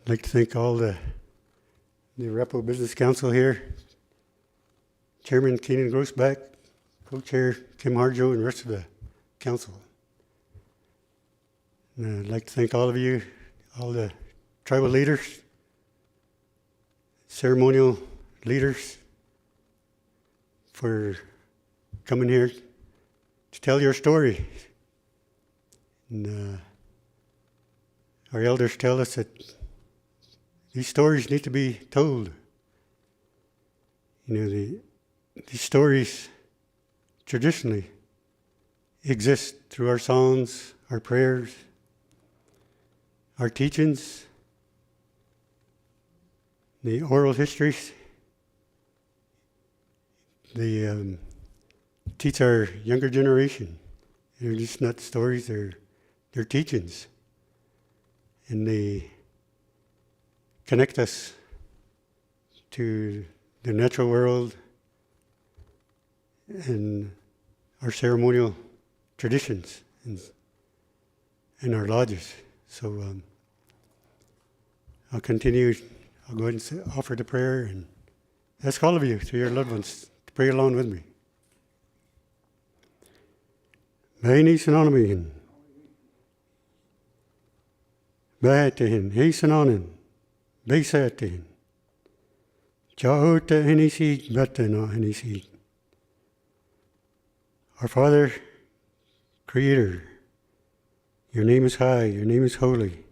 I'd like to thank all the Arapaho Business Council here, Chairman Keenan Grossback, Co-Chair Kim Harjo, and the rest of the council. And I'd like to thank all of you, all the tribal leaders, ceremonial leaders, for coming here to tell your story. And our elders tell us that these stories need to be told. You know, these stories traditionally exist through our songs, our prayers, our teachings, the oral histories. They teach our younger generation. They're just not stories, they're teachings. And they connect us to the natural world and our ceremonial traditions and our lodges. So I'll continue. I'll go ahead and offer the prayer and ask all of you, through your loved ones, to pray along with me. Baini Sananamin. Baatihin, Hisananin, Basatin. Jaota Henisi, Batana Henisi. Our Father, Creator, your name is high, your name is holy.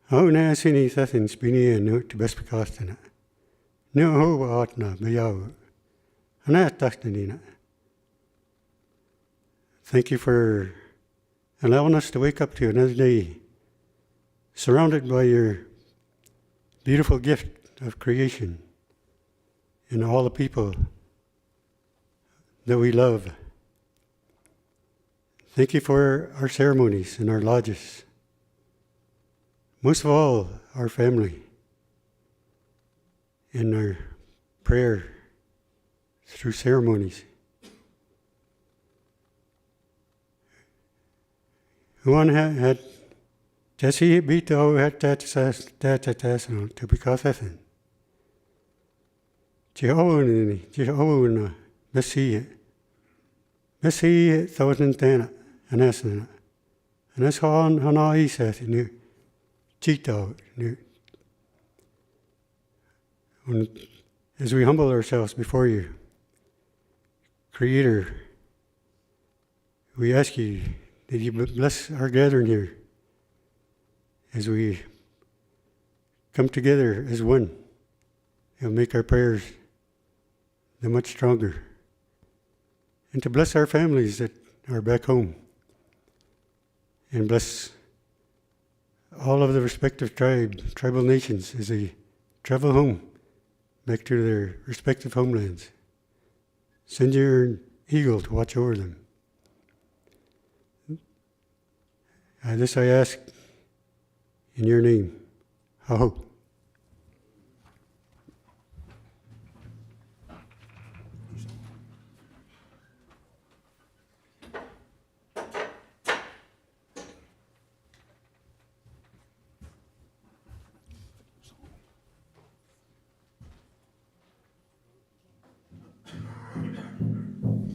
How nasini thathin spinia no to best precaution. No ho atna bayaw. Anatastanina. Thank you for allowing us to wake up to another day, surrounded by your beautiful gift of creation and all the people that we love. Thank you for our ceremonies and our lodges. Most of all, our family and our prayer through ceremonies. One had Jesse beat over had that to because of it. Jehovah, Bessie thousand ten and Asana. And that's how Hana he says in you. Cheetah. As we humble ourselves before you, Creator, we ask you that you bless our gathering here as we come together as one and make our prayers the much stronger. And to bless our families that are back home. And bless all of the respective tribal nations as they travel home back to their respective homelands. Send your eagle to watch over them. This I ask in your name. Ho.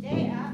Yeah.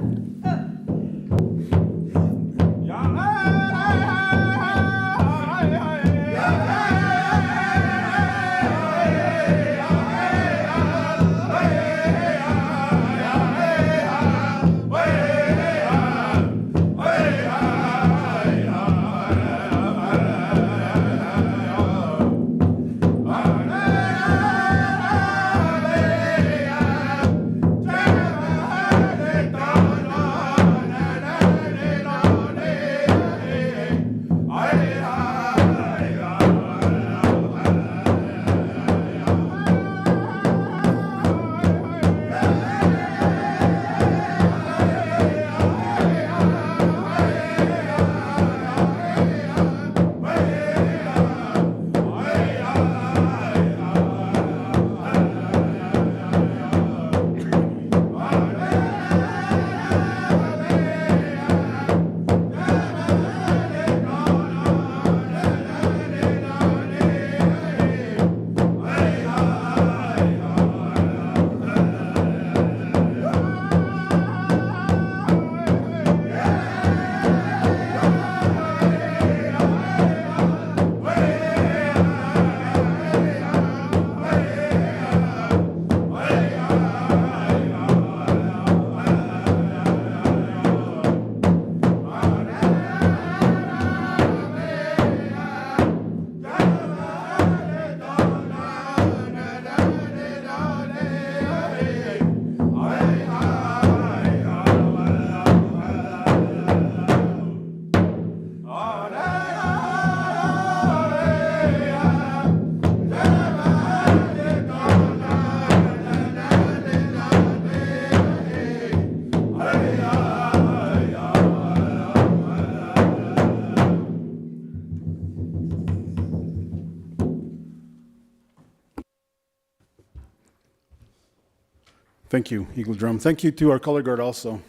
Thank you, Eagle Drum. Thank you to our color guard also.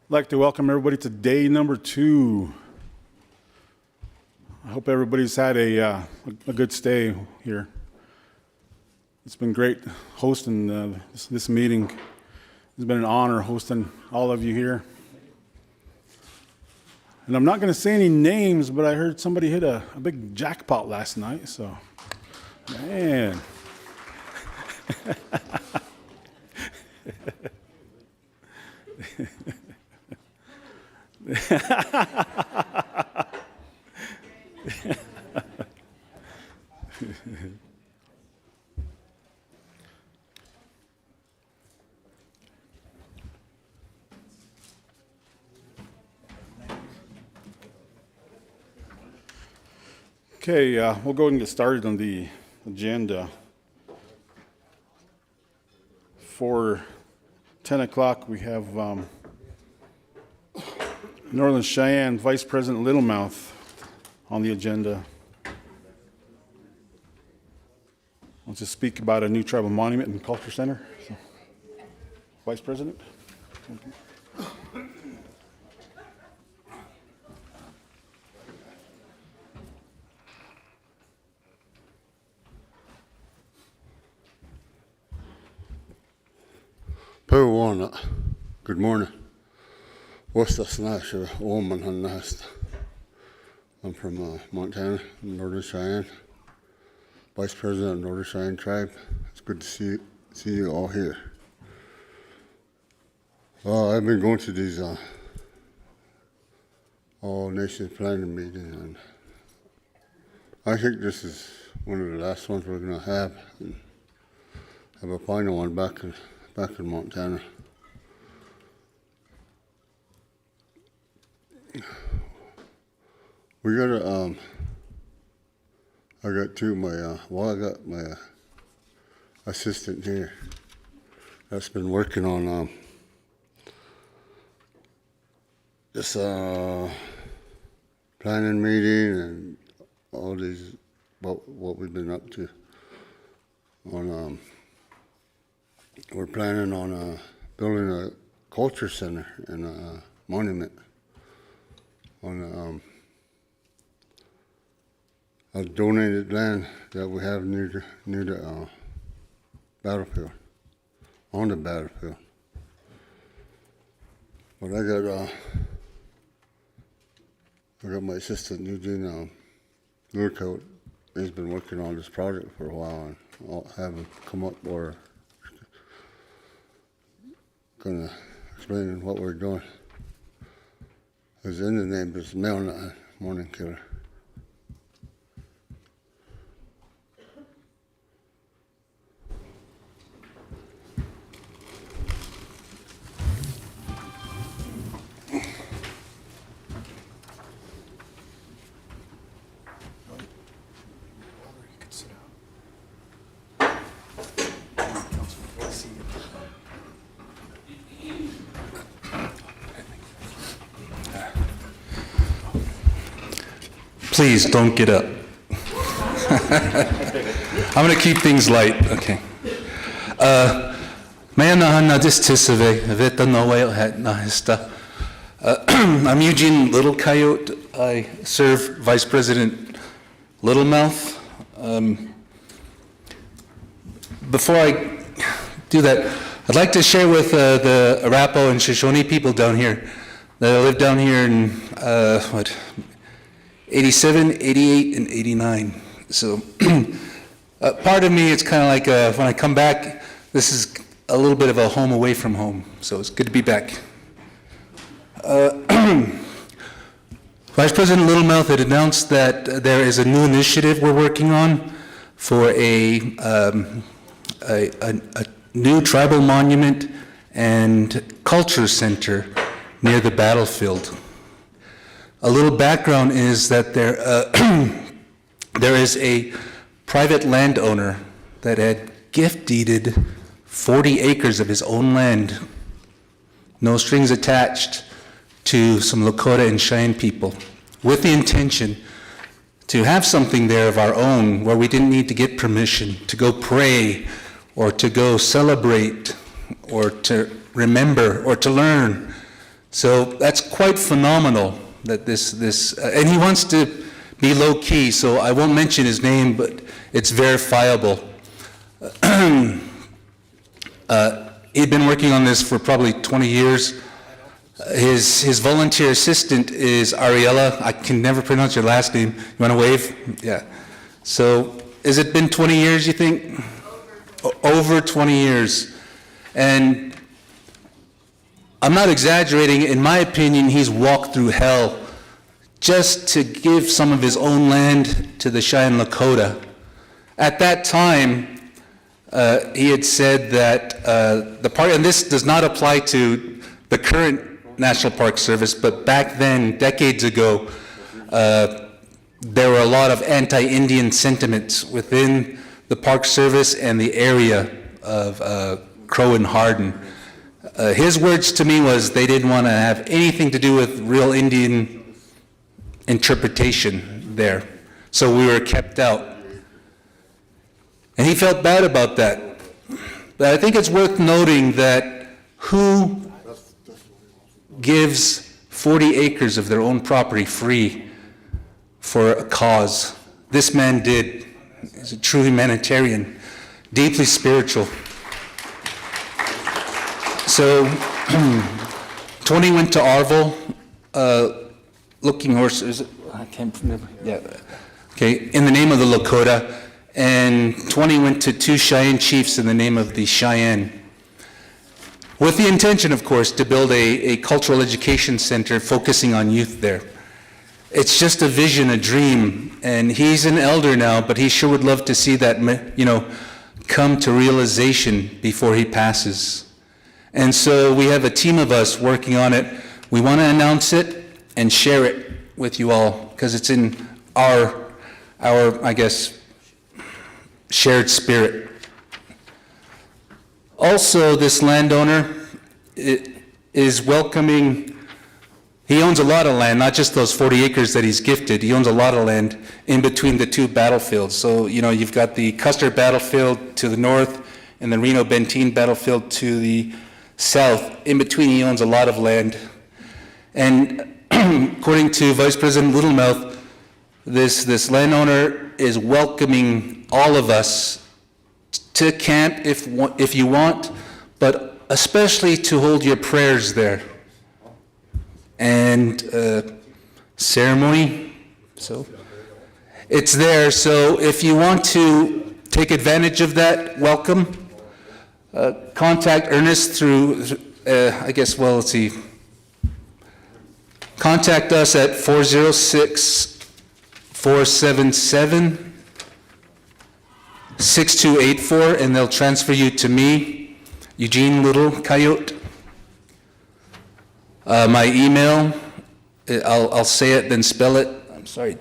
I'd like to welcome everybody to day number 2. I hope everybody's had a good stay here. It's been great hosting this meeting. It's been an honor hosting all of you here. And I'm not going to say any names, but I heard somebody hit a big jackpot last night, so, man. Okay, we'll go ahead and get started on the agenda. For 10 o'clock, we have Northern Cheyenne Vice President Littlemouth on the agenda. Wants to speak about a new tribal monument and culture center. So, Vice President. Okay. Purwana, good morning. What's the snash of woman on nest? I'm from Montana, Northern Cheyenne, Vice President of Northern Cheyenne Tribe. It's good to see you all here. I've been going to these all nation planning meetings, and I think this is one of the last ones we're going to have a final one back in Montana. We got I got my assistant here that's been working on this planning meeting and all these, what we've been up to on we're planning on building a culture center and a monument on a donated land that we have near the battlefield, on the battlefield. But I got my assistant Eugene Lurcoat. He's been working on this project for a while, and I'll have him come up or gonna explain what we're doing. His in the name is Mel Morning Killer. Please don't get up. I'm going to keep things light. Okay. I'm Eugene Little Coyote. I serve Vice President Littlemouth. Before I do that, I'd like to share with the Arapaho and Shoshone people down here that live down here in 87, 88, and 89. So part of me, it's kind of like when I come back, this is a little bit of a home away from home. So it's good to be back. Vice President Littlemouth had announced that there is a new initiative we're working on for a new tribal monument and culture center near the battlefield. A little background is that there is a private landowner that had gift deeded 40 acres of his own land, no strings attached, to some Lakota and Cheyenne people, with the intention to have something there of our own where we didn't need to get permission to go pray or to go celebrate or to remember or to learn. So that's quite phenomenal that and he wants to be low key, so I won't mention his name, but it's verifiable. He'd been working on this for probably 20 years. His volunteer assistant is Ariella. I can never pronounce your last name. You want to wave? Yeah. So, has it been 20 years, you think? Over 20 years. And I'm not exaggerating. In my opinion, he's walked through hell just to give some of his own land to the Cheyenne Lakota. At that time, he had said that the park, and this does not apply to the current National Park Service, but back then, decades ago, there were a lot of anti-Indian sentiments within the Park Service and the area of Crow and Hardin. His words to me was they didn't want to have anything to do with real Indian interpretation there, so we were kept out. And he felt bad about that. But I think it's worth noting that who gives 40 acres of their own property free for a cause? This man did. He's a true humanitarian, deeply spiritual. So Tony went to Arville, looking horses. I can't remember. Yeah. Okay, in the name of the Lakota. And 20 went to 2 Cheyenne chiefs in the name of the Cheyenne. With the intention, of course, to build a cultural education center focusing on youth there. It's just a vision, a dream, and he's an elder now, but he sure would love to see that, come to realization before he passes. And so we have a team of us working on it. We want to announce it and share it with you all, because it's in our, I guess, shared spirit. Also, this landowner is welcoming, he owns a lot of land, not just those 40 acres that he's gifted, he owns a lot of land in between the 2 battlefields. So, you've got the Custer battlefield to the north and the Reno-Benteen battlefield to the south. In between, he owns a lot of land. And according to Vice President Littlemouth, this landowner is welcoming all of us to camp if you want, but especially to hold your prayers there. And ceremony, so it's there. So if you want to take advantage of that, welcome. Contact Ernest through, let's see. Contact us at 406-477-6284, and they'll transfer you to me, Eugene Little Coyote. My email, I'll say it, then spell it. I'm sorry.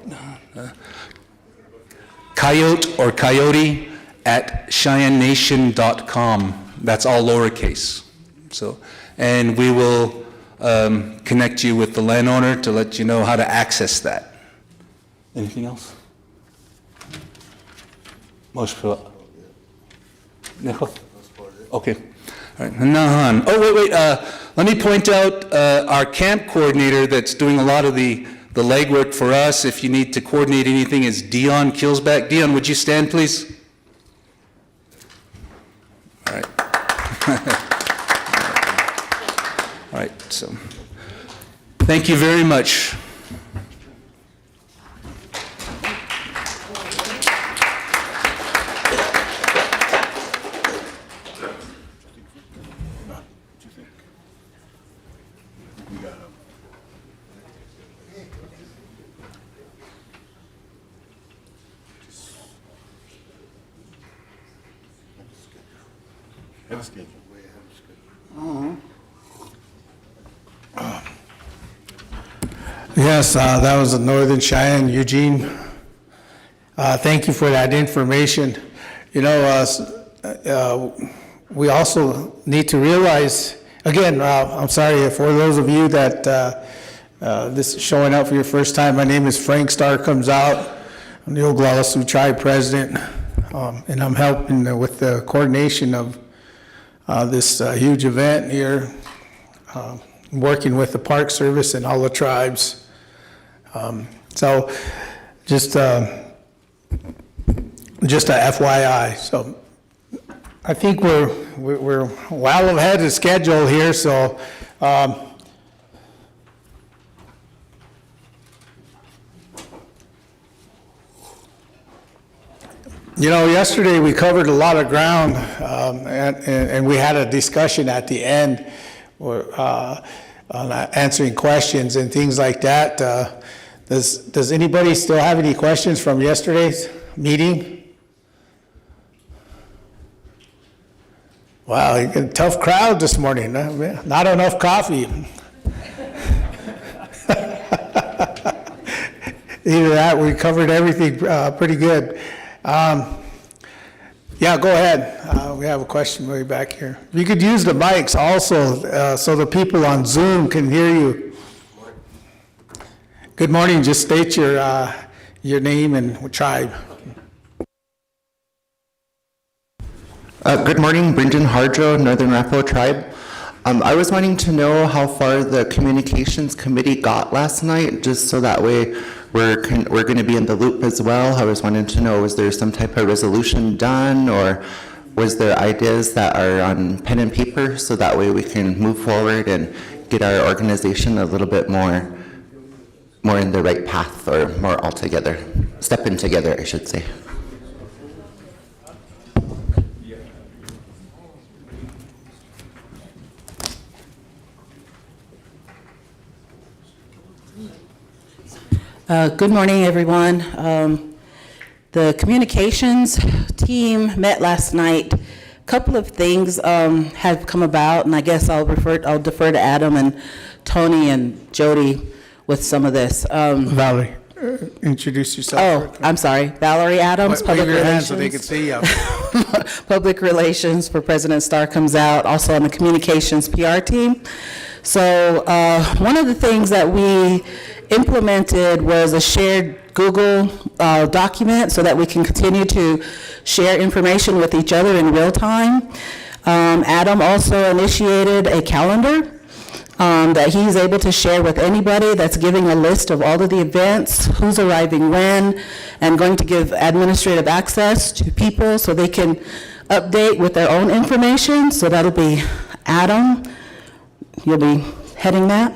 Coyote or Coyote at CheyenneNation.com. That's all lowercase. So, and we will connect you with the landowner to let you know how to access that. Anything else? No? Okay. All right. Nahan. Oh, wait. Let me point out our camp coordinator that's doing a lot of the legwork for us. If you need to coordinate anything, is Dion Kilsback. Dion, would you stand, please? All right. All right. So, thank you very much. Yes, that was the Northern Cheyenne, Eugene. Thank you for that information. We also need to realize, again, I'm sorry for those of you that this is showing up for your first time. My name is Frank Star Comes Out. I'm the Oglala Sioux Tribe president, and I'm helping with the coordination of this huge event here, working with the Park Service and all the tribes. So just a FYI. So I think we're well ahead of schedule here. So you know, yesterday we covered a lot of ground, and we had a discussion at the end on answering questions and things like that. Does anybody still have any questions from yesterday's meeting? Wow, you got a tough crowd this morning. Not enough coffee. Either that, we covered everything pretty good. Yeah, go ahead. We have a question way back here. You could use the mics also so the people on Zoom can hear you. Good morning. Just state your name and tribe. Good morning, Brendan Hardrow, Northern Arapaho Tribe. I was wanting to know how far the communications committee got last night, just so that way we're going to be in the loop as well. I was wanting to know, was there some type of resolution done, or was there ideas that are on pen and paper, so that way we can move forward and get our organization a little bit more in the right path, or more all together, stepping together, I should say. Good morning, everyone. The communications team met last night. A couple of things have come about, and I guess I'll defer to Adam and Tony and Jody with some of this. Valerie, introduce yourself. Oh, I'm sorry. Valerie Adams, Wave Public your hand so they Relations. can see you. Public Relations for President Starr comes out, also on the communications PR team. So one of the things that we implemented was a shared Google document so that we can continue to share information with each other in real time. Adam also initiated a calendar that he's able to share with anybody that's giving a list of all of the events, who's arriving when, and going to give administrative access to people so they can update with their own information. So that'll be Adam. You'll be heading that.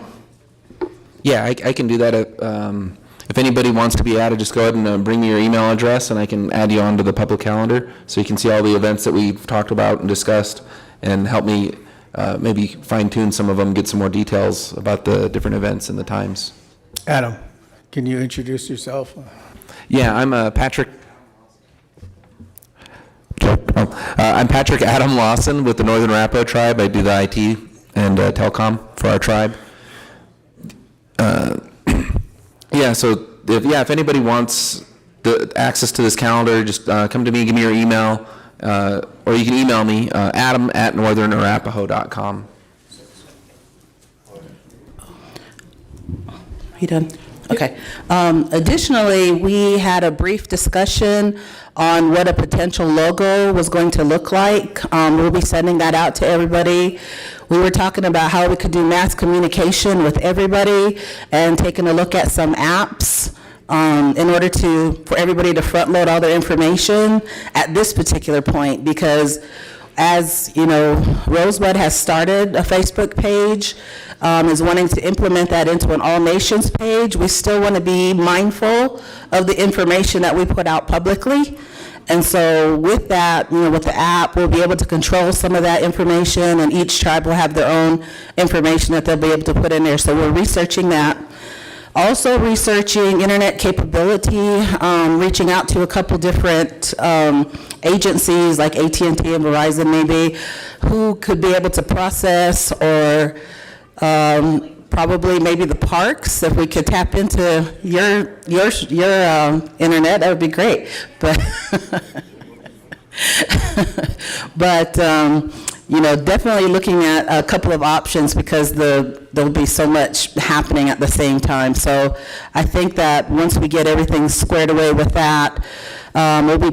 Yeah, I can do that. If anybody wants to be added, just go ahead and bring me your email address, and I can add you onto the public calendar, so you can see all the events that we've talked about and discussed, and help me maybe fine-tune some of them, get some more details about the different events and the times. Adam, can you introduce yourself? Yeah, I'm Patrick. I'm Patrick Adam Lawson with the Northern Arapaho Tribe. I do the IT and telecom for our tribe. Yeah, so if anybody wants the access to this calendar, just come to me, give me your email, or you can email me, adam@northernarapaho.com. You done? Okay. Additionally, we had a brief discussion on what a potential logo was going to look like. We'll be sending that out to everybody. We were talking about how we could do mass communication with everybody and taking a look at some apps in order for everybody to front load all their information at this particular point, because as you know, Rosebud has started a Facebook page, is wanting to implement that into an all nations page. We still want to be mindful of the information that we put out publicly. And so with that, with the app, we'll be able to control some of that information, and each tribe will have their own information that they'll be able to put in there. So we're researching that. Also researching internet capability, reaching out to a couple different agencies like AT&T and Verizon maybe, who could be able to process, or probably maybe the parks. If we could tap into your internet, that would be great. But definitely looking at a couple of options because there'll be so much happening at the same time. So I think that once we get everything squared away with that, we'll be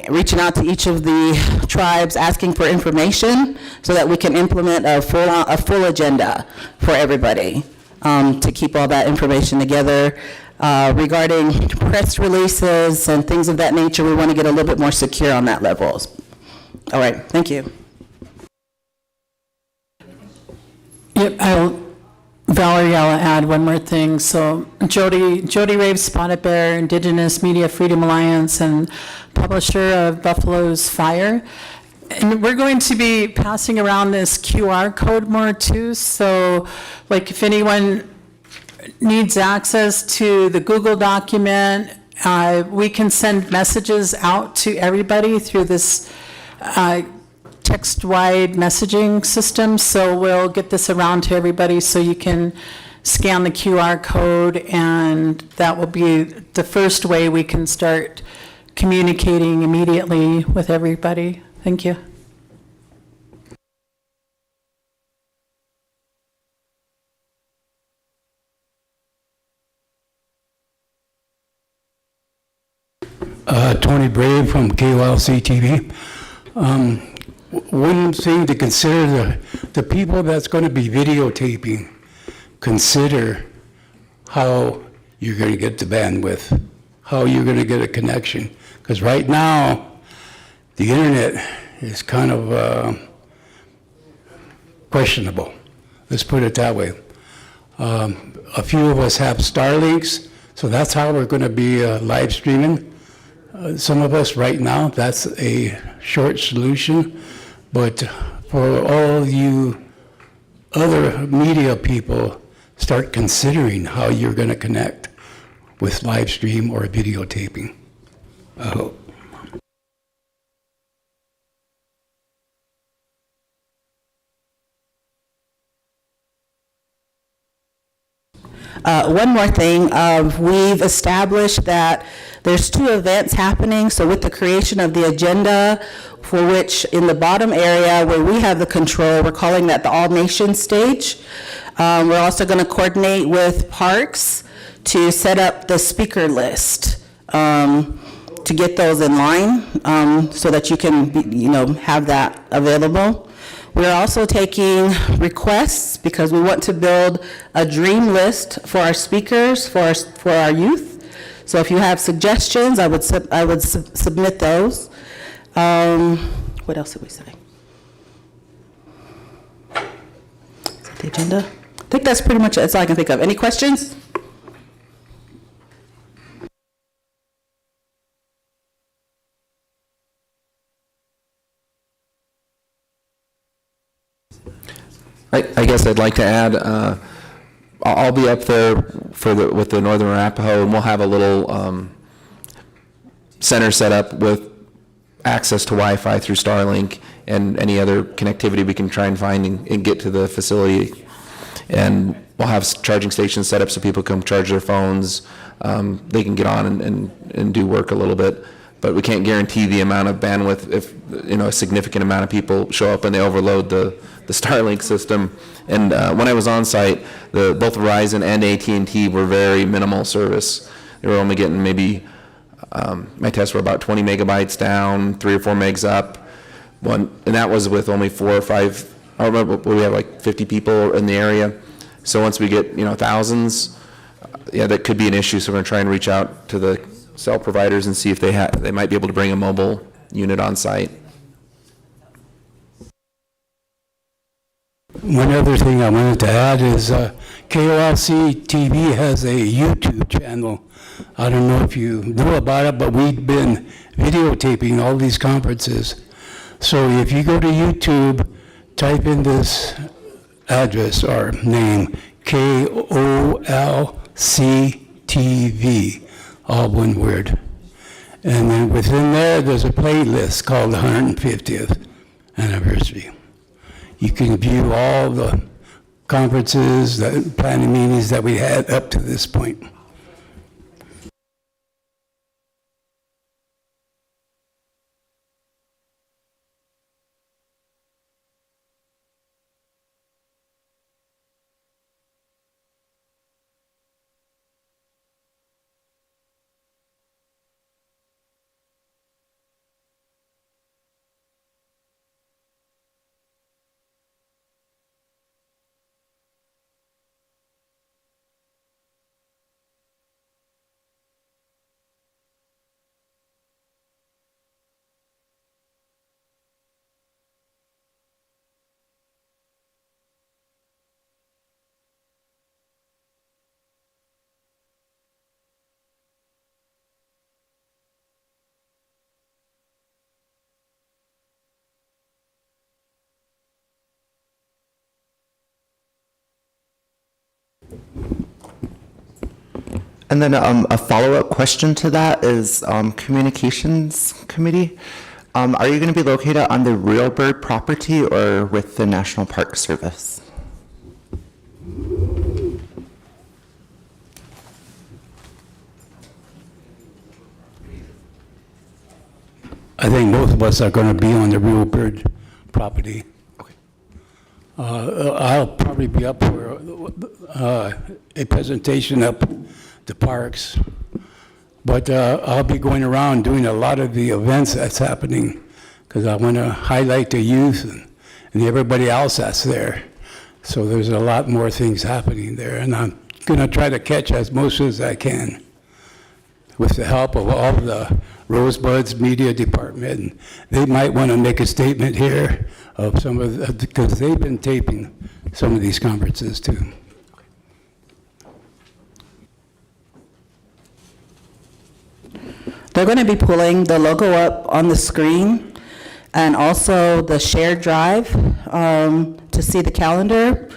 reaching out to each of the tribes, asking for information so that we can implement a full agenda for everybody, to keep all that information together. Regarding press releases and things of that nature, we want to get a little bit more secure on that level. All right, thank you. Yep, Valerie, I'll add one more thing. So Jody Rave, Spotted Bear, Indigenous Media Freedom Alliance, and publisher of Buffalo's Fire. And we're going to be passing around this QR code more too. So like if anyone needs access to the Google document, we can send messages out to everybody through this text-wide messaging system. So we'll get this around to everybody so you can scan the QR code, and that will be the first way we can start communicating immediately with everybody. Thank you. Tony Brave from KOLC TV. One thing to consider, the people that's going to be videotaping, consider how you're going to get the bandwidth, how you're going to get a connection. Because right now, the internet is kind of questionable. Let's put it that way. A few of us have Starlinks, so that's how we're going to be live streaming. Some of us right now, that's a short solution, but for all you other media people, start considering how you're going to connect with live stream or videotaping. I hope. One more thing, we've established that there's 2 events happening. So with the creation of the agenda, for which in the bottom area where we have the control, we're calling that the All Nations stage. We're also going to coordinate with Parks to set up the speaker list, to get those in line, so that you can, have that available. We're also taking requests because we want to build a dream list for our speakers, for our youth. So if you have suggestions, I would submit those. What else did we say? Is that the agenda? I think that's pretty much it. That's all I can think of. Any questions? I guess I'd like to add, I'll be up there with the Northern Arapaho, and we'll have a little center set up with access to Wi-Fi through Starlink and any other connectivity we can try and find and get to the facility. And we'll have charging stations set up so people can charge their phones. They can get on and do work a little bit. But we can't guarantee the amount of bandwidth if a significant amount of people show up and they overload the Starlink system. And when I was on site, both Verizon and AT&T were very minimal service. They were only getting maybe, my tests were about 20 megabytes down, 3 or 4 megs up. And that was with only 4 or 5, I remember we have like 50 people in the area. So once we get, thousands, that could be an issue. So we're gonna try and reach out to the cell providers and see if they might be able to bring a mobile unit on site. One other thing I wanted to add is KOLC TV has a YouTube channel. I don't know if you know about it, but we've been videotaping all these conferences. So if you go to YouTube, type in this address or name, KOLC TV, all one word. And then within there's a playlist called the 150th anniversary. You can view all the conferences, the planning meetings that we had up to this point. And then a follow-up question to that is Communications Committee. Are you going to be located on the Real Bird property or with the National Park Service? I think both of us are going to be on the Real Bird property. I'll probably be up for a presentation up the parks, but I'll be going around doing a lot of the events that's happening because I want to highlight the youth and everybody else that's there. So there's a lot more things happening there, and I'm going to try to catch as most as I can with the help of all the Rosebud's media department. They might want to make a statement here of some of the, because they've been taping some of these conferences too. They're going to be pulling the logo up on the screen and also the shared drive to see the calendar.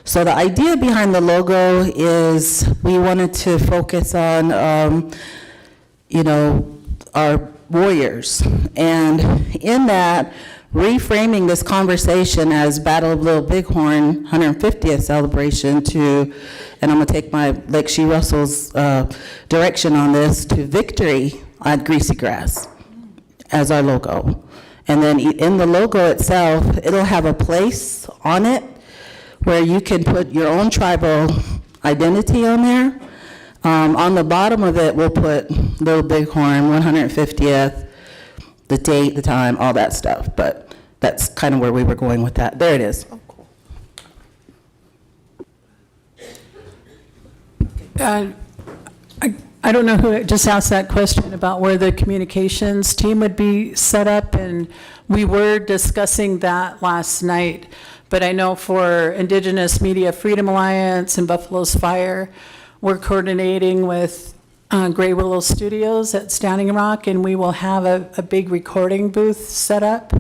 So the idea behind the logo is we wanted to focus on, our warriors. And in that, reframing this conversation as Battle of Little Bighorn 150th celebration to, and I'm gonna take my Lake She Russell's direction on this, to victory at Greasy Grass as our logo. And then in the logo itself, it'll have a place on it where you can put your own tribal identity on there. On the bottom of it, we'll put Little Bighorn 150th, the date, the time, all that stuff. But that's kind of where we were going with that. There it is. I don't know who just asked that question about where the communications team would be set up, and we were discussing that last night. But I know for Indigenous Media Freedom Alliance and Buffalo's Fire, we're coordinating with Gray Willow Studios at Standing Rock, and we will have a big recording booth set up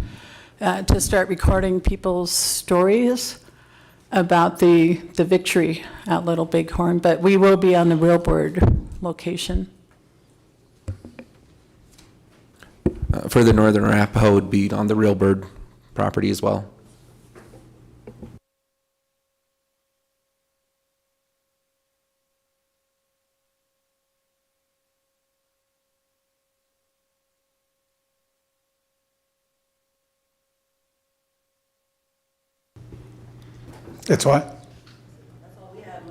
to start recording people's stories about the victory at Little Bighorn. But we will be on the Real Bird location. For the Northern Arapaho would be on the Real Bird property as well. That's what? That's all we have.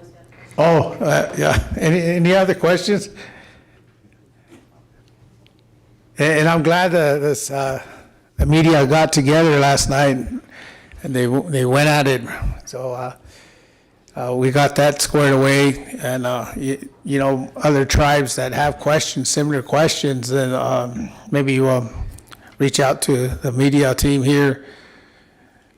Oh, yeah. Any other questions? And I'm glad the media got together last night and they went at it. So we got that squared away. And other tribes that have questions, similar questions, then maybe you reach out to the media team here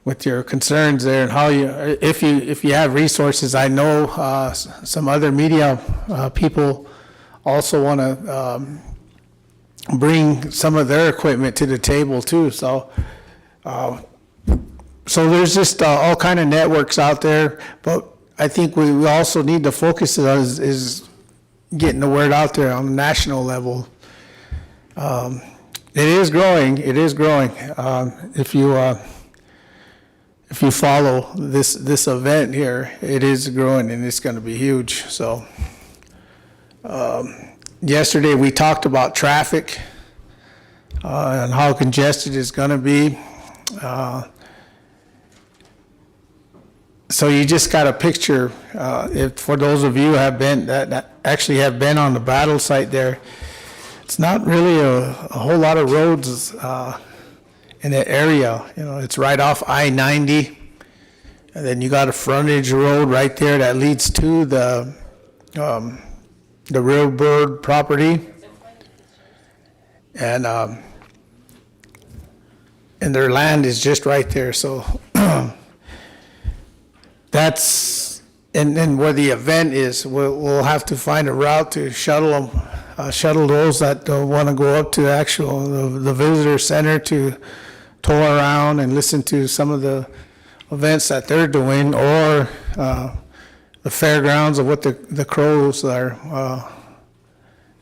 with your concerns there, and how if you have resources. I know some other media people also want to bring some of their equipment to the table too. So there's just all kind of networks out there. But I think we also need to focus on is getting the word out there on a national level. It is growing. It is growing. If you follow this event here, it is growing and it's going to be huge. So yesterday we talked about traffic and how congested it's going to be. So you just got a picture. For those of you who have been that actually have been on the battle site there, it's not really a whole lot of roads in that area. It's right off I-90, and then you got a frontage road right there that leads to the Real Bird property, and their land is just right there. So that's and where the event is, we'll have to find a route to shuttle them, shuttle those that want to go up to the visitor center to tour around and listen to some of the events that they're doing, or the fairgrounds of what the crows are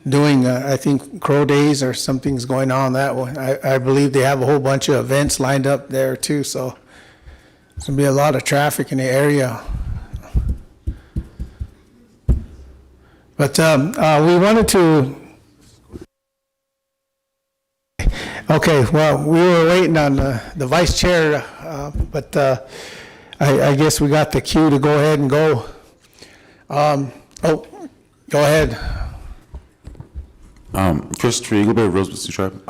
doing, I think, Crow Days or something's going on that way. I believe they have a whole bunch of events lined up there too, so there's gonna be a lot of traffic in the area. But we wanted to, okay, well, we were waiting on the vice chair, but I guess we got the cue to go ahead and go. Go ahead. Christopher Eagleberry, Rosebud Sioux Tribe.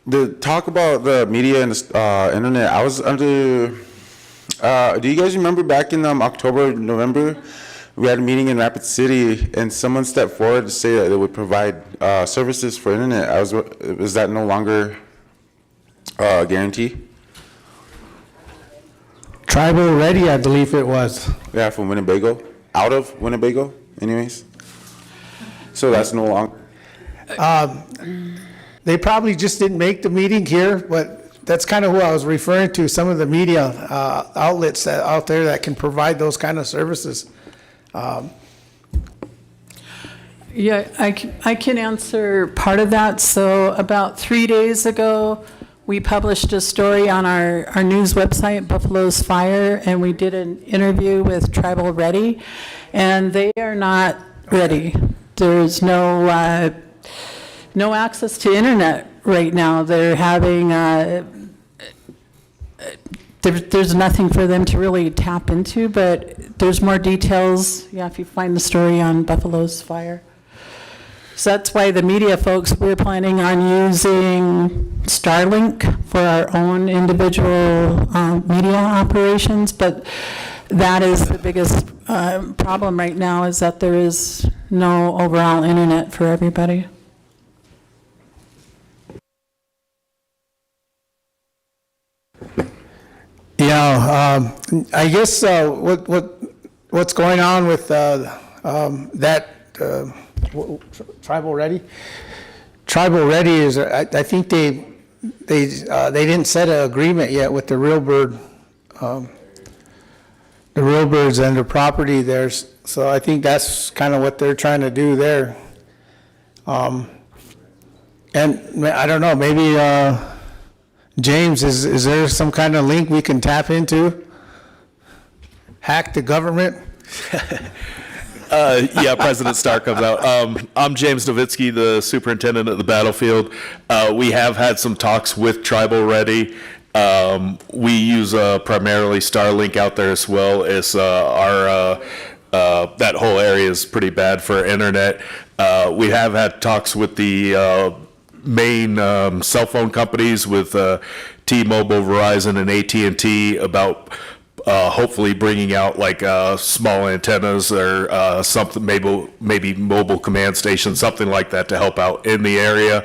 The talk about the media and the internet, I was under, do you guys remember back in October, November, we had a meeting in Rapid City and someone stepped forward to say that they would provide services for internet. Is that no longer a guarantee? Tribal Ready, I believe it was. Yeah, from Winnebago, out of Winnebago anyways. So that's no longer. They probably just didn't make the meeting here, but that's kind of who I was referring to, some of the media outlets that out there that can provide those kind of services. Yeah, I can answer part of that. So about 3 days ago, we published a story on our news website, Buffalo's Fire, and we did an interview with Tribal Ready, and they are not ready. There's no access to internet right now. They're having, there's nothing for them to really tap into, but there's more details, yeah, if you find the story on Buffalo's Fire. So that's why the media folks, we're planning on using Starlink for our own individual media operations, but that is the biggest problem right now, is that there is no overall internet for everybody. Yeah, I guess what's going on with that Tribal Ready? Tribal Ready is, I think they didn't set an agreement yet with the Real Bird, the Real Birds and the property there. So I think that's kind of what they're trying to do there. And I don't know, maybe James, is there some kind of link we can tap into? Hack the government? Yeah, President Starr comes out. I'm James Novitsky, the superintendent at the battlefield. We have had some talks with Tribal Ready. We use primarily Starlink out there as well. As our that whole area is pretty bad for internet. We have had talks with the main cell phone companies, with T-Mobile, Verizon, and AT&T about hopefully bringing out like small antennas or something, maybe mobile command stations, something like that to help out in the area.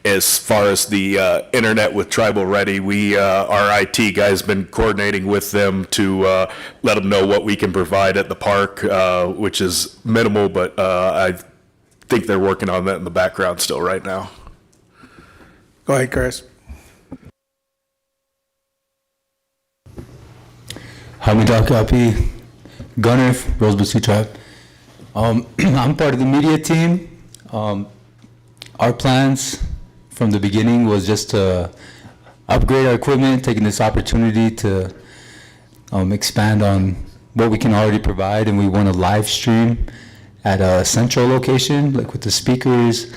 As far as the internet with Tribal Ready, our IT guy's been coordinating with them to let them know what we can provide at the park, which is minimal, but I think they're working on that in the background still right now. Go ahead, Chris. Hamidaka Api, Gunner, Rosebud Sioux Tribe. I'm part of the media team. Our plans from the beginning was just to upgrade our equipment, taking this opportunity to expand on what we can already provide, and we want to live stream at a central location, like with the speakers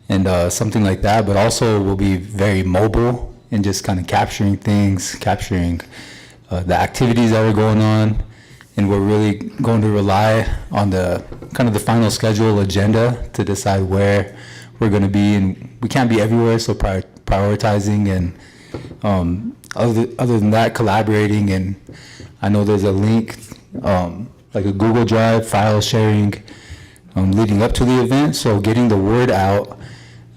and something like that, but also we'll be very mobile and just kind of capturing things, capturing the activities that are going on, and we're really going to rely on the kind of the final schedule agenda to decide where we're going to be, and we can't be everywhere, so prioritizing and other than that, collaborating. And I know there's a link, like a Google Drive file sharing leading up to the event, so getting the word out.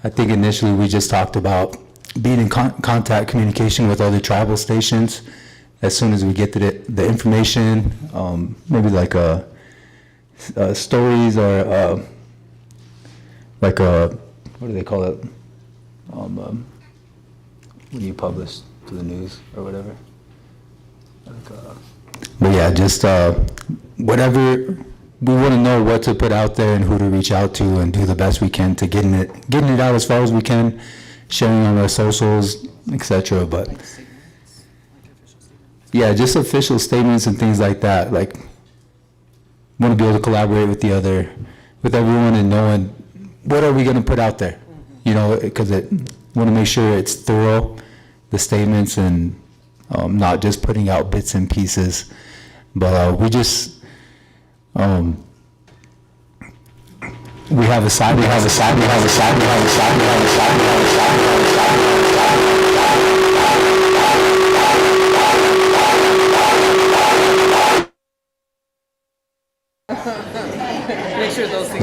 I think initially we just talked about being in contact communication with other tribal stations as soon as we get the information, maybe like stories or like what do they call it? When you publish to the news or whatever. Like, but yeah, just whatever we want to know what to put out there and who to reach out to and do the best we can to getting it out as far as we can, sharing on our socials, etc. But yeah, just official statements and things like that. Like, want to be able to collaborate with everyone and knowing what are we going to put out there, you know, because want to make sure it's thorough, the statements, and not just putting out bits and pieces. But we just. We have a side. Is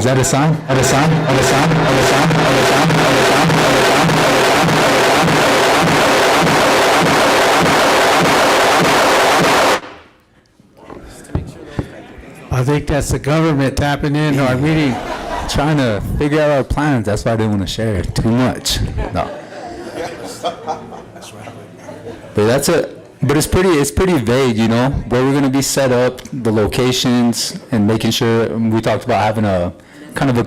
that a sign? I think that's the government tapping into our meeting. Trying to figure out our plans. That's why I didn't want to share too much. No. But that's it. But it's pretty vague, you know, where we're going to be set up, the locations, and making sure. We talked about having a kind of a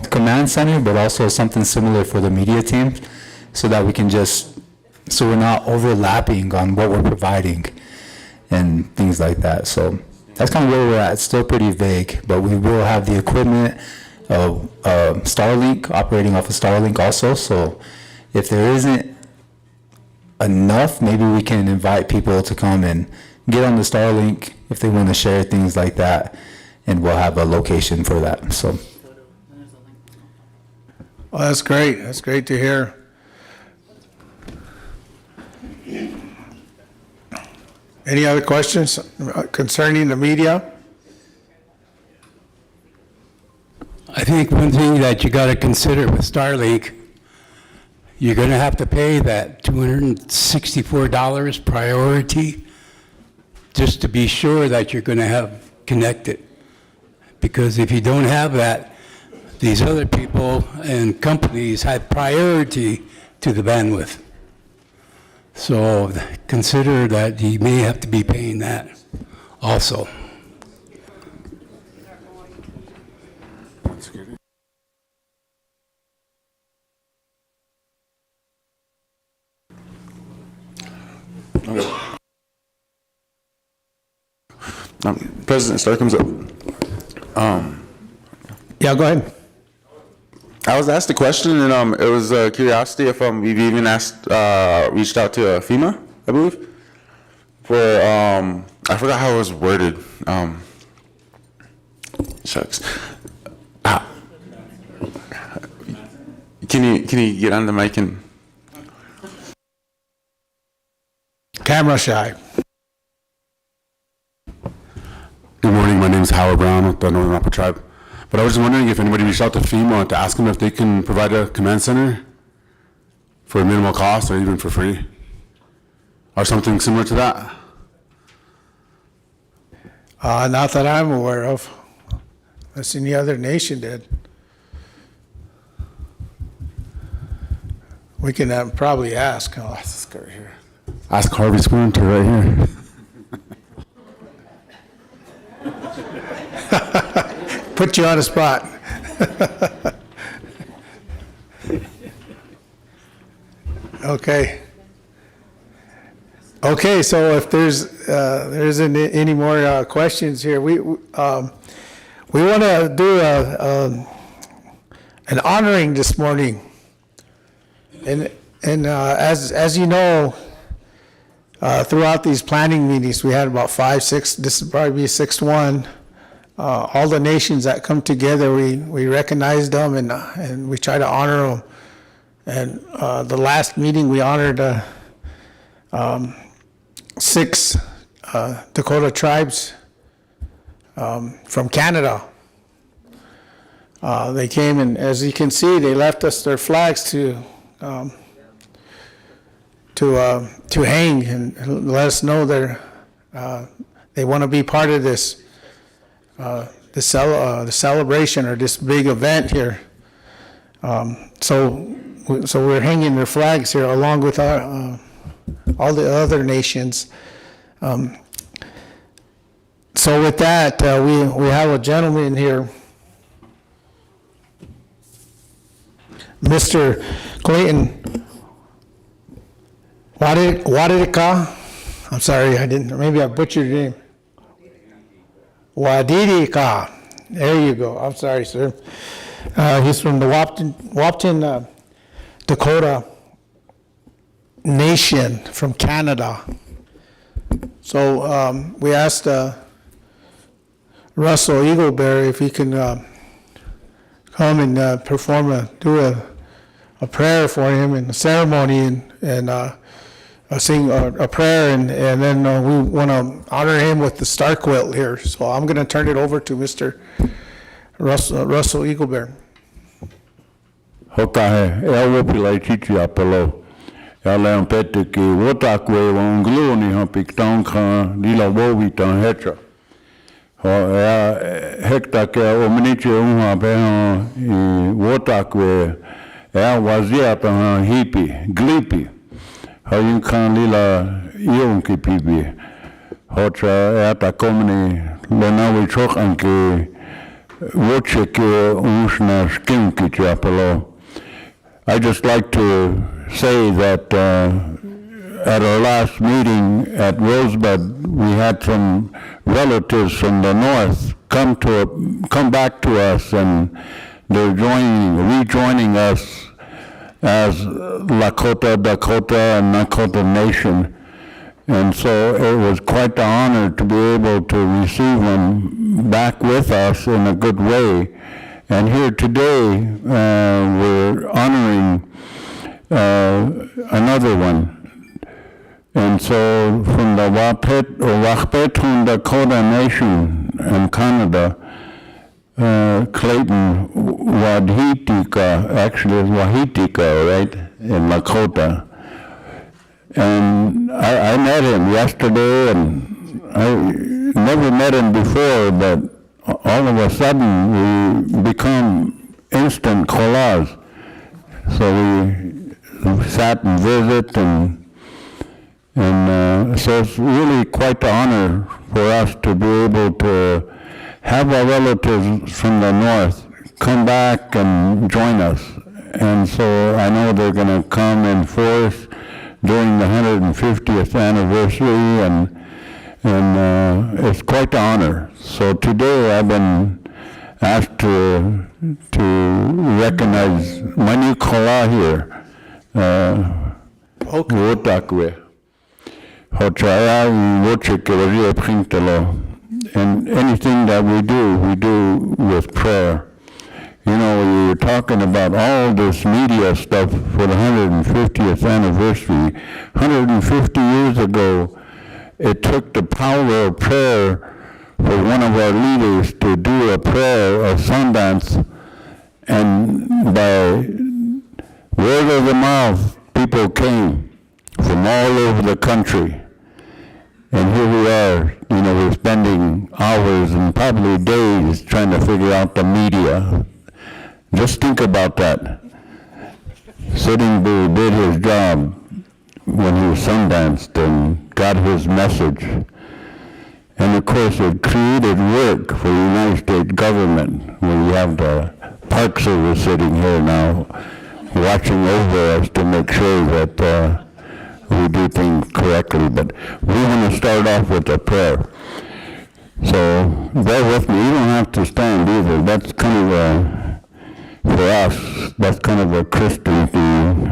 command center, but also something similar for the media team, so that we can so we're not overlapping on what we're providing and things like that. So that's kind of where we're at. It's still pretty vague, but we will have the equipment of Starlink, operating off of Starlink also. So if there isn't enough, maybe we can invite people to come and get on the Starlink if they want to share things like that, and we'll have a location for that. So. Well, that's great. That's great to hear. Any other questions concerning the media? I think one thing that you got to consider with Starlink, you're going to have to pay that $264 priority just to be sure that you're going to have connected. Because if you don't have that, these other people and companies have priority to the bandwidth. So consider that you may have to be paying that also. President Starr comes up. Yeah, go ahead. I was asked a question, and it was a curiosity if we've even reached out to FEMA, I believe, for I forgot how it was worded. Shucks. Can you get on the mic and? Camera shy. Good morning, my name is Howard Brown with the Northern Arapaho Tribe. But I was just wondering if anybody reached out to FEMA to ask them if they can provide a command center for a minimal cost or even for free, or something similar to that. Not that I'm aware of, unless any other nation did. We can probably ask. Oh, this guy right here. Ask Harvey Splinter right here. Put you on the spot. Okay. Okay, so if there isn't any more questions here, we want to do an honoring this morning, and as you know, throughout these planning meetings, we had about 5, 6. This will probably be 6th one. All the nations that come together, we recognize them and we try to honor them. And the last meeting, we honored 6 Dakota tribes from Canada. They came, and as you can see, they left us their flags to hang and let us know they want to be part of this. The celebration or this big event here. So we're hanging their flags here along with all the other nations. So So with that, we have a gentleman here, Mr. Clayton Wadidika. I'm sorry, maybe I butchered your name. Wadidika. There you go. I'm sorry, sir. He's from the Wapton, Dakota Nation from Canada. So we asked Russell Eagleberry if he can come and do a prayer for him in the ceremony and sing a prayer, and then we want to honor him with the star quilt here. So I'm going to turn it over to Mr. Russell Eagleberry. Hokahe, e au pilai titi apelo. E leon pete ki wotakwe wa ungluni hapik taunka lila wowi tan hetra. Ho e hekta ke o miniche unha peho I wotakwe e a wazia tan hipi, glipi. Ho yunkan lila ion ki pipi. Hotra e ata komini lenawi chokanki woche ke unsna skinki ti apelo. I'd just like to say that at our last meeting at Rosebud, we had some relatives from the north come back to us, and they're rejoining us as Lakota, Dakota, and Nakota Nation. And so it was quite the honor to be able to receive them back with us in a good way. And here today, we're honoring another one. And so from the Wahpetun Dakota Nation in Canada, Clayton Wadhitika, actually it's Wahitika, right, in Lakota. And I met him yesterday, and I never met him before, but all of a sudden we become instant collage. So we sat and visit, and so it's really quite an honor for us to be able to have our relatives from the north come back and join us. And so I know they're going to come in force during the 150th anniversary, and it's quite an honor. So today I've been asked to recognize my new kala here, Wotakwe. Hochaya Wochikewaria Printelo. And anything that we do with prayer. You know, we were talking about all this media stuff for the 150th anniversary. 150 years ago, it took the power of prayer for one of our leaders to do a prayer of Sundance, and by word of the mouth, people came from all over the country. And here we are, you know, we're spending hours and probably days trying to figure out the media. Just think about that. Sitting Bull did his job when he was Sundanced and got his message. And of course it created work for the United States government, where we have the Park Service sitting here now watching over us to make sure that we do things correctly. But we want to start off with a prayer. So bear with me. You don't have to stand either. That's kind of for us, that's kind of a Christian thing.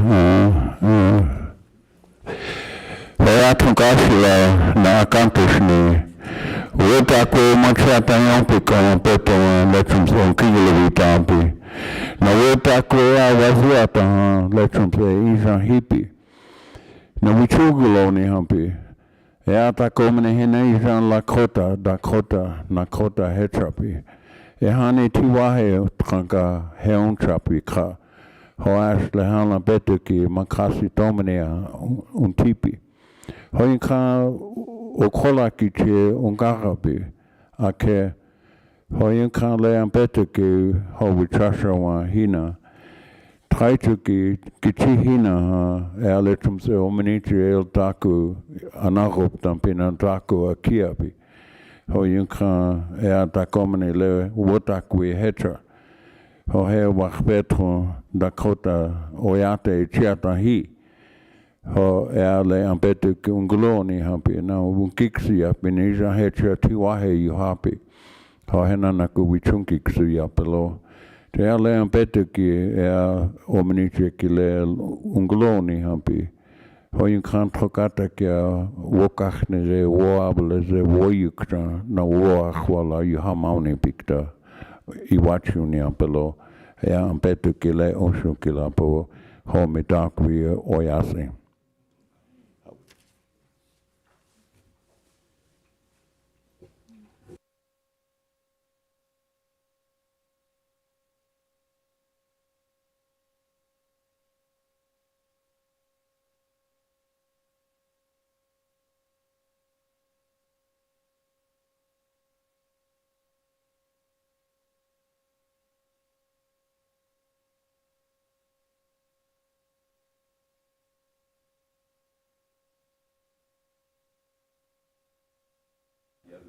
Na akantishni wotakwe machata yampika peto lechum se kigile vitampi na wotakwe awaziata lechum se isha hipi na wichugulo ni hampi eata komene hene isha Lakota, Dakota, Nakota hetrapi ehani tiwahe tranka heon trapi ka hoash lehana betuki makasi tomenea untipi hoinka okola kiche ungarabi ake hoinka lean betuki ho wichashawa hina traituki kichi hina ealetum se ominichi el taku anagop tampina taku akiabi ho yung ka e a ta komani le wotakui hetra. Ho he wakbetro Dakota oyate e chiata hi. Ho e a le ampetu ki ungoloni hapi na unkiksi api ni ja hetra tiwahe yu hapi. Ho hena na ku wichunkiksi apelo. Te a le ampetu ki e a ominiche ki le ungoloni hapi. Ho yung kan trokata ki a wokach ne ze woabele ze woyukta na woach wala yu hamauni pikta. Iwachu ni apelo. E a ampetu ki le osho ki la po ho me dakwi oyase.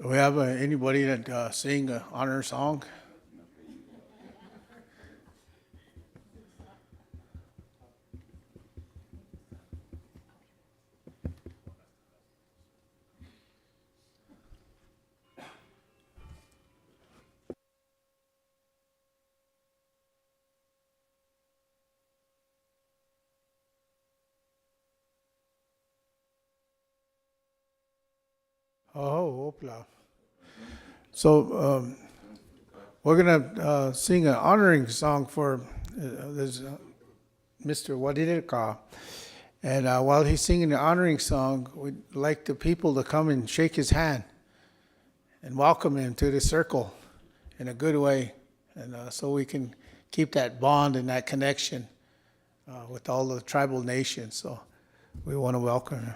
Do we have anybody that sing an honor song? Oh, opla. So we're gonna sing an honoring song for this Mr. Wadirka. And while he's singing the honoring song, we'd like the people to come and shake his hand and welcome him to the circle in a good way. And so we can keep that bond and that connection with all the tribal nations. So we want to welcome him.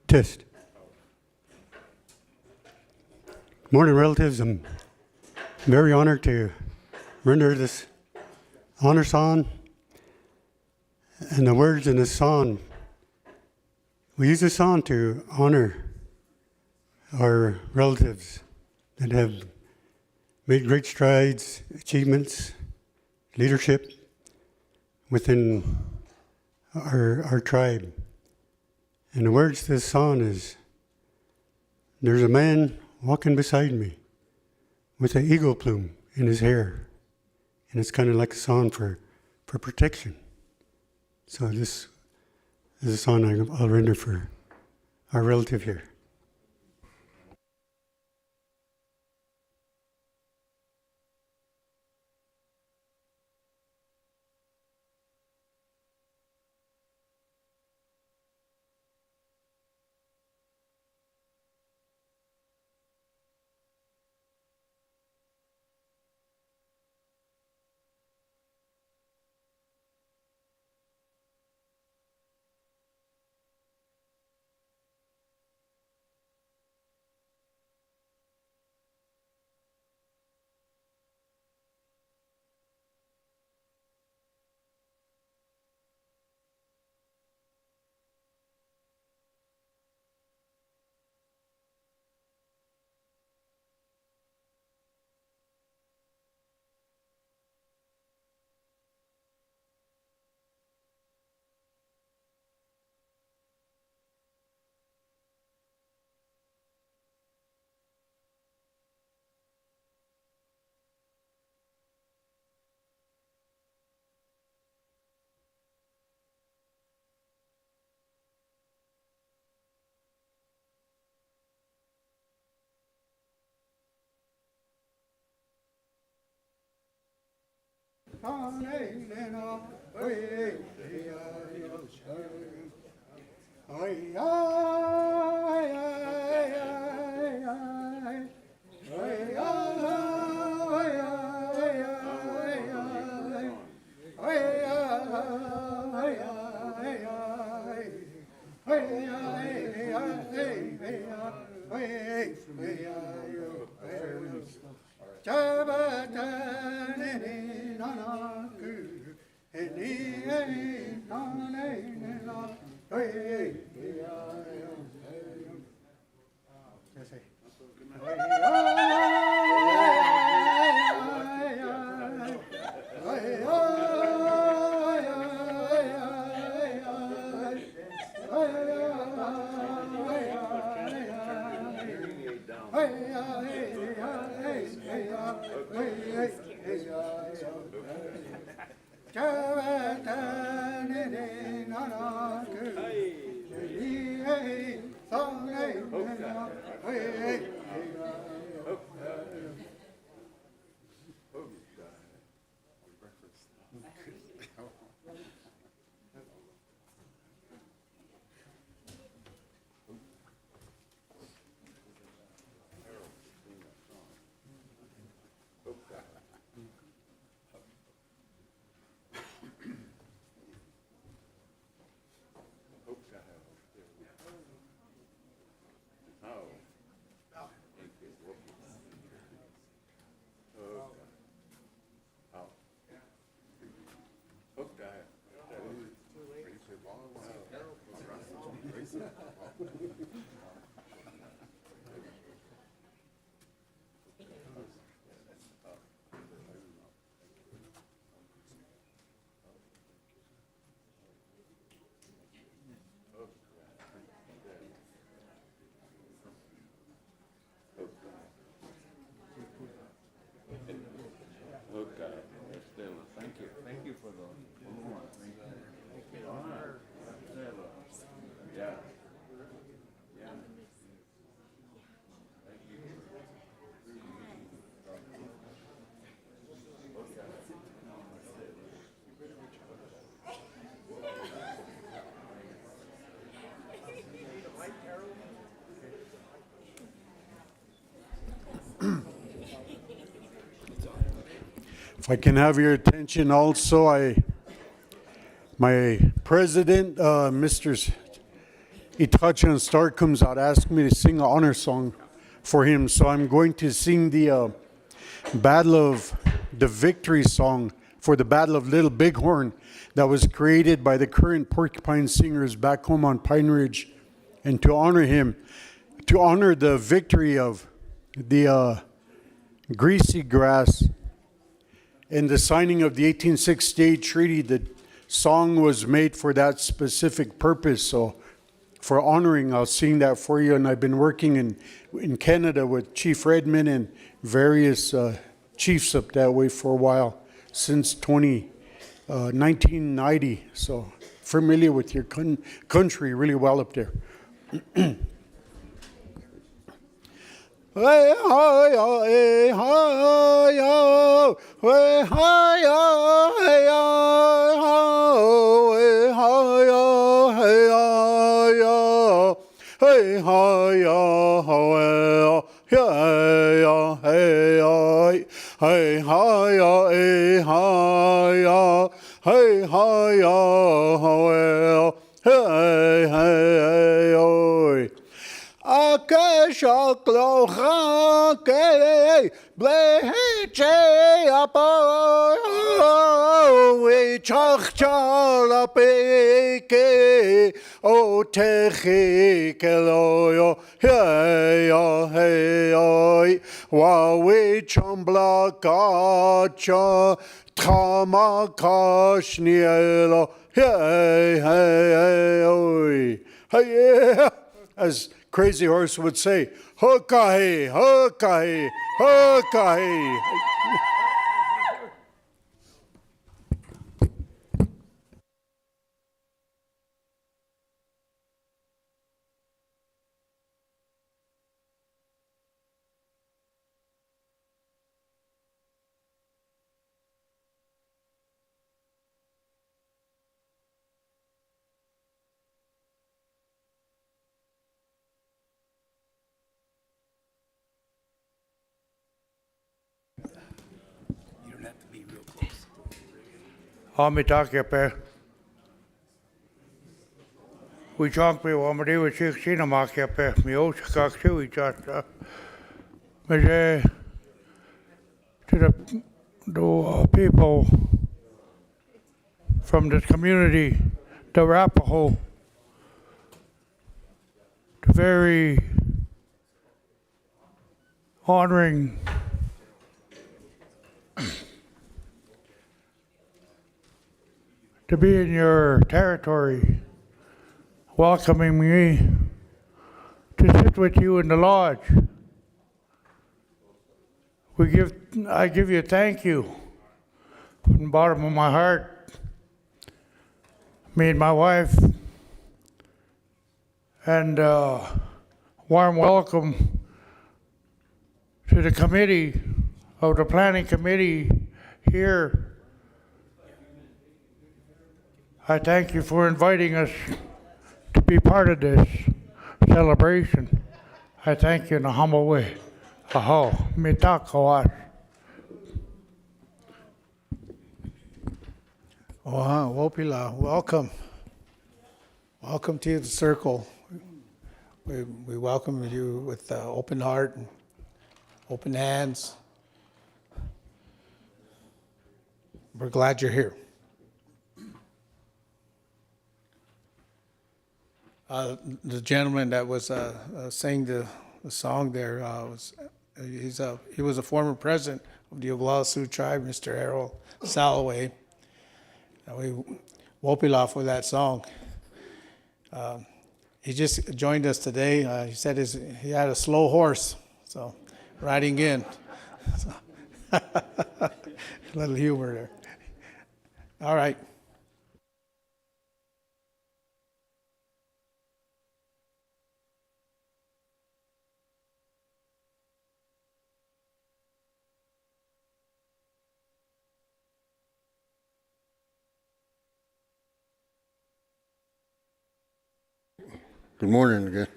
Test. Morning, relatives. I'm very honored to render this honor song. And the words in this song, we use this song to honor our relatives that have made great strides, achievements, leadership within our tribe. And the words to this song is, there's a man walking beside me with an eagle plume in his hair. And it's kind of like a song for protection. So this is a song I'll render for our relative here. If I can have your attention also, my president, Mr. Itachan Star comes out, asked me to sing an honor song for him. So I'm going to sing the Battle of the Victory song for the Battle of Little Bighorn that was created by the current Porcupine Singers back home on Pine Ridge. And to honor him, to honor the victory of the Greasy Grass and the signing of the 1868 treaty, the song was made for that specific purpose. So for honoring, I'll sing that for you. And I've been working in Canada with Chief Redmond and various chiefs up that way for a while, since 1990. So familiar with your country really well up there. Hey hi hey hi yo hey hi yo hey hi yo hey hi yo hey hi yo hey yo hey yo hey hi yo hey hi yo hey hi yo hey hey yo Akeshaklocha ke bleche apo we chachchala peke o techi keloyo hey hey wa we chambla kacha tramakash hey hey hey as Crazy Horse would say, Hokahe, Hokahe, Hokahe. Amitakepe. We talk me wamadi with 16 amakepe. Me oshakak too, we just to the people from the community, the Arapaho, the very honoring to be in your territory, welcoming me to sit with you in the lodge. I give you a thank you from the bottom of my heart. Me and my wife, and warm welcome to the committee of the planning committee here. I thank you for inviting us to be part of this celebration. I thank you in a humble way. Aho, mitakawas. Wopila, welcome. Welcome to the circle. We welcome you with open heart and open hands. We're glad you're here. The gentleman that was saying the song there he was a former president of the Oglala Sioux tribe, Mr. Harold Salaway. We Wopila for that song. He just joined us today. He said he had a slow horse, so riding in. So a little humor there. All right. Good morning again.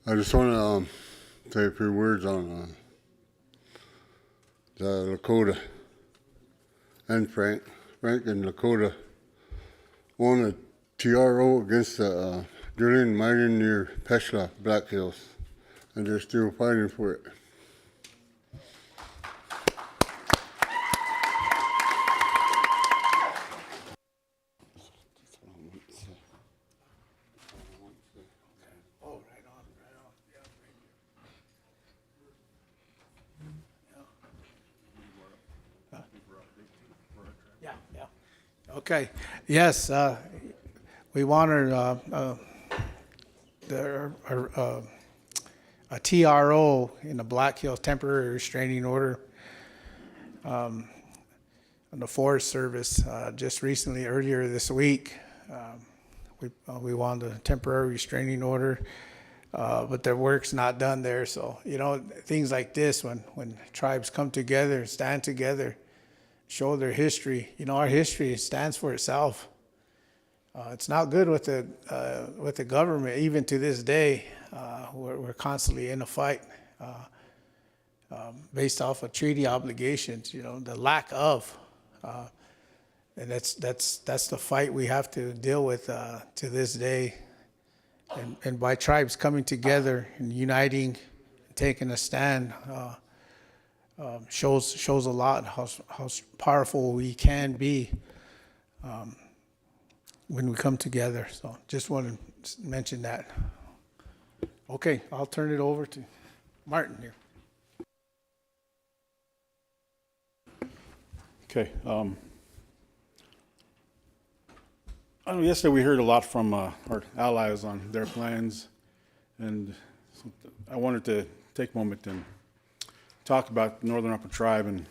I just want to say a few words on the Lakota and Frank. Frank and Lakota won a TRO against the Julian mining near Peshla, Black Hills, and they're still fighting for it. Okay. Yes, we wanted a TRO in the Black Hills temporary restraining order on the Forest Service just recently, earlier this week. We wanted a temporary restraining order, but their work's not done there. So, things like this, when tribes come together, stand together, show their history. Our history stands for itself. It's not good with the government, even to this day. We're constantly in a fight based off of treaty obligations. The lack of, and that's the fight we have to deal with to this day. And by tribes coming together and uniting, taking a stand. Shows a lot how powerful we can be when we come together. So just want to mention that. Okay, I'll turn it over to Martin here. Okay. I know yesterday we heard a lot from our allies on their plans, and I wanted to take a moment and talk about the Northern Upper Tribe and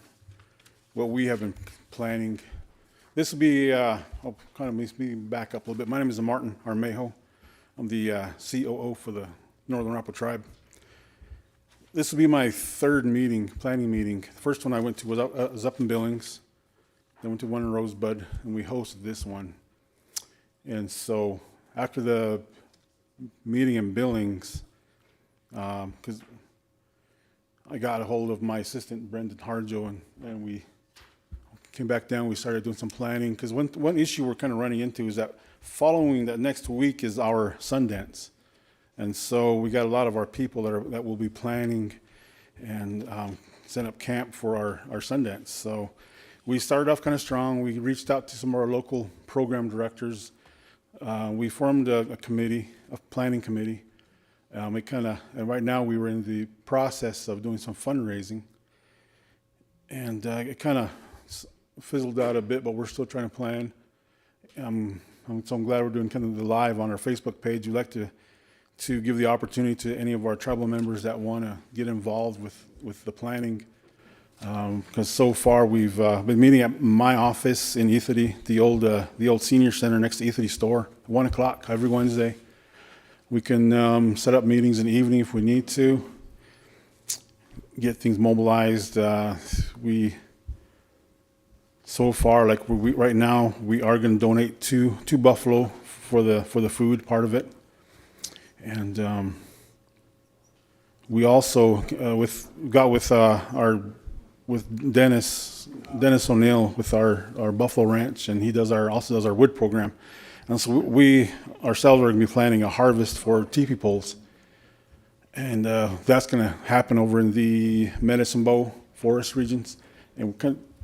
what we have been planning. This will be, I'll kind of makes me back up a little bit. My name is Martin Armejo. I'm the COO for the Northern Upper Tribe. This will be my third planning meeting. The first one I went to was up in Billings. Then went to one in Rosebud, and we hosted this one. And so after the meeting in Billings, because I got a hold of my assistant, Brendan Harjo, and we came back down. We started doing some planning, because one issue we're kind of running into is that following that next week is our Sundance. And so we got a lot of our people that will be planning and set up camp for our Sundance. So we started off kind of strong. We reached out to some of our local program directors. We formed a committee, a planning committee. And right now we were in the process of doing some fundraising. And it kind of fizzled out a bit, but we're still trying to plan. So I'm glad we're doing kind of the live on our Facebook page. We'd like to give the opportunity to any of our tribal members that want to get involved with the planning. Because so far we've been meeting at my office in Ethity, the old senior center next to Ethity store, 1 o'clock every Wednesday. We can set up meetings in the evening if we need to, get things mobilized. So far, like right now, we are going to donate two buffalo for the food part of it, and we also got with Dennis O'Neill with our Buffalo Ranch, and he also does our wood program, and so we ourselves are going to be planning a harvest for teepee poles, and that's going to happen over in the Medicine Bow forest regions, and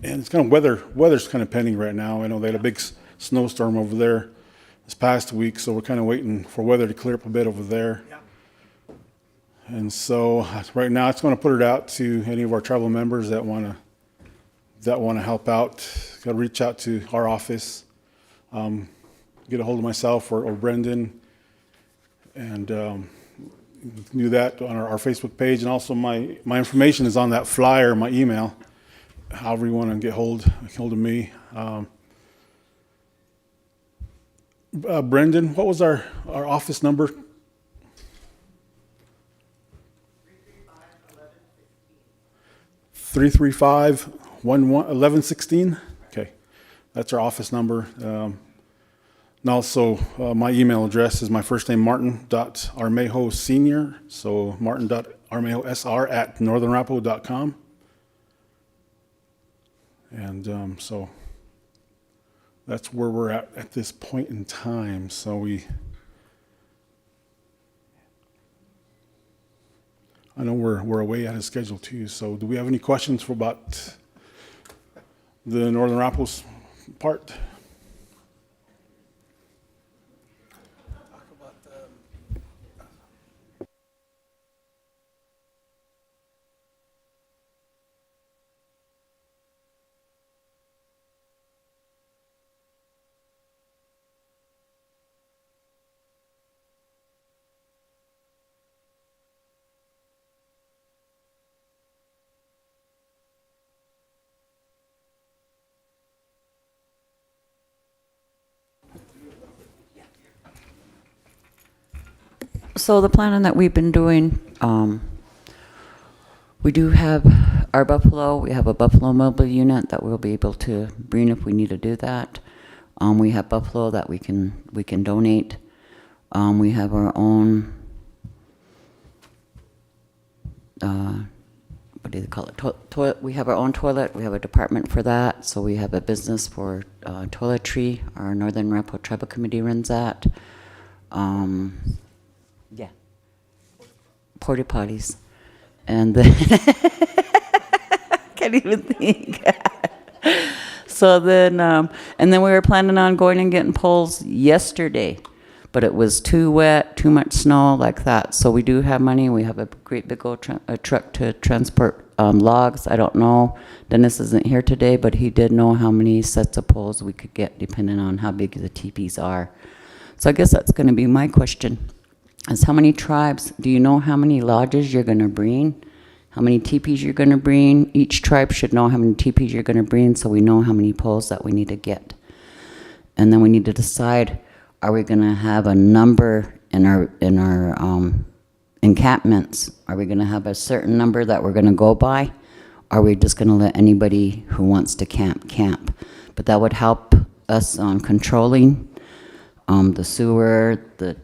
it's kind of weather's kind of pending right now. I know they had a big snowstorm over there this past week, so we're kind of waiting for weather to clear up a bit over there. Yeah. And so right now, it's going to put it out to any of our tribal members that want to help out. Got to reach out to our office, get a hold of myself or Brendan, and do that on our Facebook page. And also my information is on that flyer, my email. However you want to get hold of me. Brendan, what was our office number? 335-1116. Okay, that's our office number. And also, my email address is my first name, Martin.Armejo Senior. So Martin.ArmejoSR@northernarapaho.com. And so that's where we're at this point in time. So I know we're way out of schedule too. So do we have any questions about the Northern Arapaho's part? So the planning that we've been doing, we do have our buffalo. We have a buffalo mobile unit that we'll be able to bring if we need to do that. We have buffalo that we can donate. We have our own, what do they call it? Toilet. We have our own toilet. We have a department for that. So we have a business for toiletry. Our Northern Arapaho Tribal Committee runs that. Yeah. Porta potties. And then can't even think. So then, and then we were planning on going and getting poles yesterday, but it was too wet, too much snow like that. So we do have money. We have a great big old truck to transport logs. I don't know. Dennis isn't here today, but he did know how many sets of poles we could get depending on how big the teepees are. So I guess that's going to be my question. Is how many tribes, do you know how many lodges you're going to bring? How many teepees you're going to bring? Each tribe should know how many teepees you're going to bring so we know how many poles that we need to get. And then we need to decide, are we going to have a number in our encampments? Are we going to have a certain number that we're going to go by? Are we just going to let anybody who wants to camp? But that would help us on controlling the sewer, the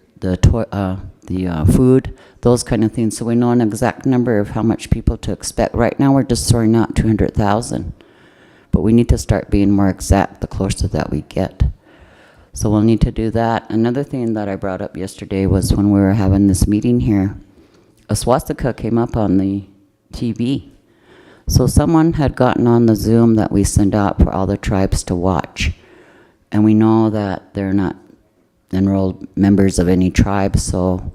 food, those kind of things, so we know an exact number of how much people to expect. Right now, we're just throwing out 200,000, but we need to start being more exact the closer that we get. So we'll need to do that. Another thing that I brought up yesterday was when we were having this meeting here, a swastika came up on the TV. So someone had gotten on the Zoom that we send out for all the tribes to watch. And we know that they're not enrolled members of any tribe, so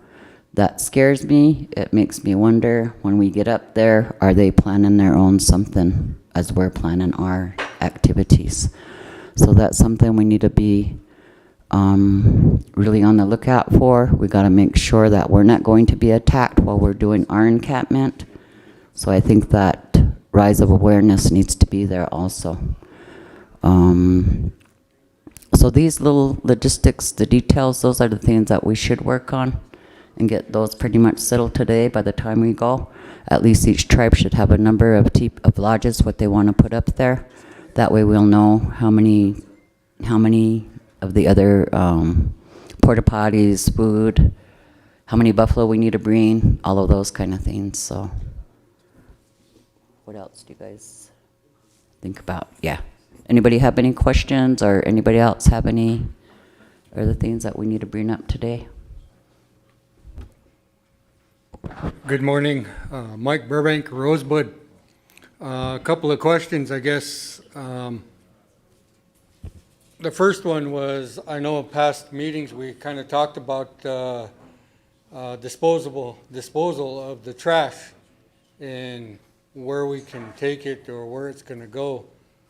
that scares me. It makes me wonder, when we get up there, are they planning their own something as we're planning our activities? So that's something we need to be really on the lookout for. We got to make sure that we're not going to be attacked while we're doing our encampment. So I think that rise of awareness needs to be there also. So these little logistics, the details, those are the things that we should work on and get those pretty much settled today by the time we go. At least each tribe should have a number of lodges, what they want to put up there. That way we'll know how many of the other porta potties, food, how many buffalo we need to bring, all of those kind of things. So what else do you guys think about? Yeah. Anybody have any questions, or anybody else have any other things that we need to bring up today? Good morning, Mike Burbank, Rosebud. A couple of questions, I guess. The first one was, I know in past meetings we kind of talked about disposal of the trash and where we can take it or where it's going to go.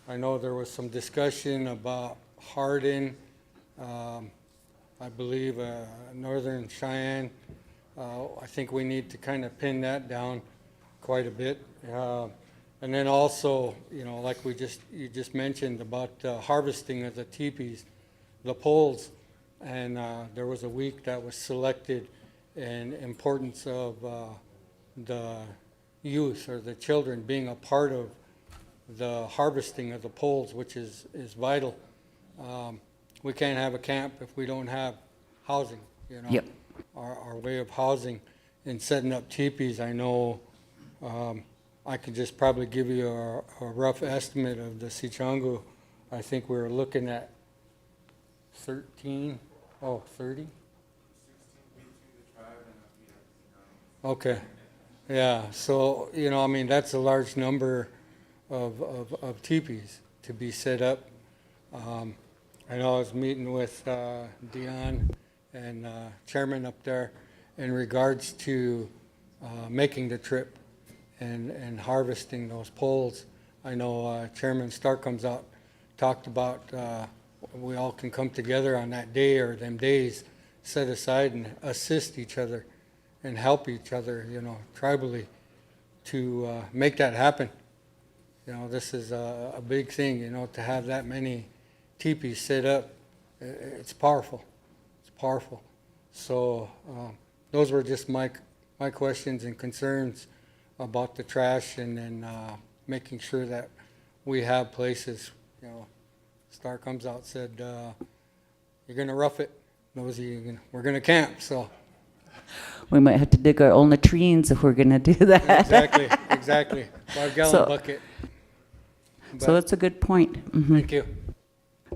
I know there was some discussion about Hardin, I believe Northern Cheyenne. I think we need to kind of pin that down quite a bit. And then also, you know, like you just mentioned about harvesting of the teepees, the poles, and there was a week that was selected in importance of the youth or the children being a part of the harvesting of the poles, which is vital. We can't have a camp if we don't have housing, you know. Yep. Our way of housing and setting up teepees, I know, I could just probably give you a rough estimate of the Sichangu. I think we were looking at 30? Okay, yeah, so, you know, I mean, that's a large number of teepees to be set up. I know I was meeting with Dion and Chairman up there in regards to making the trip and harvesting those poles. I know Chairman Stark comes out, talked about we all can come together on that day or them days, set aside and assist each other and help each other, you know, tribally to make that happen. You know, this is a big thing, you know, to have that many teepees set up. It's powerful. It's powerful. So those were just my questions and concerns about the trash, and then making sure that we have places. You know, Star comes out, said, you're going to rough it. Nosy, we're going to camp, so. We might have to dig our own latrines if we're going to do that. Exactly. 5-gallon bucket. So that's a good point. Mm-hmm. Thank you.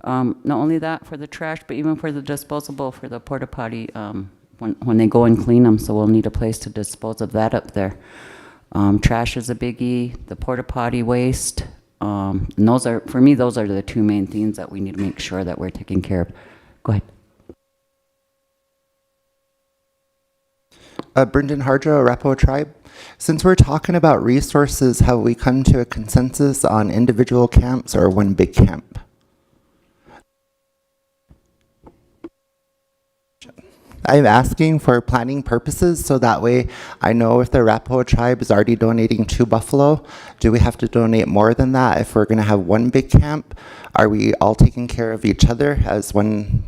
Not only that for the trash, but even for the disposable for the porta potty when they go and clean them. So we'll need a place to dispose of that up there. Trash is a biggie. The porta potty waste. And those are, for me, those are the two main things that we need to make sure that we're taking care of. Go ahead. Brendan Harjo, Arapaho Tribe. Since we're talking about resources, have we come to a consensus on individual camps or one big camp? I'm asking for planning purposes, so that way I know if the Arapaho Tribe is already donating 2 buffalo, do we have to donate more than that if we're going to have one big camp? Are we all taking care of each other as one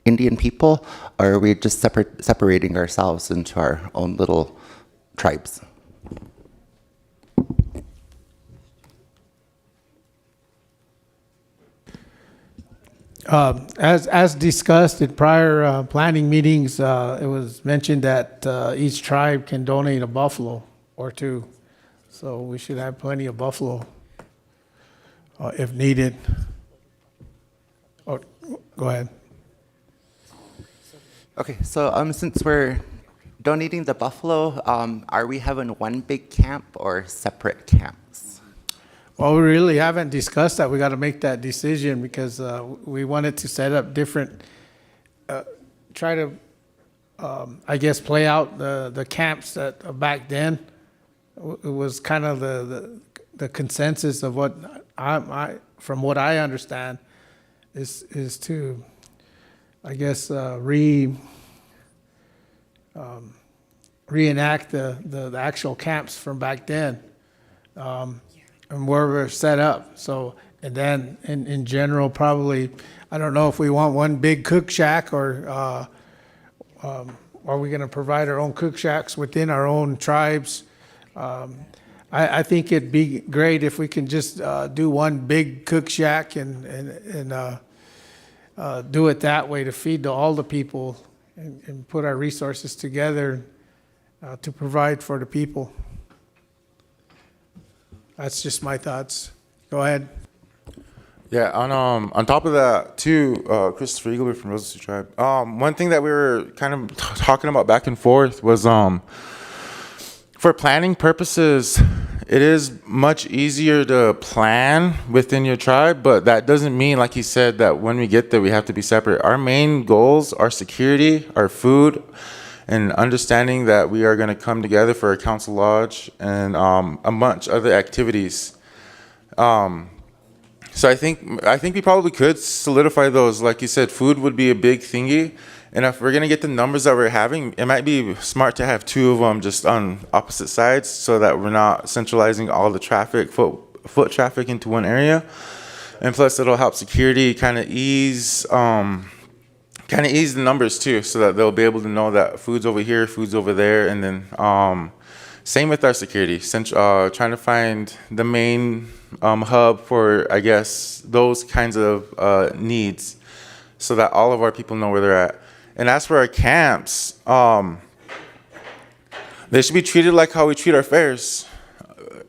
Indian people, or are we just separating ourselves into our own little tribes? As discussed in prior planning meetings, it was mentioned that each tribe can donate a buffalo or 2. So we should have plenty of buffalo if needed. Oh, go ahead. Okay, so since we're donating the buffalo, are we having one big camp or separate camps? Well, we really haven't discussed that. We got to make that decision because we wanted to set up different, try to, I guess, play out the camps that back then. It was kind of the consensus of what from what I understand is to, I guess, reenact the actual camps from back then, and where we're set up. So, and then in general, probably, I don't know if we want one big cook shack or are we going to provide our own cook shacks within our own tribes? I think it'd be great if we can just do one big cook shack and do it that way to feed to all the people and put our resources together to provide for the people. That's just my thoughts. Go ahead. Yeah, on top of that too, Christopher Eagler from Rosa Sioux Tribe. One thing that we were kind of talking about back and forth was for planning purposes, it is much easier to plan within your tribe, but that doesn't mean, like he said, that when we get there we have to be separate. Our main goals are security, our food, and understanding that we are going to come together for a council lodge and a bunch of other activities. So I think we probably could solidify those. Like you said, food would be a big thingy. And if we're going to get the numbers that we're having, it might be smart to have two of them just on opposite sides so that we're not centralizing all the traffic, foot traffic into one area. And plus it'll help security kind of ease the numbers too, so that they'll be able to know that food's over here, food's over there. And then same with our security, trying to find the main hub for, I guess, those kinds of needs so that all of our people know where they're at. And as for our camps, they should be treated like how we treat our fairs.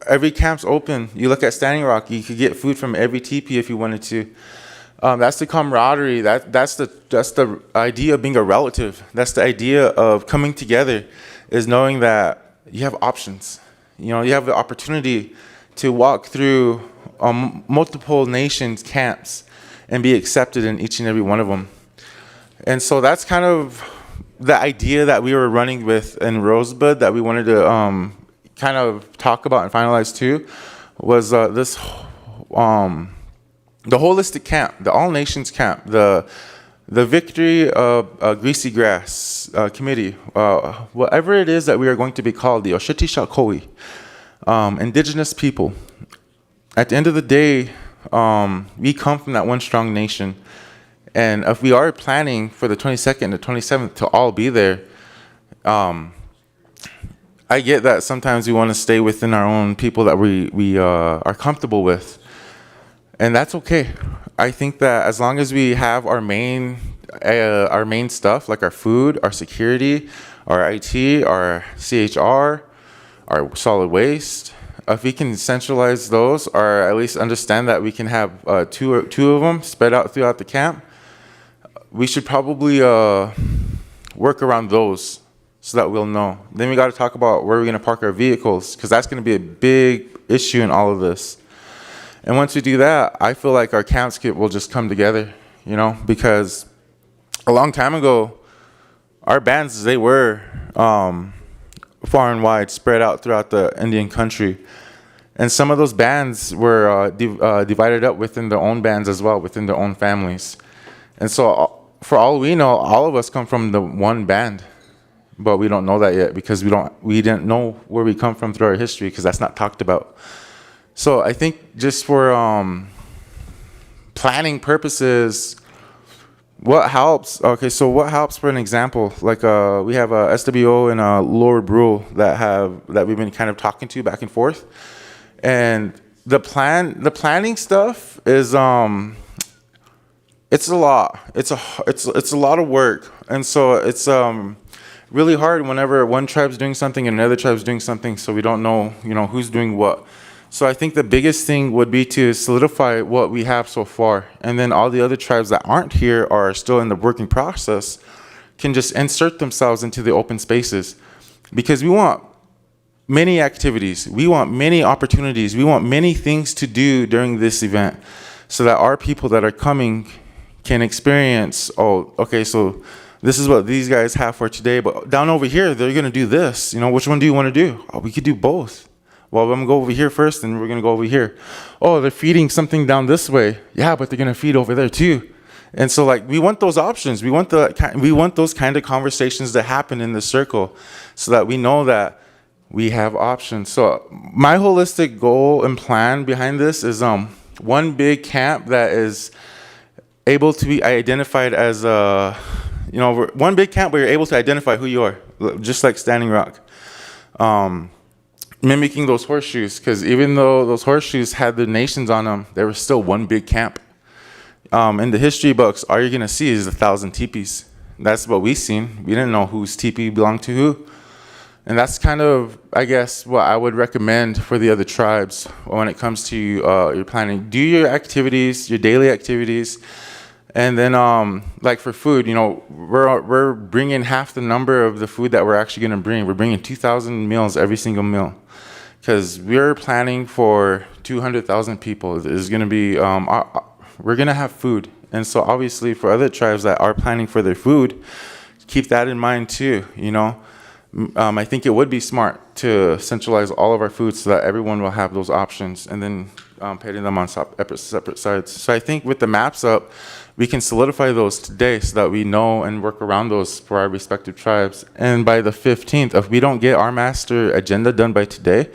Every camp's open. You look at Standing Rock, you could get food from every teepee if you wanted to. That's the camaraderie. That's the idea of being a relative. That's the idea of coming together, is knowing that you have options. You know, you have the opportunity to walk through multiple nations' camps and be accepted in each and every one of them. And so that's kind of the idea that we were running with in Rosebud that we wanted to kind of talk about and finalize too, was this the holistic camp, the all nations camp, the victory of Greasy Grass Committee, whatever it is that we are going to be called, the Osheti Shakoi, indigenous people. At the end of the day, we come from that one strong nation. And if we are planning for the 22nd and the 27th to all be there, I get that sometimes we want to stay within our own people that we are comfortable with. And that's okay. I think that as long as we have our main stuff, like our food, our security, our IT, our CHR, our solid waste, if we can centralize those, or at least understand that we can have two of them spread out throughout the camp, we should probably work around those so that we'll know. Then we got to talk about where we're going to park our vehicles, because that's going to be a big issue in all of this. And once we do that, I feel like our camps will just come together, you know, because a long time ago, our bands, they were far and wide, spread out throughout the Indian country. And some of those bands were divided up within their own bands as well, within their own families. And so for all we know, all of us come from the one band, but we don't know that yet because we didn't know where we come from through our history, because that's not talked about. So I think just for planning purposes, what helps? Okay, so what helps, for an example, like we have a SWO and a Lower Brule that we've been kind of talking to back and forth, and the planning stuff is it's a lot. It's a lot of work, and so it's really hard whenever one tribe's doing something and another tribe's doing something, so we don't know, who's doing what. So I think the biggest thing would be to solidify what we have so far, and then all the other tribes that aren't here are still in the working process, can just insert themselves into the open spaces, because we want many activities, we want many opportunities, we want many things to do during this event, so that our people that are coming can experience, oh, okay, so this is what these guys have for today, but down over here, they're gonna do this. You know, which one do you wanna do? Oh, we could do both. Well, I'm gonna go over here first, and we're gonna go over here. Oh, they're feeding something down this way. Yeah, but they're gonna feed over there too. And so, like, we want those options. We want those kind of conversations to happen in the circle, so that we know that we have options. So my holistic goal and plan behind this is one big camp that is able to be identified as one big camp where you're able to identify who you are, just like Standing Rock. Mimicking those horseshoes, because even though those horseshoes had the nations on them, there was still one big camp. In the history books, all you're gonna see is 1,000 teepees. That's what we seen. We didn't know whose teepee belonged to who. And that's kind of, I guess, what I would recommend for the other tribes when it comes to your planning. Do your activities, your daily activities, and then like for food, we're bringing half the number of the food that we're actually gonna bring. We're bringing 2,000 meals every single meal, because we're planning for 200,000 people. There's gonna be, we're gonna have food. And so obviously for other tribes that are planning for their food, keep that in mind too, I think it would be smart to centralize all of our food so that everyone will have those options, and then putting them on separate sides. So I think with the maps up, we can solidify those today so that we know and work around those for our respective tribes. And by the 15th, if we don't get our master agenda done by today,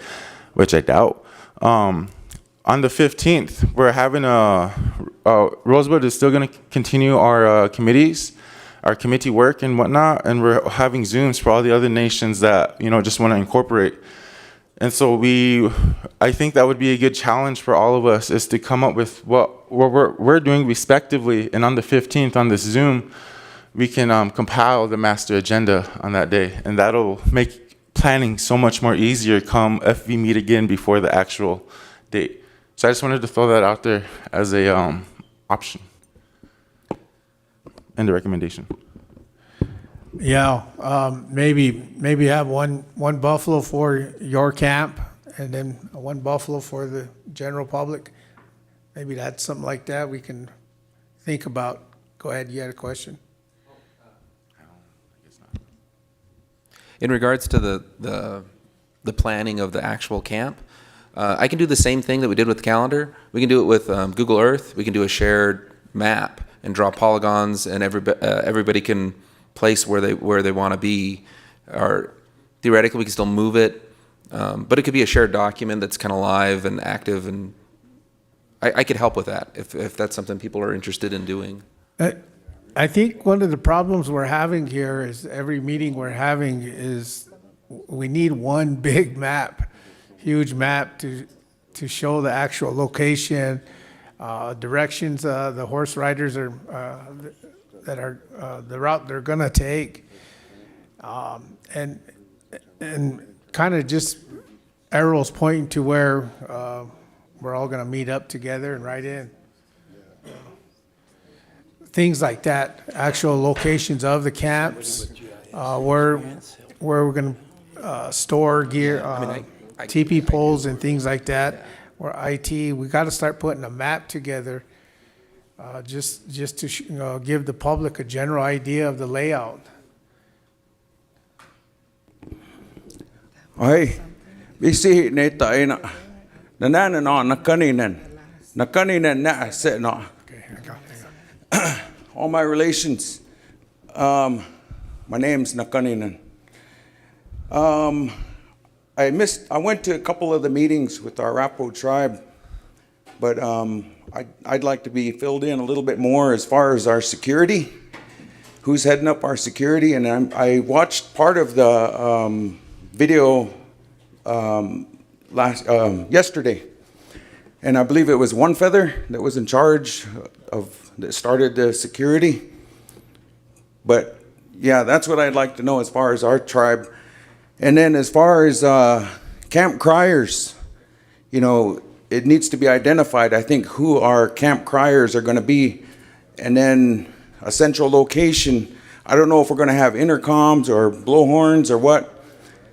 which I doubt, on the 15th, we're having Rosebud is still going to continue our committees, our committee work and whatnot, and we're having Zooms for all the other nations that, just want to incorporate. And so I think that would be a good challenge for all of us, is to come up with what we're doing respectively, and on the 15th on this Zoom, we can compile the master agenda on that day, and that'll make planning so much more easier come if we meet again before the actual date. So I just wanted to throw that out there as a option and a recommendation. Yeah, maybe have one buffalo for your camp, and then one buffalo for the general public. Maybe that's something like that we can think about. Go ahead, you had a question? In regards to the planning of the actual camp, I can do the same thing that we did with the calendar. We can do it with Google Earth. We can do a shared map and draw polygons, and everybody can place where they want to be. Or theoretically, we can still move it, but it could be a shared document that's kind of live and active, and I could help with that if that's something people are interested in doing. I think one of the problems we're having here is every meeting we're having is we need one big map, huge map to show the actual location, directions the horse riders are that are the route they're gonna take, and kind of just arrows pointing to where we're all gonna meet up together and ride in. Things like that, actual locations of the camps, where we're gonna store gear, TP poles and things like that, or IT. We got to start putting a map together, just to give the public a general idea of the layout. Oi, bisi ne taina, nana no nakaninen na se no. All my relations, my name's Nakaninen. I went to a couple of the meetings with our Arapaho tribe, but I'd like to be filled in a little bit more as far as our security, who's heading up our security. And I watched part of the video yesterday, and I believe it was One Feather that was in charge that started the security. But yeah, that's what I'd like to know as far as our tribe. And then as far as camp criers, it needs to be identified, I think, who our camp criers are going to be. And then a central location. I don't know if we're gonna have intercoms or blowhorns or what,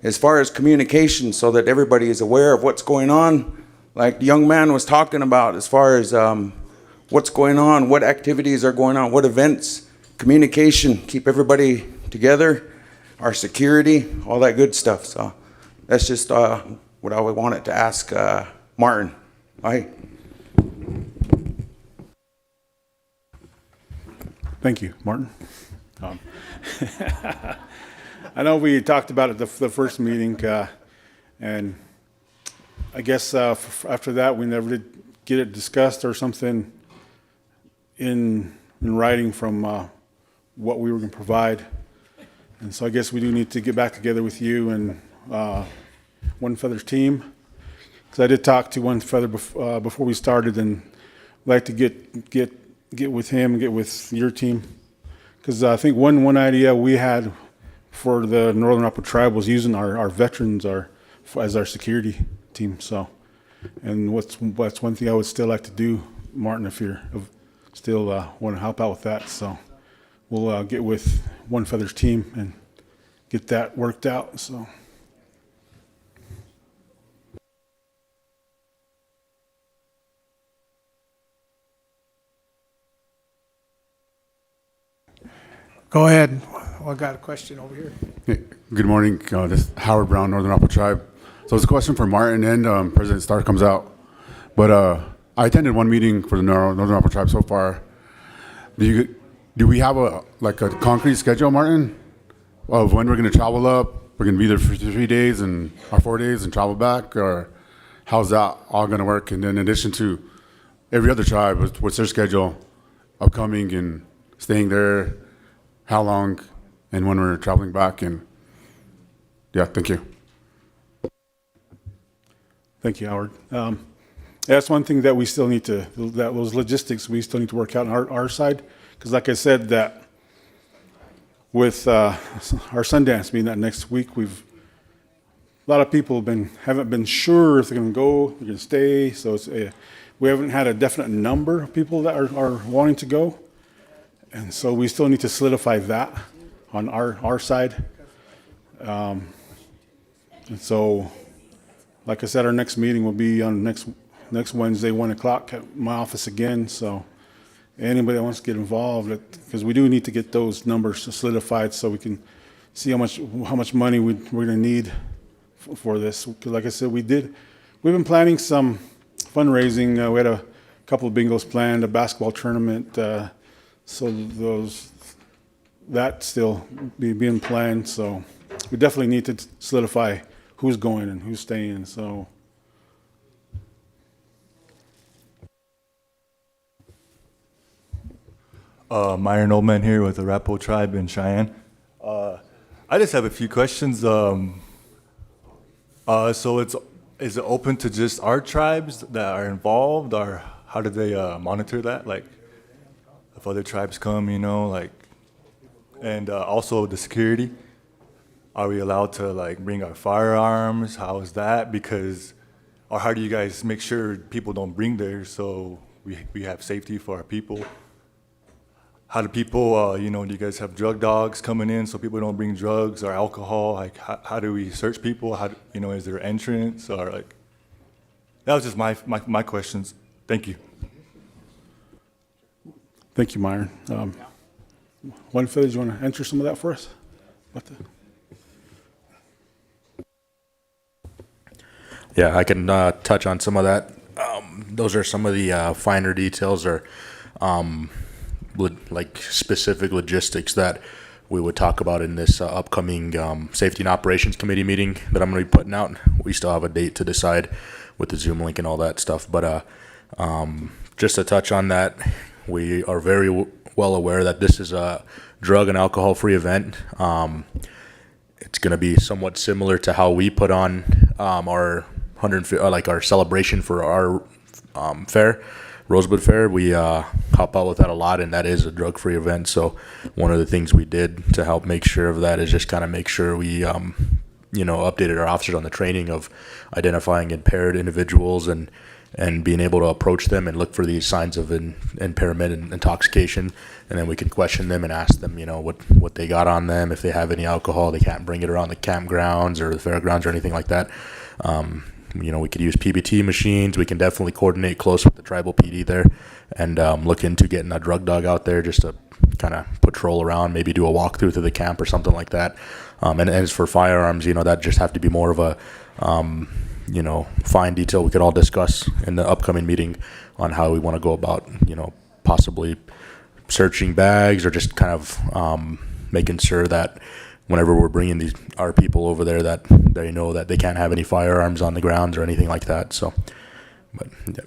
as far as communication, so that everybody is aware of what's going on. Like the young man was talking about, as far as what's going on, what activities are going on, what events, communication, keep everybody together, our security, all that good stuff. So that's just what I wanted to ask Martin. Aye. Thank you, Martin. I know we talked about it the first meeting, and I guess after that, we never did get it discussed or something in writing from what we were going to provide. And so I guess we do need to get back together with you and One Feather's team, because I did talk to One Feather before we started, and I'd like to get with him and get with your team, because I think one idea we had for the Northern Arapaho Tribe was using our veterans as our security team. So, and that's one thing I would still like to do, Martin, if you're still want to help out with that. So we'll get with One Feather's team and get that worked out. So. Go ahead. I got a question over here. Hey, good morning. This is Howard Brown, Northern Arapaho Tribe. So it's a question for Martin and President Starr comes out. But I attended one meeting for the Northern Arapaho Tribe so far. Do we have a concrete schedule, Martin, of when we're going to travel up? We're going to be there for 3 days or 4 days and travel back, or how's that all going to work? And then in addition to every other tribe, what's their schedule of coming and staying there? How long, and when we're traveling back? And yeah, thank you. Thank you, Howard. That's one thing that we still need to, those logistics we still need to work out on our side, because like I said, that with our Sundance being that next week, a lot of people haven't been sure if they're going to go, they're going to stay. So we haven't had a definite number of people that are wanting to go. And so we still need to solidify that on our side. And so, like I said, our next meeting will be on next Wednesday, 1 o'clock at my office again. So anybody that wants to get involved, because we do need to get those numbers solidified so we can see how much money we're going to need for this. Because like I said, we've been planning some fundraising. We had a couple of bingos planned, a basketball tournament. So that still being planned. So we definitely need to solidify who's going and who's staying. So. Myron Oldman here with the Arapaho Tribe in Cheyenne. I just have a few questions. So is it open to just our tribes that are involved, or how do they monitor that? Like, if other tribes come, and also the security. Are we allowed to bring our firearms? How is that? Or how do you guys make sure people don't bring theirs so we have safety for our people? How do people, do you guys have drug dogs coming in so people don't bring drugs or alcohol? How do we search people? Is there entrance or that was just my questions. Thank you. Thank you, Myron. One Feather, do you want to answer some of that for us? Yeah, I can touch on some of that. Those are some of the finer details or specific logistics that we would talk about in this upcoming Safety and Operations Committee meeting that I'm going to be putting out. We still have a date to decide with the Zoom link and all that stuff. But just to touch on that, we are very well aware that this is a drug and alcohol-free event. It's going to be somewhat similar to how we put on our our celebration for our fair, Rosebud Fair. We help out with that a lot, and that is a drug-free event. So one of the things we did to help make sure of that is just kind of make sure we updated our officers on the training of identifying impaired individuals and and being able to approach them and look for these signs of impairment and intoxication, and then we can question them and ask them, you know, what they got on them. If they have any alcohol, they can't bring it around the campgrounds or the fairgrounds or anything like that. You know, we could use PBT machines. We can definitely coordinate close with the tribal PD there and look into getting a drug dog out there just to kind of patrol around, maybe do a walkthrough through the camp or something like that. And as for firearms, you know, that just have to be more of a, you know, fine detail we could all discuss in the upcoming meeting on how we want to go about, you know, possibly searching bags or just kind of making sure that whenever we're bringing our people over there that they know that they can't have any firearms on the grounds or anything like that. So, but yeah.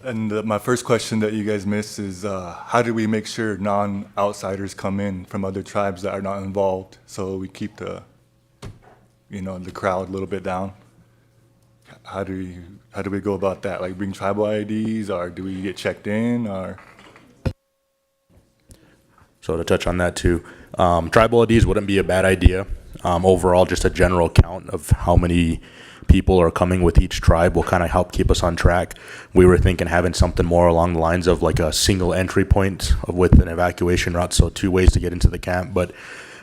And my first question that you guys missed is how do we make sure non-outsiders come in from other tribes that are not involved, so we keep the, you know, the crowd a little bit down? How do we go about that? Like bring tribal IDs, or do we get checked in, or? So to touch on that too, tribal IDs wouldn't be a bad idea. Overall, just a general count of how many people are coming with each tribe will kind of help keep us on track. We were thinking having something more along the lines of like a single entry point with an evacuation route, so 2 ways to get into the camp, but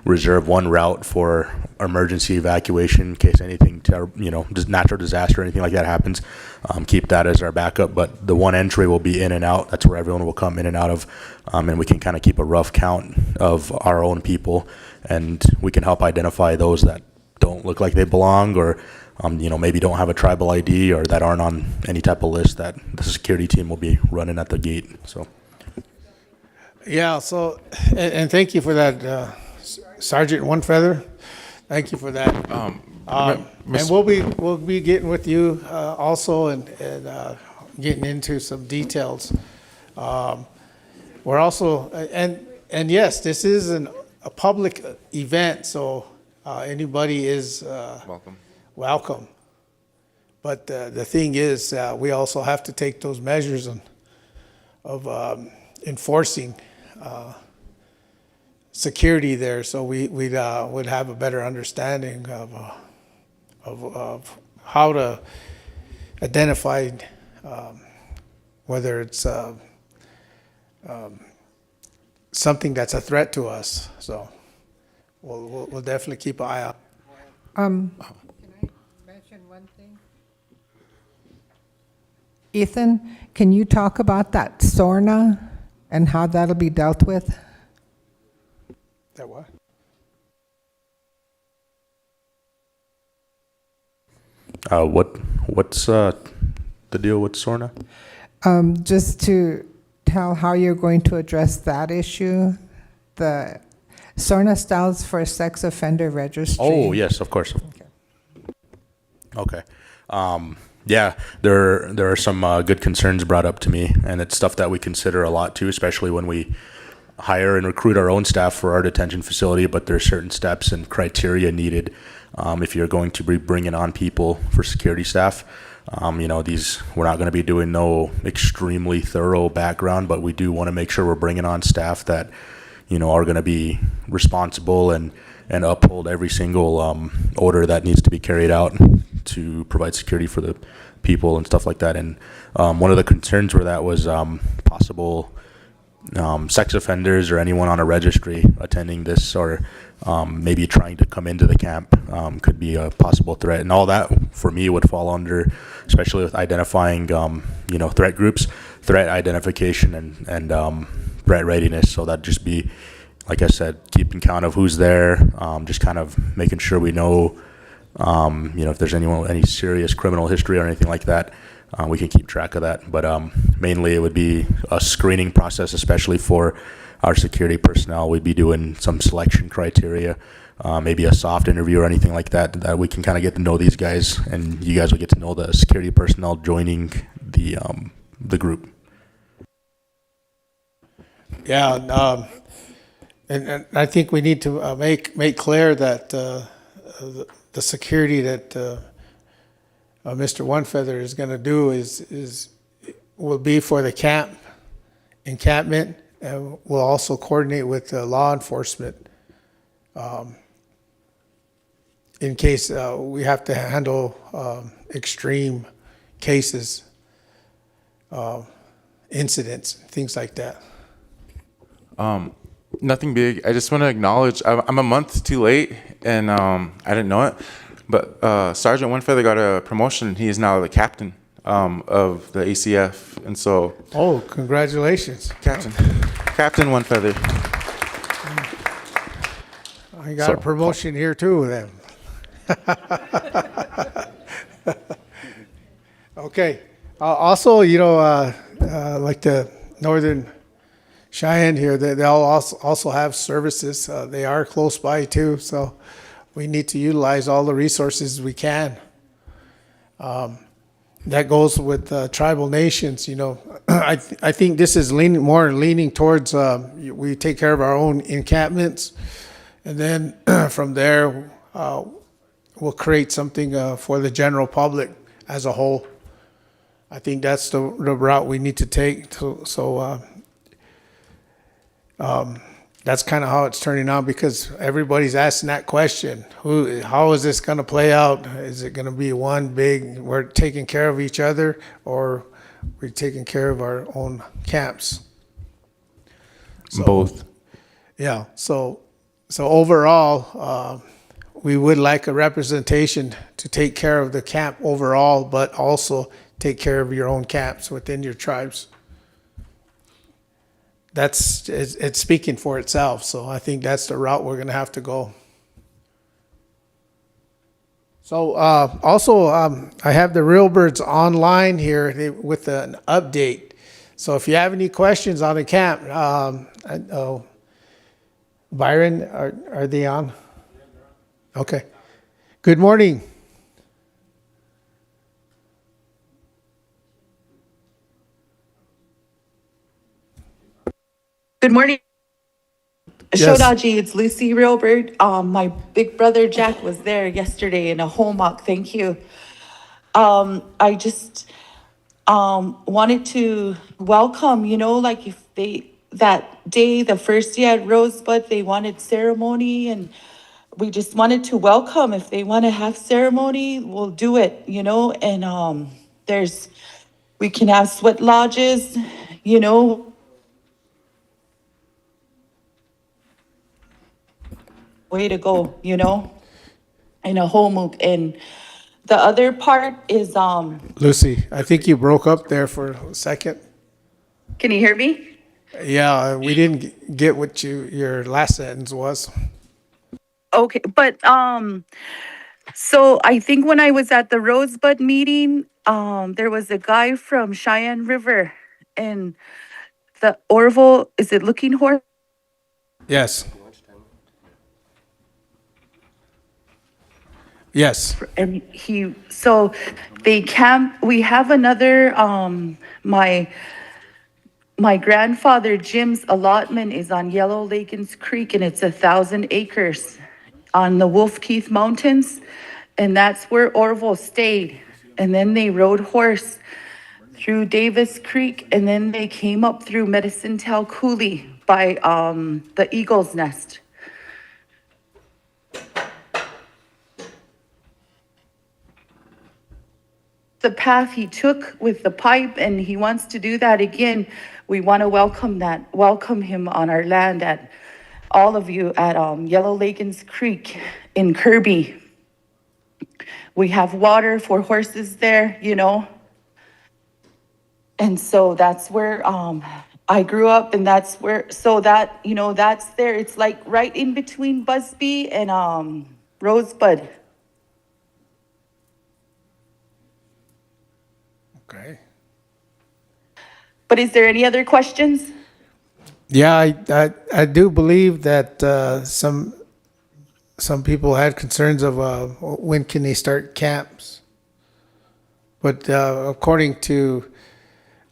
reserve 1 route for emergency evacuation in case anything, you know, natural disaster or anything like that happens. Keep that as our backup, but the 1 entry will be in and out. That's where everyone will come in and out of, and we can kind of keep a rough count of our own people, and we can help identify those that don't look like they belong, or you know, maybe don't have a tribal ID or that aren't on any type of list that the security team will be running at the gate. So, Yeah, so, and thank you for that, Sergeant One Feather. Thank you for that. And we'll be getting with you also and getting into some details. We're also, and yes, this is a public event, so anybody is welcome. But the thing is, we also have to take those measures of enforcing security there, so we'd would have a better understanding of how to identify whether it's something that's a threat to us. So we'll definitely keep an eye out. Can I mention one thing? Ethan, can you talk about that SORNA and how that'll be dealt with? That what? What's the deal with SORNA? Just to tell how you're going to address that issue. The SORNA stands for Sex Offender Registry. Oh, yes, of course. Okay. Yeah, there are some good concerns brought up to me, and it's stuff that we consider a lot too, especially when we hire and recruit our own staff for our detention facility. But there are certain steps and criteria needed if you're going to be bringing on people for security staff. You know, we're not going to be doing no extremely thorough background, but we do want to make sure we're bringing on staff that, you know, are going to be responsible and uphold every single order that needs to be carried out to provide security for the people and stuff like that. And one of the concerns where that was possible sex offenders or anyone on a registry attending this or maybe trying to come into the camp could be a possible threat. And all that for me would fall under, especially with identifying, you know, threat groups, threat identification and threat readiness. So that'd just be, like I said, keeping count of who's there, just kind of making sure we know, you know, if there's any serious criminal history or anything like that, we can keep track of that. But mainly it would be a screening process, especially for our security personnel. We'd be doing some selection criteria, maybe a soft interview or anything like that, that we can kind of get to know these guys, and you guys will get to know the security personnel joining the group. Yeah, and I think we need to make clear that the security that Mr. One Feather is going to do will be for the encampment, and we'll also coordinate with law enforcement in case we have to handle extreme cases, incidents, things like that. Nothing big. I just want to acknowledge I'm a month too late, and I didn't know it, but Sergeant Winfeather got a promotion. He is now the captain of the ACF, and so. Oh, congratulations, Captain Winfeather. I got a promotion here too, then. Okay. Also, like the Northern Cheyenne here, they'll also have services. They are close by too, so we need to utilize all the resources we can. That goes with tribal nations. I think this is leaning towards we take care of our own encampments, and then from there we'll create something for the general public as a whole. I think that's the route we need to take. That's kind of how it's turning out, because everybody's asking that question. How is this going to play out? Is it going to be one big, we're taking care of each other, or we're taking care of our own camps? Both. Yeah. So overall, we would like a representation to take care of the camp overall, but also take care of your own camps within your tribes. It's speaking for itself. So I think that's the route we're going to have to go. So also, I have the Real Birds online here with an update. So if you have any questions on the camp, Byron, are they on? Okay. Good morning. Good morning. Yes. Shodaji, it's Lucy Realbird. My big brother Jack was there yesterday in a homok. Thank you. I just wanted to welcome, like if that day, the first day at Rosebud, they wanted ceremony, and we just wanted to welcome. If they want to have ceremony, we'll do it, and we can have sweat lodges, way to go, in a homok. And the other part is Lucy, I think you broke up there for a second. Can you hear me? Yeah, we didn't get what your last sentence was. Okay, but so I think when I was at the Rosebud meeting, there was a guy from Cheyenne River, and the Orville, is it Looking Horse? Yes. Yes. And so they camp. We have another. My grandfather Jim's allotment is on Yellow Lakins Creek, and it's 1,000 acres on the Wolf Keith Mountains, and that's where Orville stayed. And then they rode horse through Davis Creek, and then they came up through Medicine Tail Coulee by the Eagle's Nest. The path he took with the pipe, and he wants to do that again. We want to welcome him on our land, at all of you at Yellow Lakins Creek in Kirby. We have water for horses there, and so that's where I grew up, and that's where, so that, that's there. It's like right in between Busby and Rosebud. Okay. But is there any other questions? Yeah, I do believe that some people had concerns of when can they start camps. But according to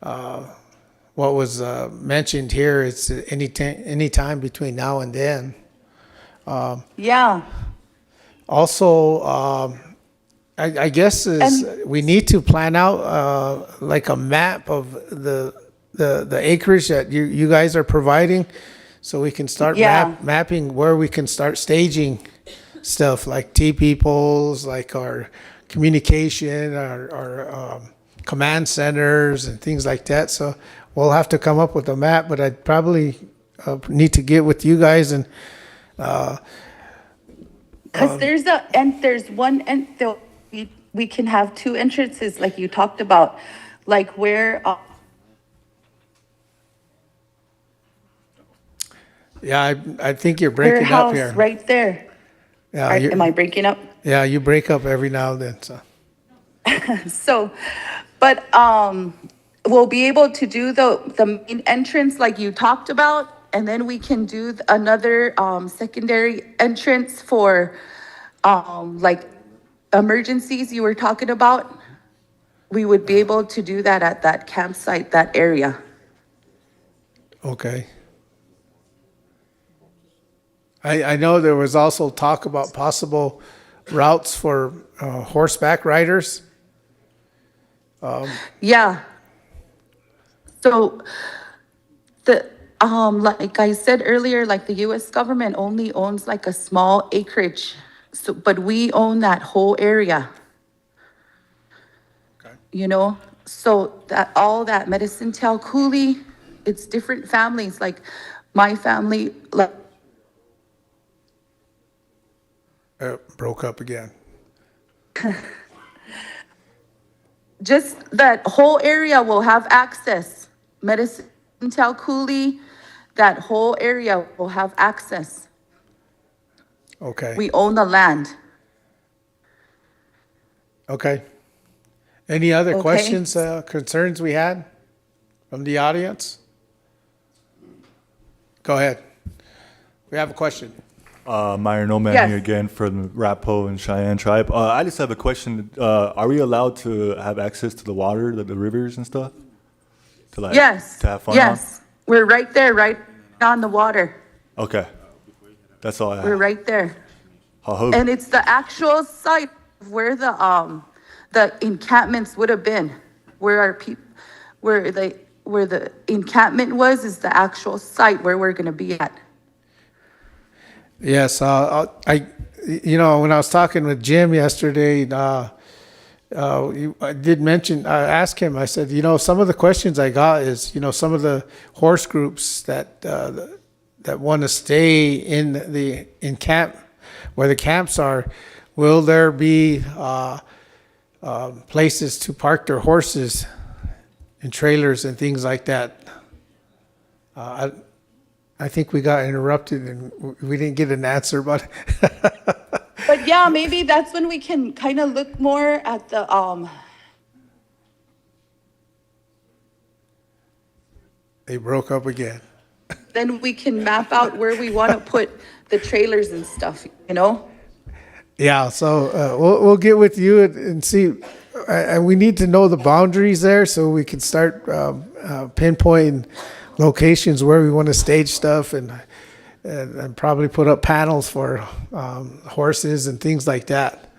what was mentioned here, it's any time between now and then. Yeah. Also, I guess we need to plan out like a map of the acreage that you guys are providing, so we can start mapping where we can start staging stuff like TP poles, like our communication, our command centers and things like that. So we'll have to come up with a map, but I'd probably need to get with you guys and Because there's one, and we can have two entrances like you talked about, like where, yeah, I think you're breaking up warehouse here. right there. Yeah, Am I breaking up? yeah, you break up every now and then. So So, but we'll be able to do the main entrance like you talked about, and then we can do another secondary entrance for like emergencies you were talking about. We would be able to do that at that campsite, that area. okay. I know there was also talk about possible routes for horseback riders. Yeah. So like I said earlier, like the US government only owns like a small acreage. So, but we own that whole area. You know, so that all that Medicine Tail Coulee, it's different families. Like my family, like Broke up again. just that whole area will have access. Medicine Tail Coulee, that whole area will have access. Okay. We own the land. Okay. Any other Okay. questions, concerns we had from the audience? Go ahead. We have a question. Meyer Noman Yes. here again from Arapaho and Cheyenne tribe. I just have a question. Are we allowed to have access to the water, the rivers and stuff? To like Yes. to have fun Yes. We're right there, right on the water. on? Okay. That's all I We're have. right there. Ho-ho. And it's the actual site of where the encampments would have been, where our people, where the encampment was, is the actual site where we're gonna be at. Yes, you know, when I was talking with Jim yesterday, I did mention, I asked him, I said, you know, some of the questions I got is, you know, some of the horse groups that want to stay in camp, where the camps are, will there be places to park their horses and trailers and things like that? I think we got interrupted and we didn't get an answer, but But yeah, maybe that's when we can kind of look more at the, they broke up again. then we can map out where we want to put the trailers and stuff, you know? Yeah, so we'll get with you and see. And we need to know the boundaries there so we can start pinpointing locations where we want to stage stuff and probably put up panels for horses and things like that.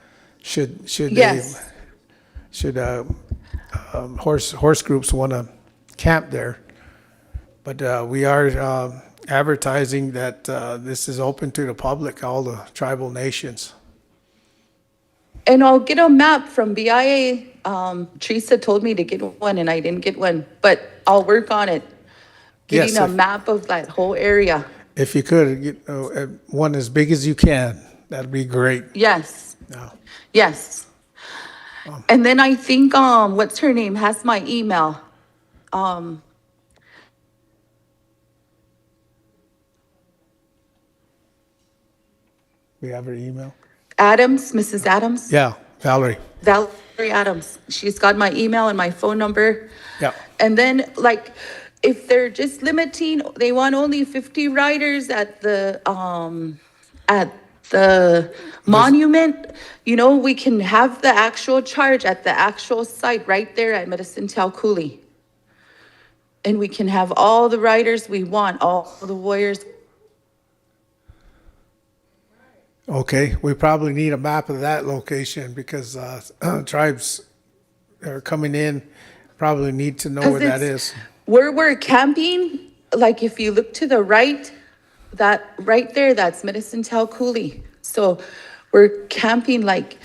Should Yes. horse groups want to camp there? But we are advertising that this is open to the public, all the tribal nations. And I'll get a map from BIA. Teresa told me to get one and I didn't get one, but I'll work on it. Getting Yes, a map of that whole area. If you could get one as big as you can, that'd be great. Yes. Yeah. Yes. And then I think, what's her name, has my email. We have her email. Adams, Mrs. Adams. Yeah, Valerie. Valerie Adams. She's got my email and my phone number. Yeah. And then, like, if they're just limiting, they want only 50 riders at the monument, you know, we can have the actual charge at the actual site right there at Medicine Tail Coulee. And we can have all the riders we want, all the warriors. Okay, we probably need a map of that location because tribes are coming in, probably need to know where that is. Where we're camping, like if you look to the right, that right there, that's Medicine Tail Coulee. So we're camping like,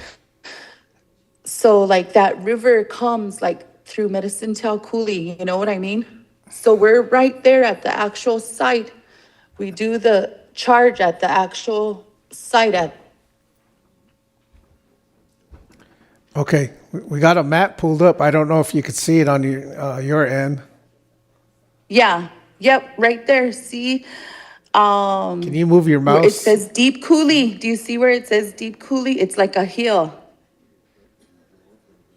so like that river comes like through Medicine Tail Coulee, you know what I mean? So we're right there at the actual site. We do the charge at the actual site at. Okay, we got a map pulled up. I don't know if you could see it on your end. Yeah, yep, right there, see? Can you move your Where it mouse? says Deep Coulee, do you see where it says Deep Coulee? It's like a hill.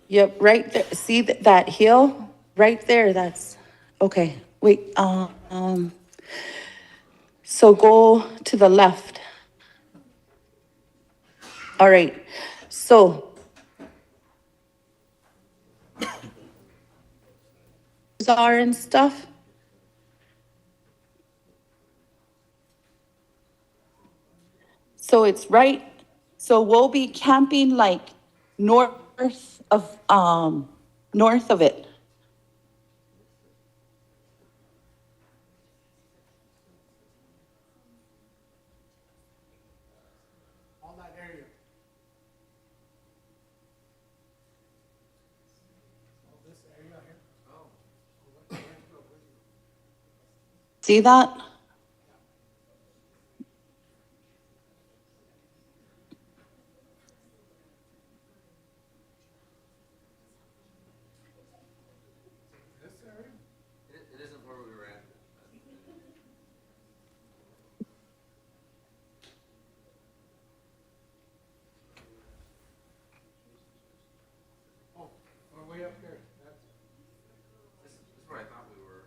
Yep, right there, see that hill? Right there, that's, okay, wait, so go to the left. All right, so. Are and stuff. So it's right, so we'll be camping like north of it. All that area. This area here. See that? It isn't where we were at. Oh, we're way up here. This is where I thought we were,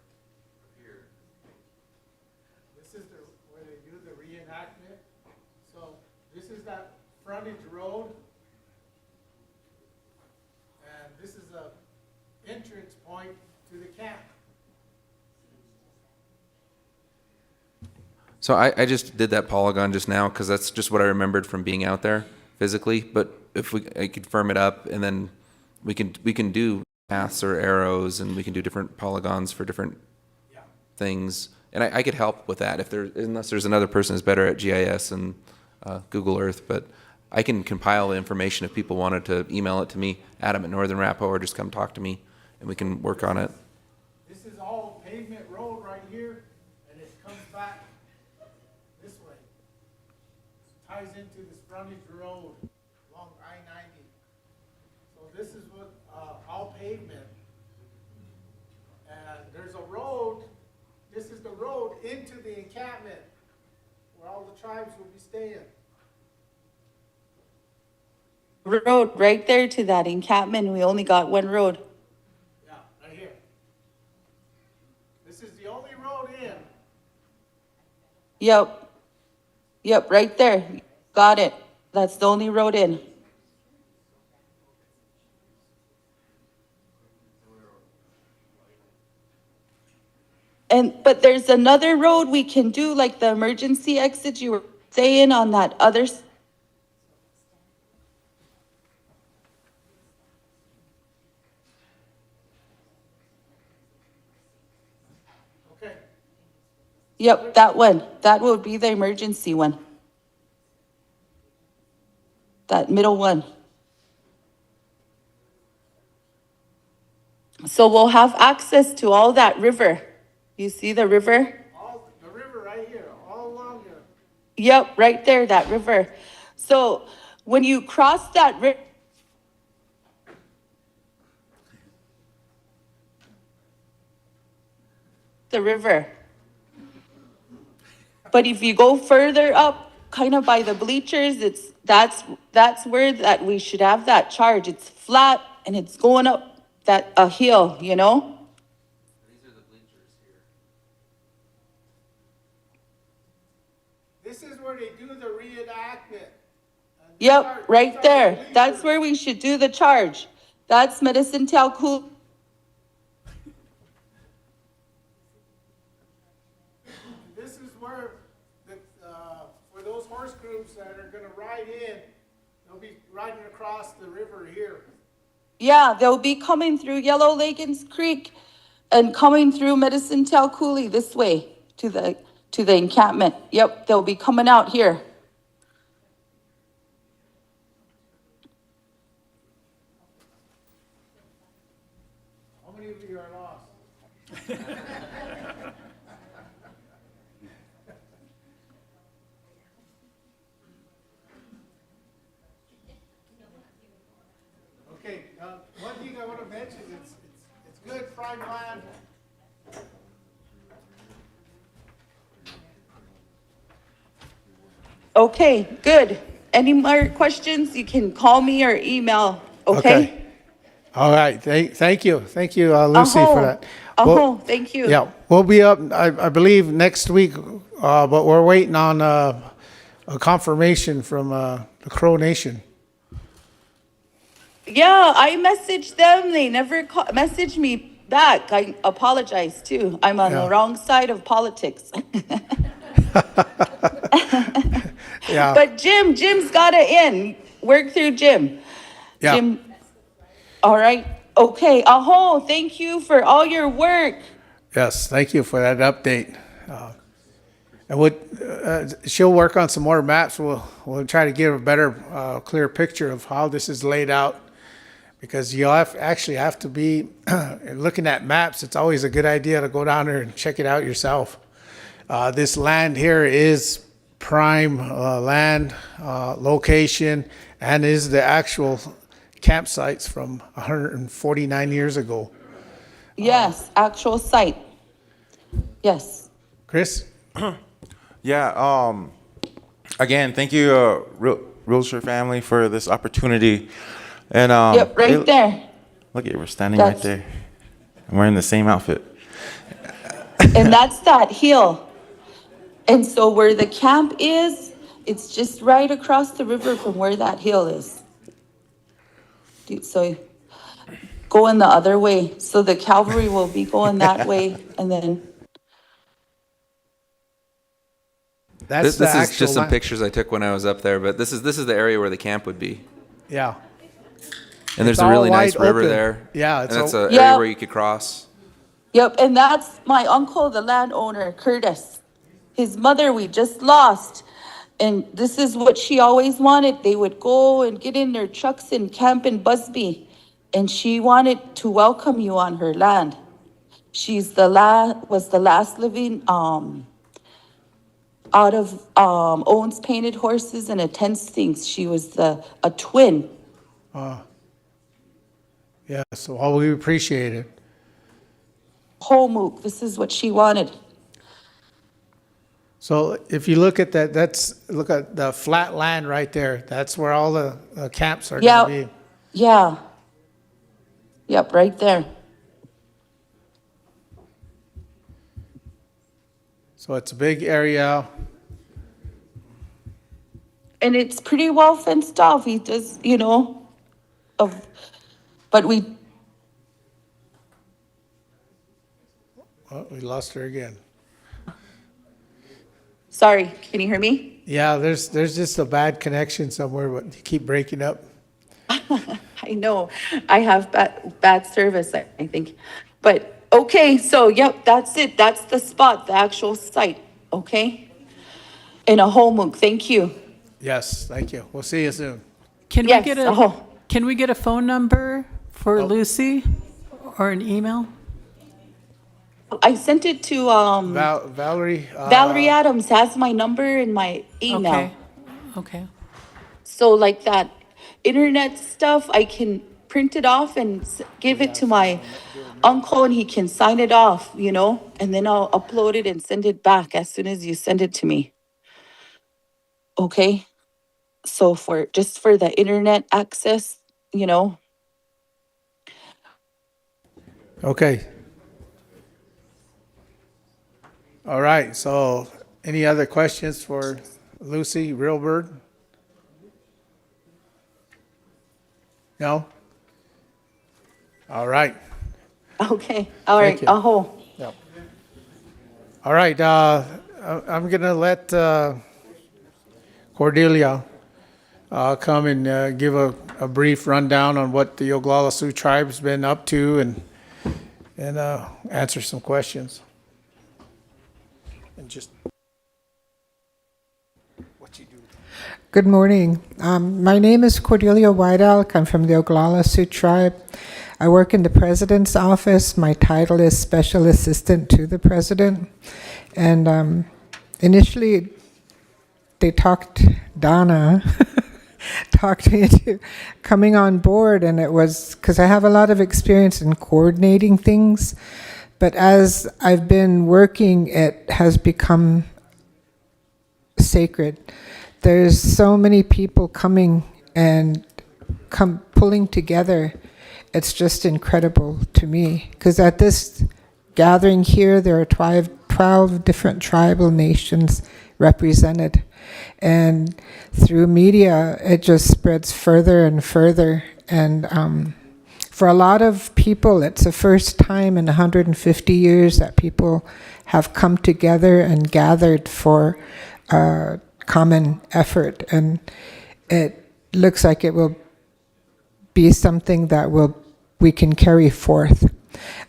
up here. This is where they do the reenactment. So this is that frontage road. And this is a entrance point to the camp. So I just did that polygon just now because that's just what I remembered from being out there physically. But if I could firm it up, and then we can do paths or arrows, and we can do different polygons for different things. And I could help with that unless there's another person who's better at GIS and Google Earth. But I can compile the information if people wanted to email it to me, Adam at Northern Arapaho, or just come talk to me, and we can work on it. This is all pavement road right here, and it comes back this way. Ties into this frontage road along I-90. So this is what, all pavement. And there's a road, this is the road into the encampment where all the tribes will be staying. Road right there to that encampment. We only got one road. Yeah, right here. This is the only road in. Yep. Yep, right there. Got it. That's the only road in. But there's another road we can do, like the emergency exit you were saying on that other. Okay. Yep, that one. That would be the emergency one. That middle one. So we'll have access to all that river. You see the river? All, the river right here, all along here. Yep, right there, that river. So when you cross that river, the river. But if you go further up, kind of by the bleachers, that's where that we should have that charge. It's flat and it's going up that a hill, you know? These are the bleachers here. This is where they do the reenactment. Yep, right there. That's where we should do the charge. That's Medicine Tail Coulee. This is where, for those horse groups that are gonna ride in, they'll be riding across the river here. Yeah, they'll be coming through Yellow Lagans Creek and coming through Medicine Tail Coulee this way to the encampment. Yep, they'll be coming out here. Okay, good. Any more questions, you can call me or email, okay? All right, thank you, Lucy, for that. Thank you. Yeah, we'll be up, I believe, next week, but we're waiting on a confirmation from the Crow Nation. Yeah, I messaged them, they never messaged me back. I apologize too. I'm on the wrong side of politics. Yeah. But Jim's got it in. Work through Jim. Yeah. Jim, all right. Okay, Aho, thank you for all your work. Yes, thank you for that update. And she'll work on some more maps. We'll try to give a better, clear picture of how this is laid out. Because you actually have to be looking at maps. It's always a good idea to go down there and check it out yourself. This land here is prime land location and is the actual campsites from 149 years ago. Yes, actual site. Yes. Chris? Yeah, again, thank you, Realtor family, for this opportunity. And Yep, right there. Look at, we're standing right there. I'm wearing the same outfit. And that's that hill. And so where the camp is, it's just right across the river from where that hill is. So going the other way. So the cavalry will be going that way, and then That's This the is actual just some land. pictures I took when I was up there, but this is the area where the camp would be. Yeah. And there's It's a really all nice wide river open. there. Yeah, And it's that's all- an Yeah. area where you could cross. yep, and that's my uncle, the landowner, Curtis. His mother we just lost. And this is what she always wanted. They would go and get in their trucks and camp in Busby. And she wanted to welcome you on her land. She's was the last living out of owns painted horses and attends things. She was a twin. Yeah, so well, we appreciate it. Homook, this is what she wanted. So if you look at that, look at the flat land right there. That's where all the camps are Yeah, going to be. yeah. Yep, right there. So it's a big area. And it's pretty well fenced off. He does, but we, Oh, we lost her again. sorry, can you hear me? Yeah, there's just a bad connection somewhere, but you keep breaking up. I know, I have bad service, I think. But, okay, so, yep, that's it. That's the spot, the actual site, okay? In a Homook, thank you. Yes, thank you. We'll see you soon. Can Yes, we get can we get a phone number for Lucy or an email? I sent it to, Valerie? Valerie Adams has my number and my email. Okay. Okay. So like that internet stuff, I can print it off and give it to my uncle and he can sign it off, and then I'll upload it and send it back as soon as you send it to me. Okay? So just for the internet access, Okay. All right, so any other questions for Lucy Realbird? No? All right. Okay, all right, Thank you. aho. Yep. All right, I'm going to let Cordelia come and give a brief rundown on what the Oglala Sioux tribe's been up to and answer some questions. And just what you do. Good morning. My name is Cordelia White Elk. I'm from the Oglala Sioux tribe. I work in the president's office. My title is Special Assistant to the President. And initially, Donna talked me into coming on board, and it was because I have a lot of experience in coordinating things. But as I've been working, it has become sacred there's so many people coming and pulling together. It's just incredible to me, because at this gathering here, there are 12 different tribal nations represented. And through media, it just spreads further and further. And for a lot of people, it's the first time in 150 years that people have come together and gathered for a common effort. And it looks like it will be something that we can carry forth.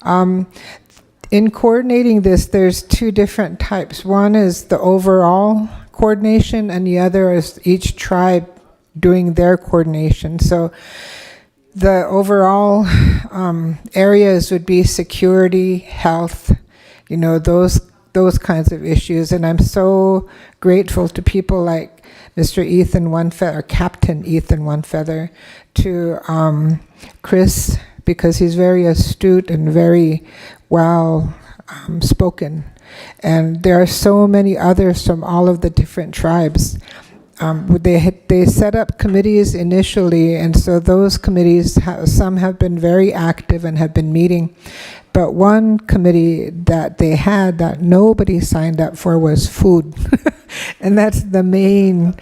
In coordinating this, there's two different types. One is the overall coordination, and the other is each tribe doing their coordination. So the overall areas would be security, health, those kinds of issues. And I'm so grateful to people like Mr. Ethan Onefeather, or Captain Ethan Onefeather, to Chris, because he's very astute and very well spoken. And there are so many others from all of the different tribes. They set up committees initially, and so those committees, some have been very active and have been meeting. But one committee that they had that nobody signed up for was food. And that's the main,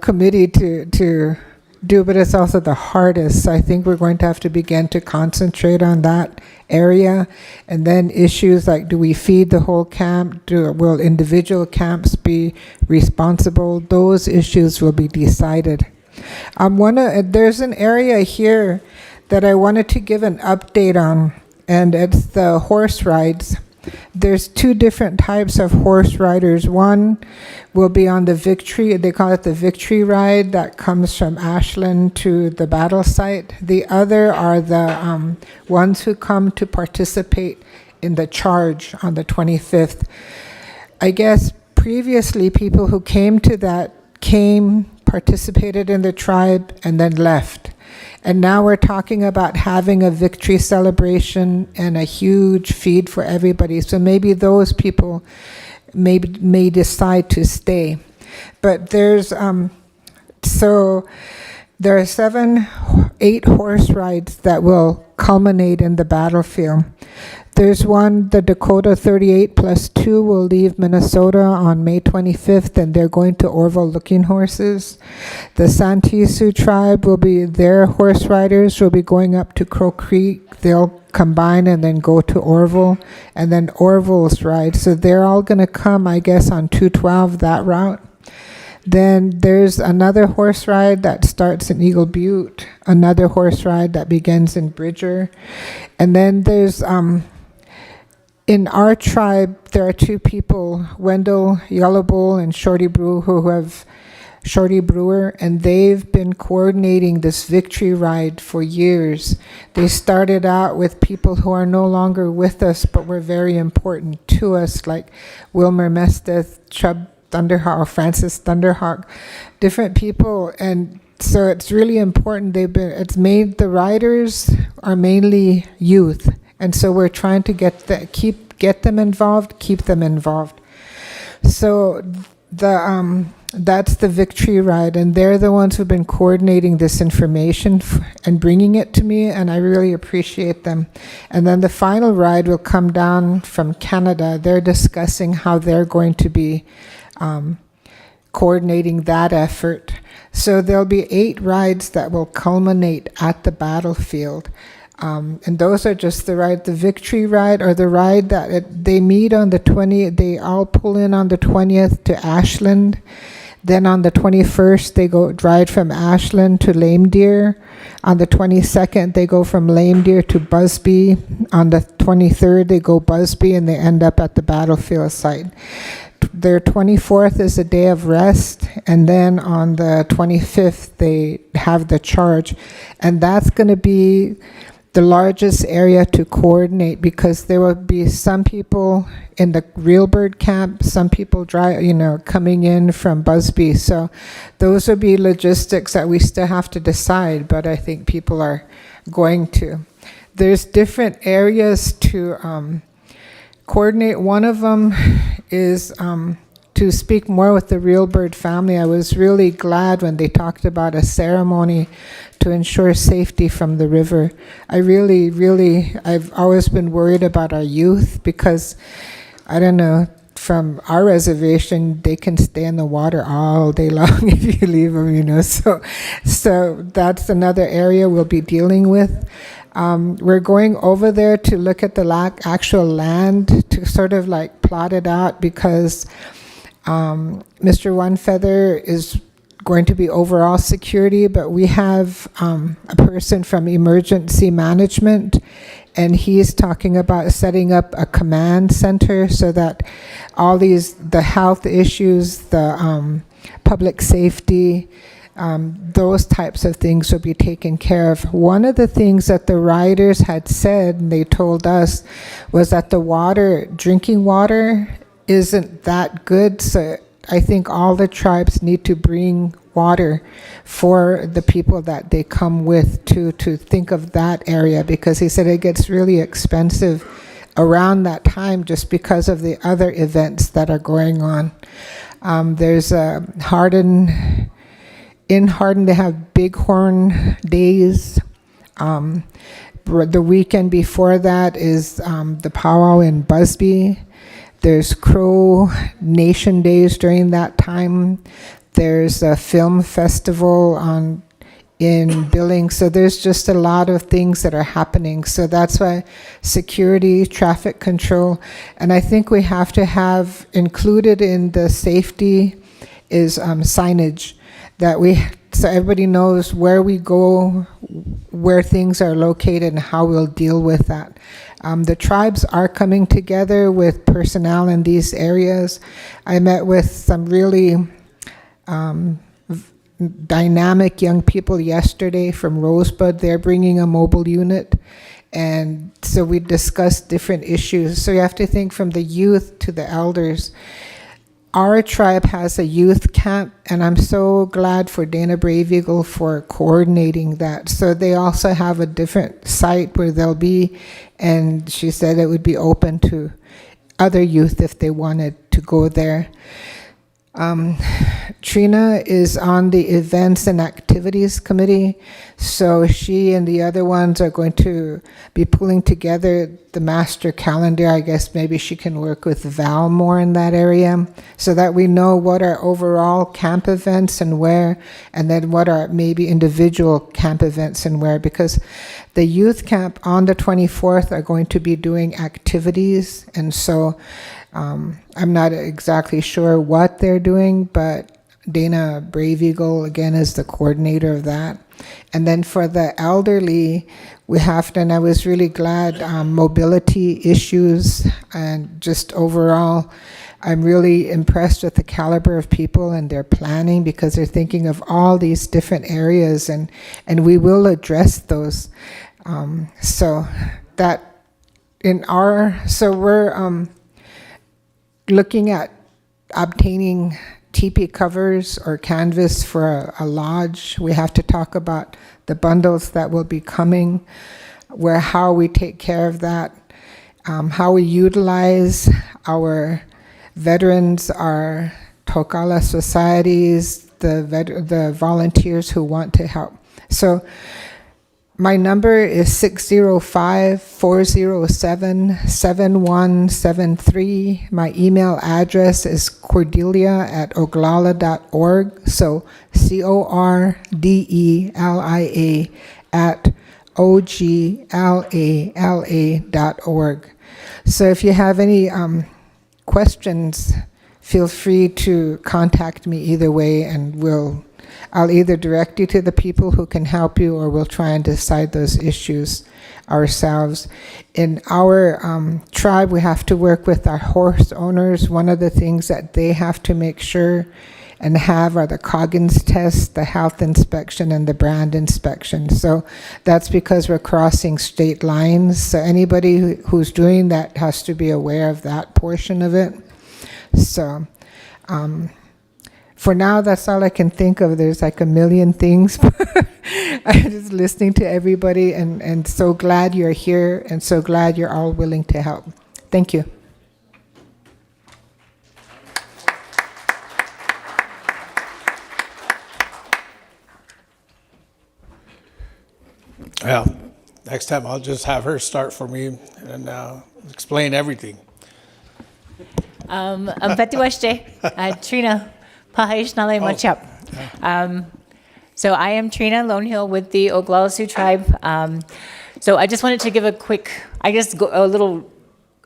committee to do, but it's also the hardest. So I think we're going to have to begin to concentrate on that area. And then issues like, do we feed the whole camp? Will individual camps be responsible? Those issues will be decided. There's an area here that I wanted to give an update on, and it's the horse rides. There's two different types of horse riders. One will be on the victory, they call it the victory ride, that comes from Ashland to the battle site. The other are the ones who come to participate in the charge on the 25th. I guess previously people who came to that participated in the tribe, and then left. And now we're talking about having a victory celebration and a huge feed for everybody. So maybe those people may decide to stay. But there are 8 horse rides that will culminate in the battlefield. There's one, the Dakota 38 plus 2 will leave Minnesota on May 25th, and they're going to Orville looking horses. The Santee Sioux tribe their horse riders will be going up to Crow Creek. They'll combine and then go to Orville, and then Orville's ride. So they're all going to come, I guess, on 212, that route. Then there's another horse ride that starts in Eagle Butte, another horse ride that begins in Bridger. And then there's in our tribe, there are 2 people, Wendell Yellowbull and Shorty Brewer, and they've been coordinating this victory ride for years. They started out with people who are no longer with us, but were very important to us, like Wilmer Mesteth, Chubb Thunderhawk, or Francis Thunderhawk, different people. And so it's really important. The riders are mainly youth. And so we're trying to get them involved, keep them involved. So that's the victory ride, and they're the ones who've been coordinating this information and bringing it to me, and I really appreciate them. And then the final ride will come down from Canada. They're discussing how they're going to be coordinating that effort. So there'll be 8 rides that will culminate at the battlefield. And those are just the victory ride, or the ride that they meet on the 20th. They all pull in on the 20th to Ashland. Then on the 21st, they ride from Ashland to Lame Deer. On the 22nd, they go from Lame Deer to Busby. On the 23rd, they go Busby, and they end up at the battlefield site. Their 24th is a day of rest, and then on the 25th, they have the charge. And that's going to be the largest area to coordinate, because there will be some people in the Real Bird camp, some people coming in from Busby. So those will be logistics that we still have to decide, but I think people are going to. There's different areas to coordinate. One of them is to speak more with the Real Bird family, I was really glad when they talked about a ceremony to ensure safety from the river. I've always been worried about our youth because, I don't know, from our reservation, they can stay in the water all day long if you leave them, you know. So that's another area we'll be dealing with. We're going over there to look at the actual land to sort of like plot it out because Mr. One Feather is going to be overall security, but we have a person from emergency management, and he's talking about setting up a command center so that all the health issues, the public safety, those types of things will be taken care of. One of the things that the riders had said, and they told us, was that the water, drinking water, isn't that good. So I think all the tribes need to bring water for the people that they come with to think of that area, because he said it gets really expensive around that time just because of the other events that are going on. There's Hardin, in Hardin they have Bighorn Days. The weekend before that is the powwow in Busby. There's Crow Nation Days during that time. There's a film festival in Billings. So there's just a lot of things that are happening. So that's why security, traffic control, and I think we have to have included in the safety is signage, so everybody knows where we go, where things are located, and how we'll deal with that. The tribes are coming together with personnel in these areas. I met with some really dynamic young people yesterday from Rosebud. They're bringing a mobile unit, and so we discussed different issues. So you have to think from the youth to the elders. Our tribe has a youth camp, and I'm so glad for Dana Brave Eagle for coordinating that. So they also have a different site where they'll be, and she said it would be open to other youth if they wanted to go there. Trina is on the Events and Activities Committee, so she and the other ones are going to be pulling together the master calendar. I guess maybe she can work with Val more in that area so that we know what are overall camp events and where, and then what are maybe individual camp events and where, because the youth camp on the 24th are going to be doing activities, and so I'm not exactly sure what they're doing, but Dana Brave Eagle, again, is the coordinator of that. And then for the elderly, we have to, and I was really glad, mobility issues, and just overall, I'm really impressed with the caliber of people and their planning, because they're thinking of all these different areas, and we will address those. So we're looking at obtaining teepee covers or canvas for a lodge. We have to talk about the bundles that will be coming, how we take care of that, how we utilize our veterans, our Tokala societies, the volunteers who want to help. So my number is 605-407-7173. My email address is cordelia@oglala.org. So cordelia@oglala.org. So if you have any questions, feel free to contact me either way, and I'll either direct you to the people who can help you, or we'll try and decide those issues ourselves. In our tribe, we have to work with our horse owners. One of the things that they have to make sure and have are the Coggins tests, the health inspection, and the brand inspection. So that's because we're crossing state lines. So anybody who's doing that has to be aware of that portion of it. So for now, that's all I can think of. There's like a million things. I'm just listening to everybody, and so glad you're here, and so glad you're all willing to help. Thank you. Well, next time I'll just have her start for me and explain everything. Ang Petiwashte, Trina, Pahayish Nalay Machap. So I am Trina Lone Hill with the Oglala Sioux Tribe. So I just wanted to give a quick, a little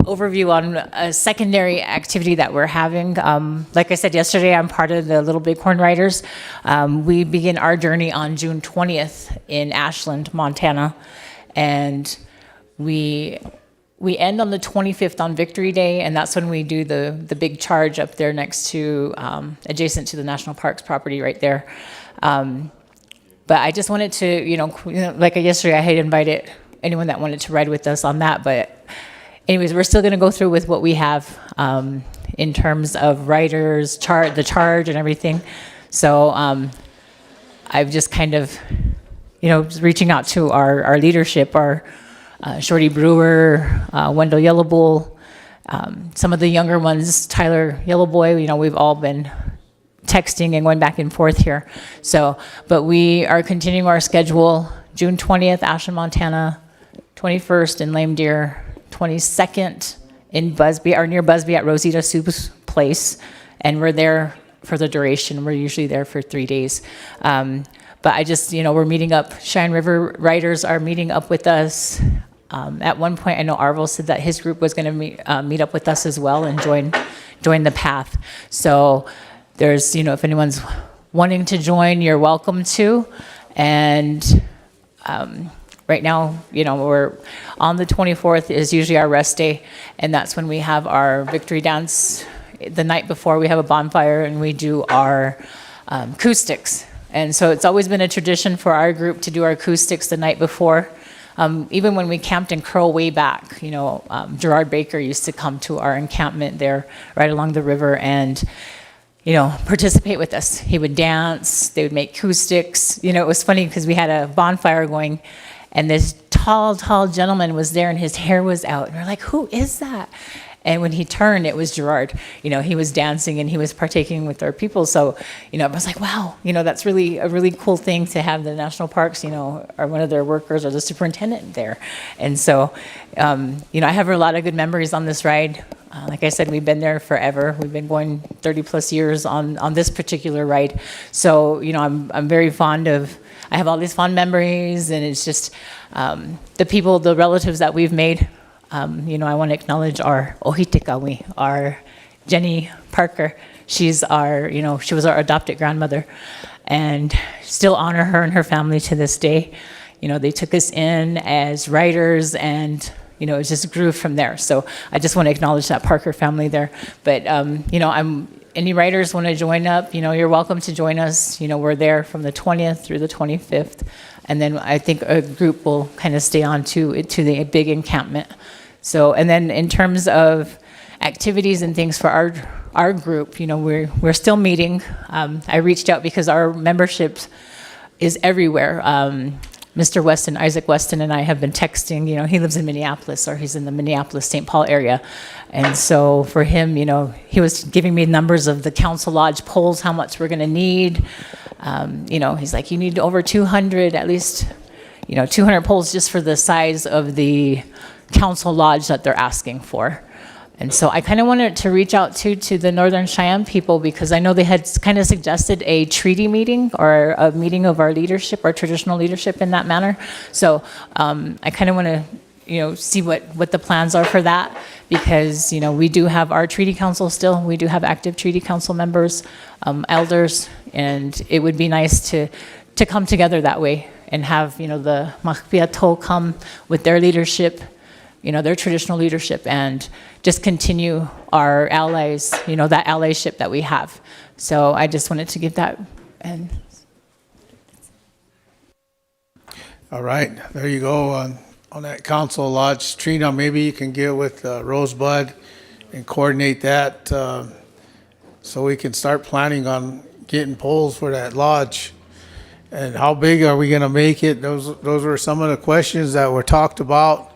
overview on a secondary activity that we're having. Like I said yesterday, I'm part of the Little Bighorn Riders. We begin our journey on June 20th in Ashland, Montana, and we end on the 25th on Victory Day, and that's when we do the big charge up there next to, adjacent to the National Parks property right there. But I just wanted to, like yesterday, I had invited anyone that wanted to ride with us on that, but anyways, we're still going to go through with what we have in terms of riders, the charge and everything. So I've just kind of, just reaching out to our leadership, our Shorty Brewer, Wendell Yellowbull, some of the younger ones, Tyler Yellowboy, we've all been texting and going back and forth here. So, but we are continuing our schedule, June 20th, Ashland, Montana, 21st in Lame Deer, 22nd in Busby, or near Busby at Rosita Soup's place, and we're there for the duration. We're usually there for 3 days. But I just, we're meeting up. Cheyenne River Riders are meeting up with us. At one point, I know Arvel said that his group was going to meet up with us as well and join the path. So there's, if anyone's wanting to join, you're welcome to. And right now, we're on the 24th is usually our rest day, and that's when we have our victory dance. The night before, we have a bonfire, and we do our acoustics. And so it's always been a tradition for our group to do our acoustics the night before. Even when we camped in Curl way back, Gerard Baker used to come to our encampment there right along the river and participate with us. He would dance, they would make acoustics. It was funny because we had a bonfire going, and this tall gentleman was there, and his hair was out. And we're like, who is that? And when he turned, it was Gerard. He was dancing, and he was partaking with our people. So, I was like, wow, that's really a really cool thing to have the national parks, or one of their workers or the superintendent there. And so, I have a lot of good memories on this ride. Like I said, we've been there forever. We've been going 30 plus years on this particular ride. So, I'm very fond of, I have all these fond memories, and it's just the people, the relatives that we've made. I want to acknowledge our Ohitikawi, our Jenny Parker. She's our, she was our adopted grandmother, and still honor her and her family to this day. They took us in as writers, and it just grew from there. So I just want to acknowledge that Parker family there. But any writers want to join up, you're welcome to join us. We're there from the 20th through the 25th. And then I think a group will kind of stay on to the big encampment. So, and then in terms of activities and things for our group, we're still meeting. I reached out because our membership is everywhere. Mr. Weston, Isaac Weston, and I have been texting. He lives in Minneapolis, or he's in the Minneapolis-St. Paul area. And so for him, he was giving me numbers of the Council Lodge polls, how much we're going to need. He's like, you need over 200, at least, 200 polls just for the size of the Council Lodge that they're asking for. And so I kind of wanted to reach out to the Northern Cheyenne people, because I know they had kind of suggested a treaty meeting or a meeting of our leadership, our traditional leadership in that manner. So I kind of want to, see what the plans are for that, because, we do have our treaty council still. We do have active treaty council members, elders, and it would be nice to come together that way and have, the Mahpiato come with their leadership, their traditional leadership, and just continue our allies, that allyship that we have. So I just wanted to give that. And All right, there you go on that Council Lodge. Trina, maybe you can get with Rosebud and coordinate that so we can start planning on getting poles for that lodge. And how big are we going to make it? Those were some of the questions that were talked about.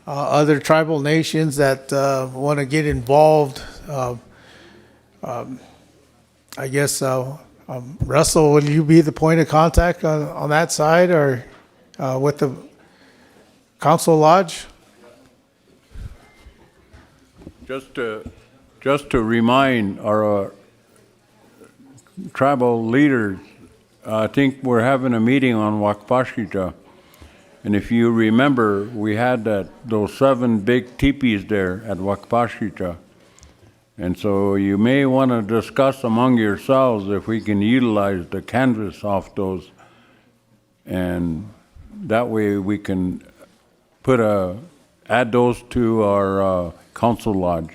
Other tribal nations that want to get involved. I guess, Russell, will you be the point of contact on that side, or with the Council Lodge? Just to remind our tribal leaders, I think we're having a meeting on Wakpashkita. And if you remember, we had those 7 big teepees there at Wakpashkita. And so you may want to discuss among yourselves if we can utilize the canvas off those. And that way we can add those to our council lodge.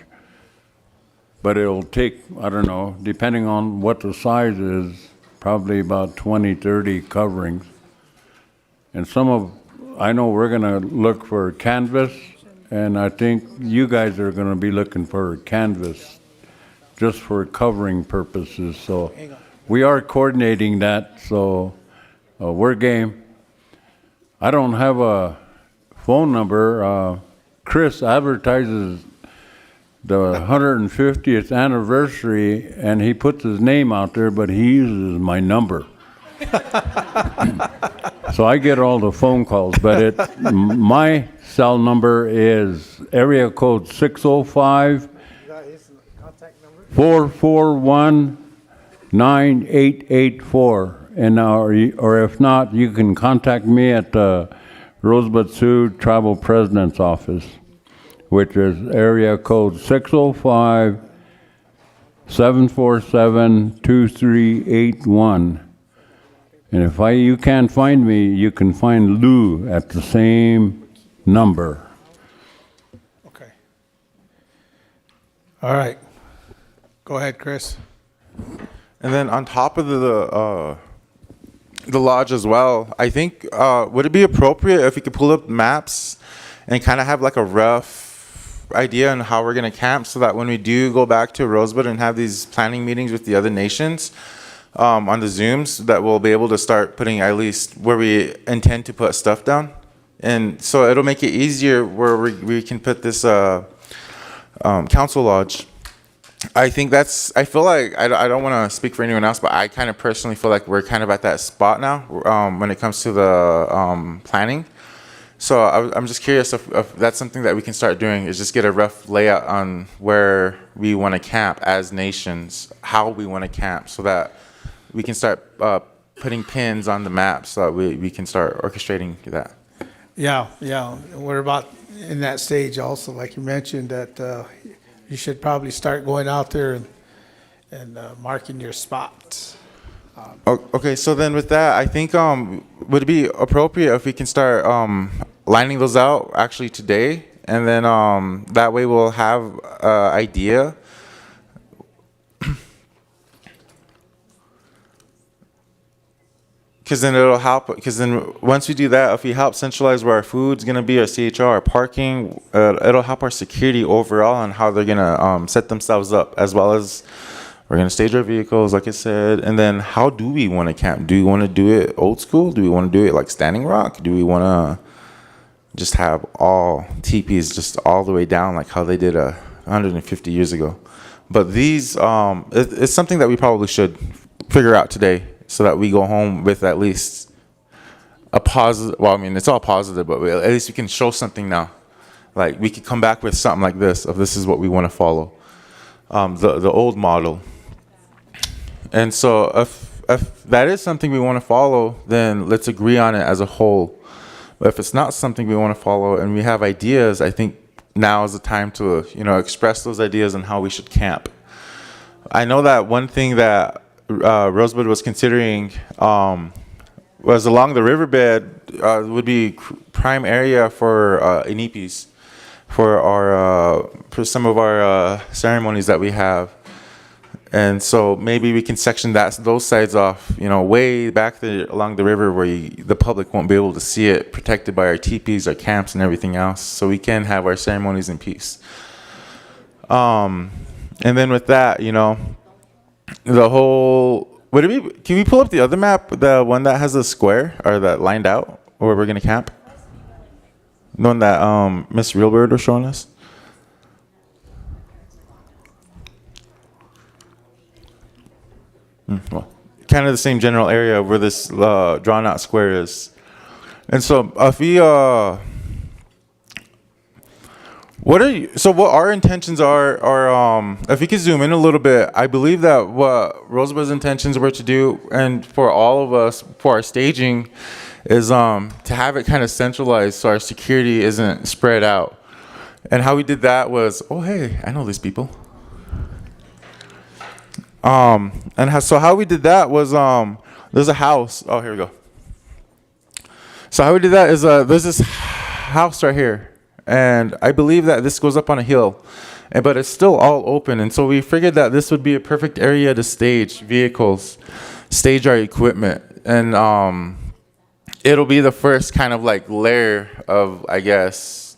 But it'll take, I don't know, depending on what the size is, probably about 20, 30 coverings. And I know we're gonna look for canvas, and I think you guys are gonna be looking for canvas just for covering purposes. So we are coordinating that, so we're game. I don't have a phone number. Chris advertises the 150th anniversary, and he puts his name out there, but he uses my number. So I get all the phone calls, but my cell number is area code 605-441-9884. And or if not, you can contact me at the Rosebud Sioux Tribal President's Office, which is area code 605-747-2381. And if you can't find me, you can find Lou at the same number. Okay. All right. Go ahead, Chris. And then on top of the lodge as well, I think, would it be appropriate if we could pull up maps and kind of have like a rough idea on how we're going to camp, so that when we do go back to Rosebud and have these planning meetings with the other nations on the Zooms, that we'll be able to start putting at least where we intend to put stuff down. And so it'll make it easier where we can put this council lodge. I think I feel like, I don't want to speak for anyone else, but I kind of personally feel like we're kind of at that spot now when it comes to the planning. So I'm just curious if that's something that we can start doing, is just get a rough layout on where we want to camp as nations, how we want to camp, so that we can start putting pins on the map, so that we can start orchestrating that. Yeah. We're about in that stage also, like you mentioned, that you should probably start going out there and marking your spots. Okay, so then with that, I think would it be appropriate if we can start lining those out actually today, and then that way we'll have an idea. Because then it'll help. Because then once we do that, if we help centralize where our food's gonna be, our CHR, our parking, it'll help our security overall on how they're gonna set themselves up, as well as we're gonna stage our vehicles, like I said. And then how do we want to camp? Do we want to do it old school? Do we want to do it like Standing Rock? Do we want to just have all teepees just all the way down like how they did 150 years ago? But these, it's something that we probably should figure out today, so that we go home with at least a positive. Well, I mean, it's all positive, but at least we can show something now. Like we could come back with something like this, of this is what we want to follow, the old model. And so if that is something we want to follow, then let's agree on it as a whole. But if it's not something we want to follow and we have ideas, I think now is the time to express those ideas on how we should camp. I know that one thing that Rosebud was considering was along the riverbed would be prime area for inipis for some of our ceremonies that we have. And so maybe we can section those sides off, way back there along the river where the public won't be able to see it, protected by our teepees, our camps, and everything else, so we can have our ceremonies in peace. And then with that, the whole, can we pull up the other map, the one that has a square or that lined out where we're gonna camp? The one that Miss Realbird was showing us? Well, kind of the same general area where this drawn out square is. And so if we What our intentions are, if you could zoom in a little bit, I believe that what Rosebud's intentions were to do, and for all of us, for our staging, is to have it kind of centralized so our security isn't spread out. And how we did that was, oh hey, I know these people. So how we did that was, there's a house. Oh, here we go. So how we did that is, there's this house right here. And I believe that this goes up on a hill, but it's still all open. And so we figured that this would be a perfect area to stage vehicles, stage our equipment. And it'll be the first kind of like layer of, I guess,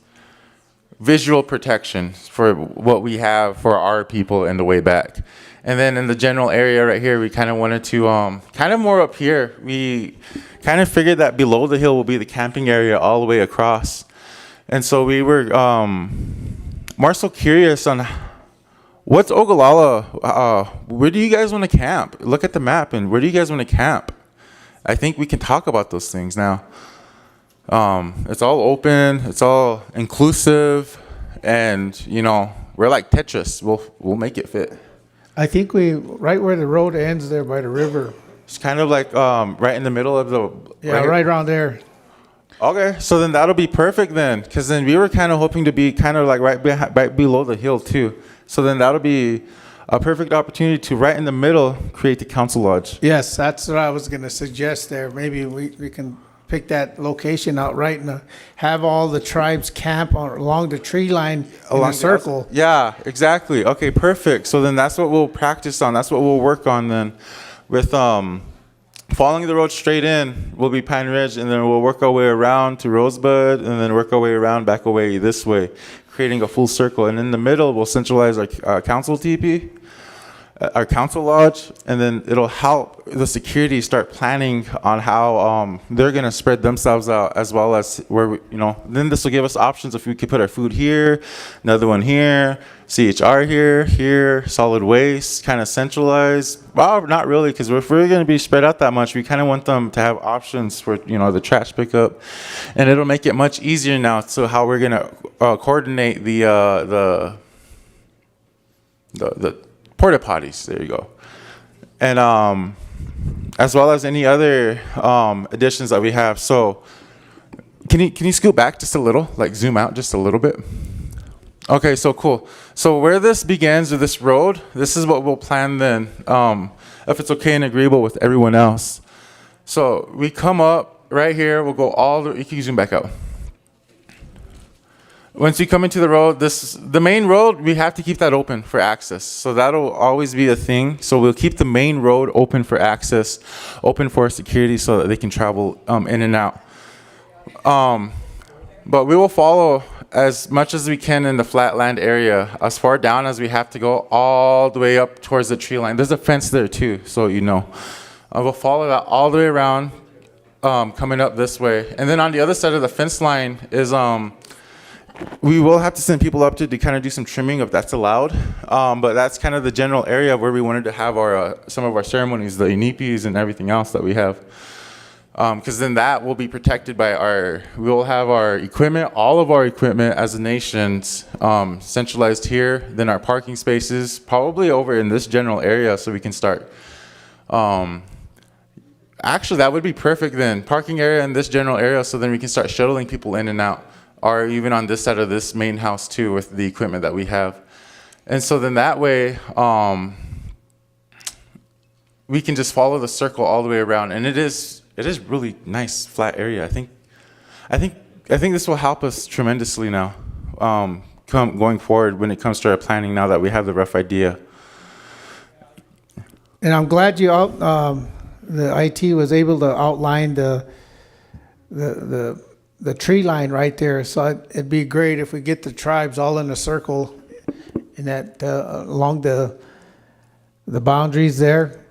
visual protection for what we have for our people in the way back. And then in the general area right here, we kind of wanted to, kind of more up here, we kind of figured that below the hill will be the camping area all the way across. And so we were more so curious on what's Ogallala, where do you guys want to camp? Look at the map, and where do you guys want to camp? I think we can talk about those things now. It's all open, it's all inclusive, and you know, we're like Tetris. We'll make it fit. I think right where the road ends there by the river. It's kind of like right in the middle of the. Yeah, right around there. Okay, so then that'll be perfect then, because then we were kind of hoping to be kind of like right below the hill too. So then that'll be a perfect opportunity to right in the middle create the council lodge. Yes, that's what I was going to suggest there. Maybe we can pick that location out right and have all the tribes camp along the tree line in a circle. Yeah, exactly. Okay, perfect. So then that's what we'll practice on. That's what we'll work on then with following the road straight in will be Pine Ridge, and then we'll work our way around to Rosebud, and then work our way around back away this way, creating a full circle. And in the middle, we'll centralize our council teepee, our council lodge, and then it'll help the security start planning on how they're going to spread themselves out, as well as where, then this will give us options if we could put our food here, another one here, CHR here, solid waste, kind of centralized. Well, not really, because if we're going to be spread out that much, we kind of want them to have options for, the trash pickup. And it'll make it much easier now. So how we're going to coordinate the porta potties, there you go. And as well as any other additions that we have. So can you scoot back just a little, like zoom out just a little bit? Okay, so cool. So where this begins with this road, this is what we'll plan then, if it's okay and agreeable with everyone else. So we come up right here, we'll go you can zoom back out. Once you come into the road, the main road, we have to keep that open for access. So that'll always be a thing. So we'll keep the main road open for access, open for security so that they can travel in and out. But we will follow as much as we can in the flatland area, as far down as we have to go, all the way up towards the tree line. There's a fence there too, so you know. We'll follow that all the way around, coming up this way. And then on the other side of the fence line is, we will have to send people up to kind of do some trimming if that's allowed. But that's kind of the general area where we wanted to have our some of our ceremonies, the inipis and everything else that we have. Because then that will be protected by we will have our equipment, all of our equipment as a nation centralized here, then our parking spaces, probably over in this general area so we can start. Actually, that would be perfect then, parking area in this general area so then we can start shuttling people in and out, or even on this side of this main house too with the equipment that we have. And so then that way, we can just follow the circle all the way around, and it is really nice flat area. I think this will help us tremendously now, going forward when it comes to our planning. Now that we have the rough idea, and I'm glad the IT was able to outline the tree line right there. So it'd be great if we get the tribes all in a circle, in that along the boundaries there,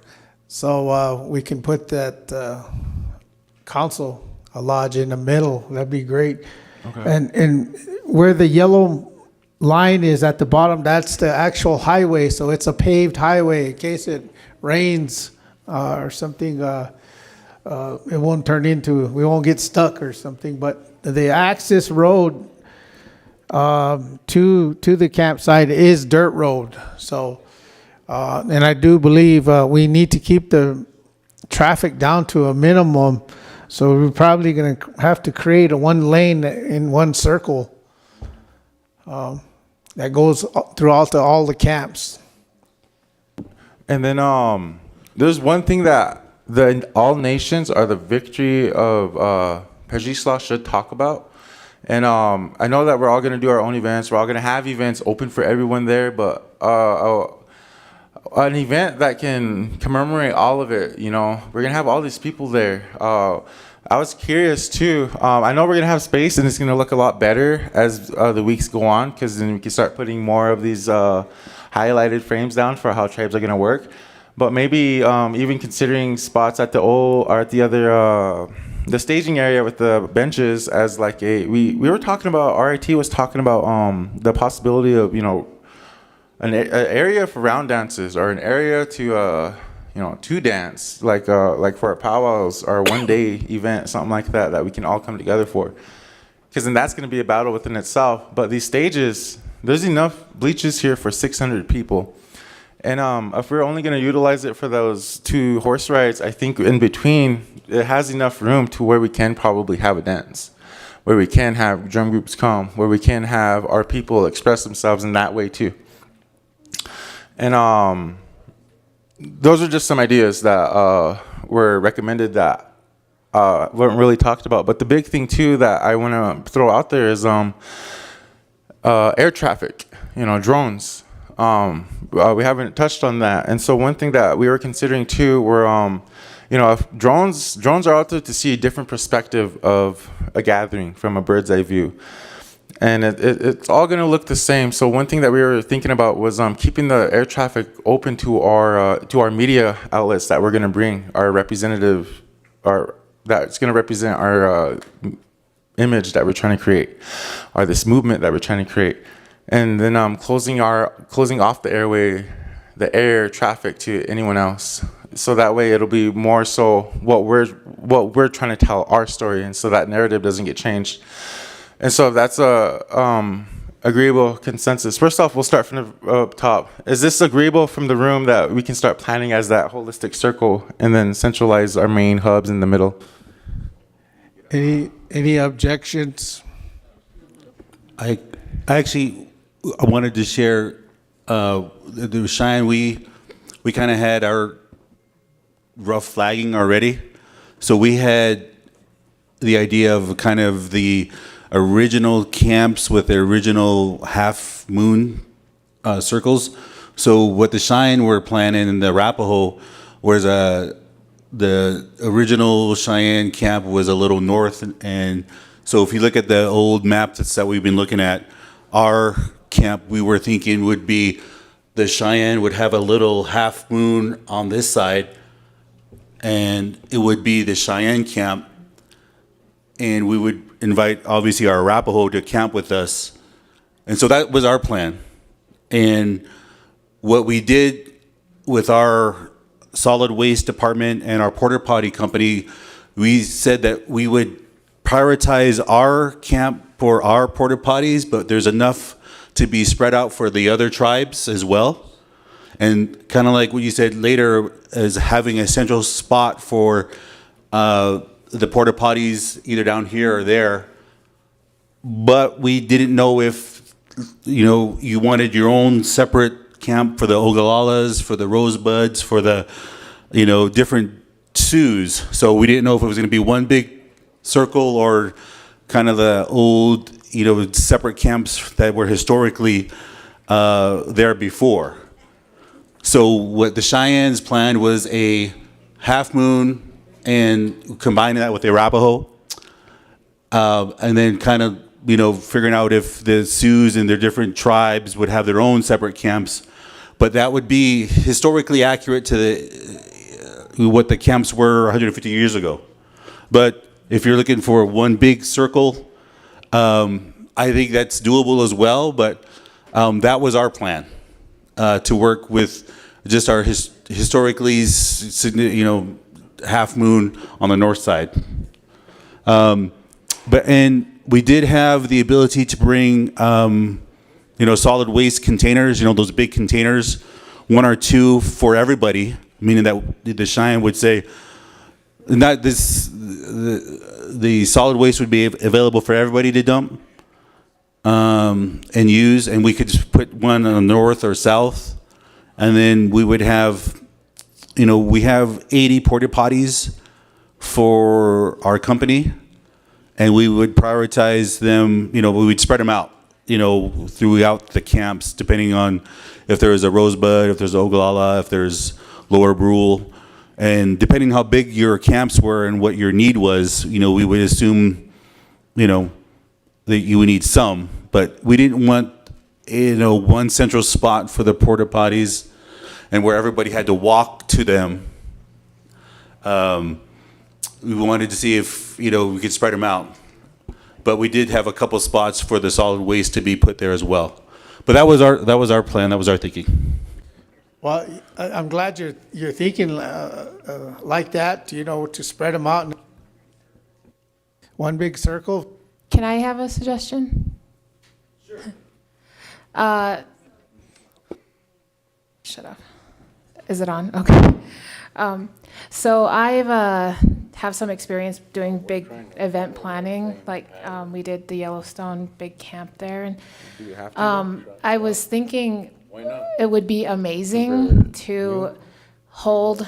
so we can put that. Council lodge in the middle. That'd be great. Okay. And where the yellow line is at the bottom, that's the actual highway. So it's a paved highway. In case it rains or something, it won't turn into, we won't get stuck or something. But the access road to the campsite is dirt road. So, and I do believe we need to keep the traffic down to a minimum. So we're probably going to have to create a one lane in one circle that goes throughout all the camps. And then there's one thing that the all nations are the victory of Pejisla should talk about. And I know that we're all going to do our own events. We're all going to have events open for everyone there, but an event that can commemorate all of it, you know, we're going to have all these people there. I was curious too. I know we're going to have space and it's going to look a lot better as the weeks go on, because then we can start putting more of these highlighted frames down for how tribes are going to work. But maybe even considering spots at the old or at the other the staging area with the benches as like we were talking about, RIT was talking about the possibility of, you know, an area for round dances or an area to you know, to dance, like for our powwows or one day event, something like that we can all come together for, because then that's going to be a battle within itself. But these stages, there's enough bleachers here for 600 people. And if we're only going to utilize it for those 2 horse rides, I think in between, it has enough room to where we can probably have a dance, where we can have drum groups come, where we can have our people express themselves in that way too. And those are just some ideas that were recommended that weren't really talked about. But the big thing too that I want to throw out there is air traffic, you know, drones. We haven't touched on that. And so one thing that we were considering too were, you know, if drones are out there to see a different perspective of a gathering from a bird's eye view. And it's all going to look the same. So one thing that we were thinking about was keeping the air traffic open to our media outlets that we're going to bring, our representative, or that's going to represent our image that we're trying to create, or this movement that we're trying to create. And then closing off the air traffic to anyone else. So that way it'll be more so what we're trying to tell our story, and so that narrative doesn't get changed. And so that's a agreeable consensus. First off, we'll start from the top. Is this agreeable from the room that we can start planning as that holistic circle and then centralize our main hubs in the middle? Any objections? I wanted to share the Cheyenne. We kind of had our rough flagging already, so we had the idea of kind of the original camps with the original half moon circles. So what the Cheyenne were planning in the Arapaho was the original Cheyenne camp was a little north, and so if you look at the old map that we've been looking at, our camp we were thinking would be the Cheyenne would have a little half moon on this side, and it would be the Cheyenne camp, and we would invite obviously our Arapaho to camp with us. And so that was our plan. And what we did with our solid waste department and our porta potty company, we said that we would prioritize our camp for our porta potties, but there's enough to be spread out for the other tribes as well. And kind of like what you said later, as having a central spot for the porta potties either down here or there. But we didn't know if, you know, you wanted your own separate camp for the Ogalalas, for the Rosebuds, for the, you know, different Sioux. So we didn't know if it was going to be one big circle or kind of the old, you know, separate camps that were historically there before. So what the Cheyennes planned was a half moon and combining that with the Arapaho, and then kind of, you know, figuring out if the Sioux and their different tribes would have their own separate camps. But that would be historically accurate to what the camps were 150 years ago. But if you're looking for one big circle, I think that's doable as well. But that was our plan, to work with just our historically, you know, half moon on the north side. And did have the ability to bring, solid waste containers, those big containers, 1 or 2 for everybody, meaning that the Cheyenne would say, not this, the solid waste would be available for everybody to dump and use, and we could just put one on the north or south, and then we would have, we have 80 porta potties for our company, and we would prioritize them, we would spread them out, throughout the camps, depending on if there is a Rosebud, if there's Oglala, if there's Lower Brule, and depending how big your camps were and what your need was, we would assume, that you would need some, but we didn't want, one central spot for the porta potties and where everybody had to walk to them. We wanted to see if, we could spread them out. But we did have a couple spots for the solid waste to be put there as well. But that was our plan, that was our thinking. Well, I'm glad you're thinking like that, to spread them out in one big circle. Can I have a suggestion? Sure. Shut up. Is it on? Okay. So I've have some experience doing big event planning. Like we did the Yellowstone big camp there, and I was thinking it would be amazing to hold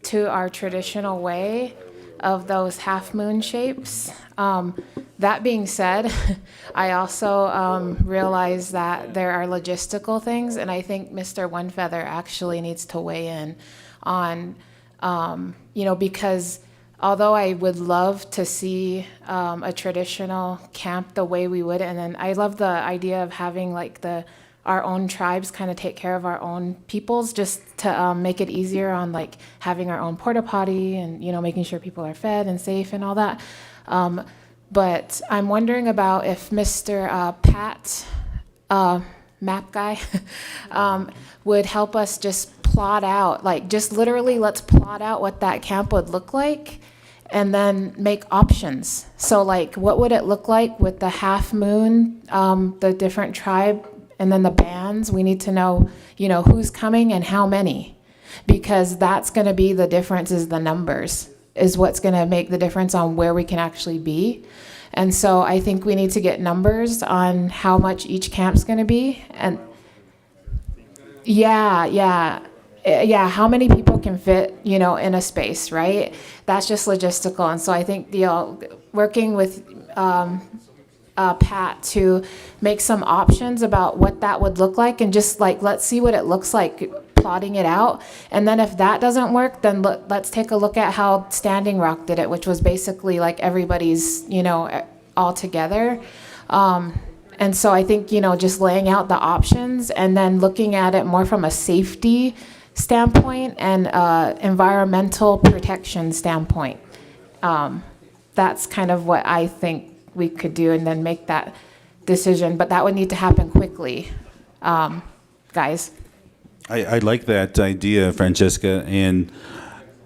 to our traditional way of those half moon shapes. That being said, I also realize that there are logistical things, and I think Mr. One Feather actually needs to weigh in on, because although I would love to see a traditional camp the way we would, and then I love the idea of having like our own tribes kind of take care of our own peoples, just to make it easier on like having our own porta potty and making sure people are fed and safe and all that. But I'm wondering about if Mr. Pat, map guy, would help us just plot out, like just literally let's plot out what that camp would look like and then make options. So like what would it look like with the half moon, the different tribe, and then the bands? We need to know, who's coming and how many, because that's going to be the difference, is the numbers, is what's going to make the difference on where we can actually be. And so I think we need to get numbers on how much each camp's going to be. And yeah, how many people can fit, in a space, right? That's just logistical. And so I think, working with Pat to make some options about what that would look like, and just like, let's see what it looks like, plotting it out. And then if that doesn't work, then let's take a look at how Standing Rock did it, which was basically like everybody's, all together. And so I think, just laying out the options and then looking at it more from a safety standpoint and environmental protection standpoint. That's kind of what I think we could do, and then make that decision. But that would need to happen quickly, guys. I like that idea, Francesca, and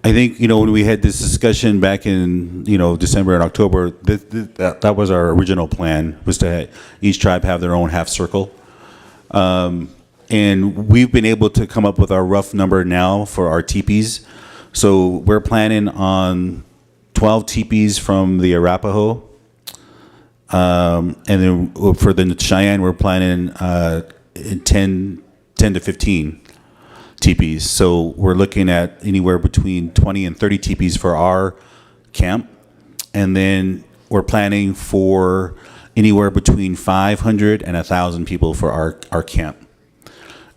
I think, when we had this discussion back in, December and October, that was our original plan, was to each tribe have their own half circle. And we've been able to come up with our rough number now for our teepees. So we're planning on 12 teepees from the Arapaho. And then for the Cheyenne, we're planning 10 to 15 teepees. So we're looking at anywhere between 20 and 30 teepees for our camp. And then we're planning for anywhere between 500 and 1,000 people for our camp.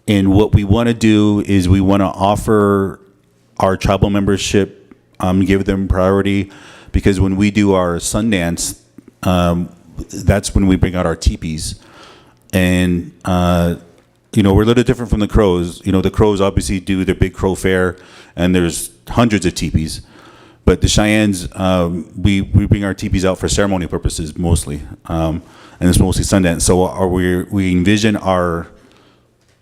And what we want to do is we want to offer our tribal membership, give them priority, because when we do our Sundance, that's when we bring out our teepees. And we're a little different from the Crows. The Crows obviously do their big Crow Fair, and there's hundreds of teepees. But the Cheyennes, we bring our teepees out for ceremonial purposes mostly, and it's mostly Sundance. So we envision our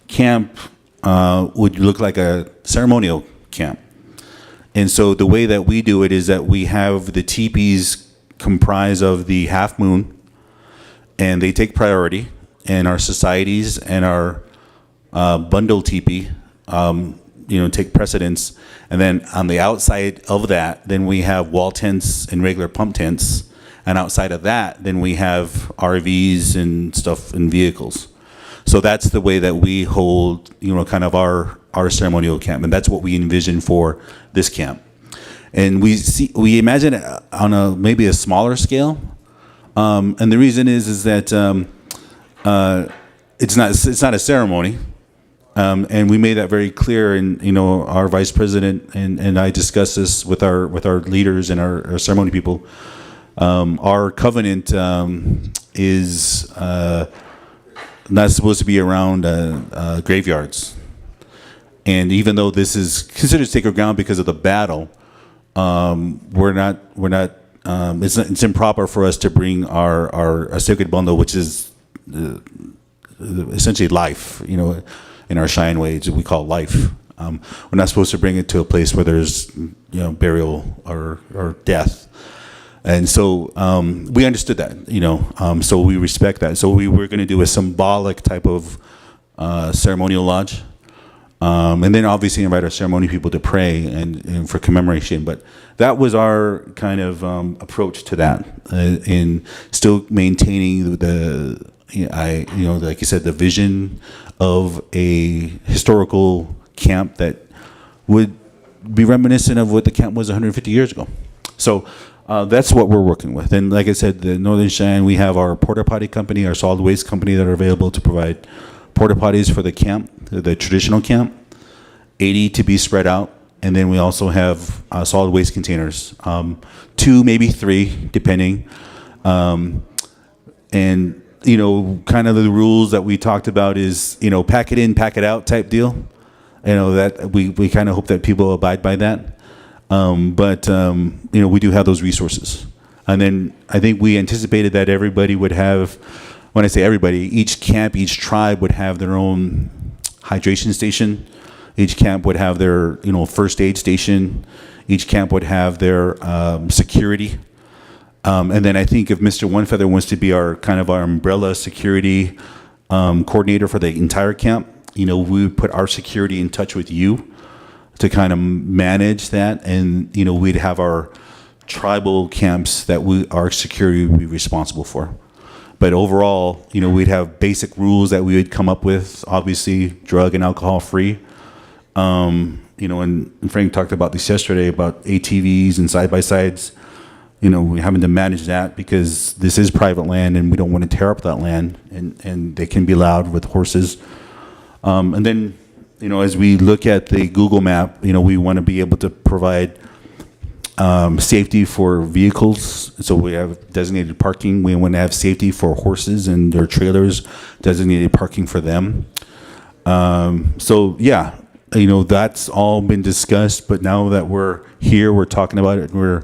camp would look like a ceremonial camp. And so the way that we do it is that we have the teepees comprise of the half moon, and they take priority, and our societies and our bundle teepee, take precedence. And then on the outside of that, then we have wall tents and regular pump tents. And outside of that, then we have RVs and stuff and vehicles. So that's the way that we hold, kind of our ceremonial camp. And that's what we envision for this camp. And we imagine it on maybe a smaller scale. And the reason is that it's not a ceremony. And we made that very clear, and our vice president and I discussed this with our leaders and our ceremony people. Our covenant is not supposed to be around graveyards, and even though this is considered sacred ground because of the battle, we're not. It's improper for us to bring our sacred bundle, which is essentially life, in our Cheyenne ways, we call life. We're not supposed to bring it to a place where there's, burial or death. And so we understood that, so we respect that. So we were going to do a symbolic type of ceremonial lodge. And then obviously invite our ceremony people to pray and for commemoration. But that was our kind of approach to that, in still maintaining like you said, the vision of a historical camp that would be reminiscent of what the camp was 150 years ago. So that's what we're working with. And like I said, the Northern Cheyenne, we have our porta potty company, our solid waste company that are available to provide porta potties for the camp, the traditional camp, 80 to be spread out. And then we also have solid waste containers, 2, maybe 3, depending. And kind of the rules that we talked about is, pack it in, pack it out type deal. That we kind of hope that people abide by that. But we do have those resources. And then I think we anticipated that everybody would have, when I say everybody, each camp, each tribe would have their own hydration station. Each camp would have their, first aid station. Each camp would have their security. And then I think if Mr. One Feather wants to be our umbrella security coordinator for the entire camp, we would put our security in touch with you to kind of manage that. And, we'd have our tribal camps that our security would be responsible for. But overall, we'd have basic rules that we would come up with, obviously drug and alcohol free. And Frank talked about this yesterday about ATVs and side-by-sides. We're having to manage that because this is private land and we don't want to tear up that land, and they can be loud with horses. And then, as we look at the Google map, we want to be able to provide safety for vehicles. So we have designated parking. We want to have safety for horses and their trailers, designated parking for them. So yeah, that's all been discussed, but now that we're here, we're talking about it, and we're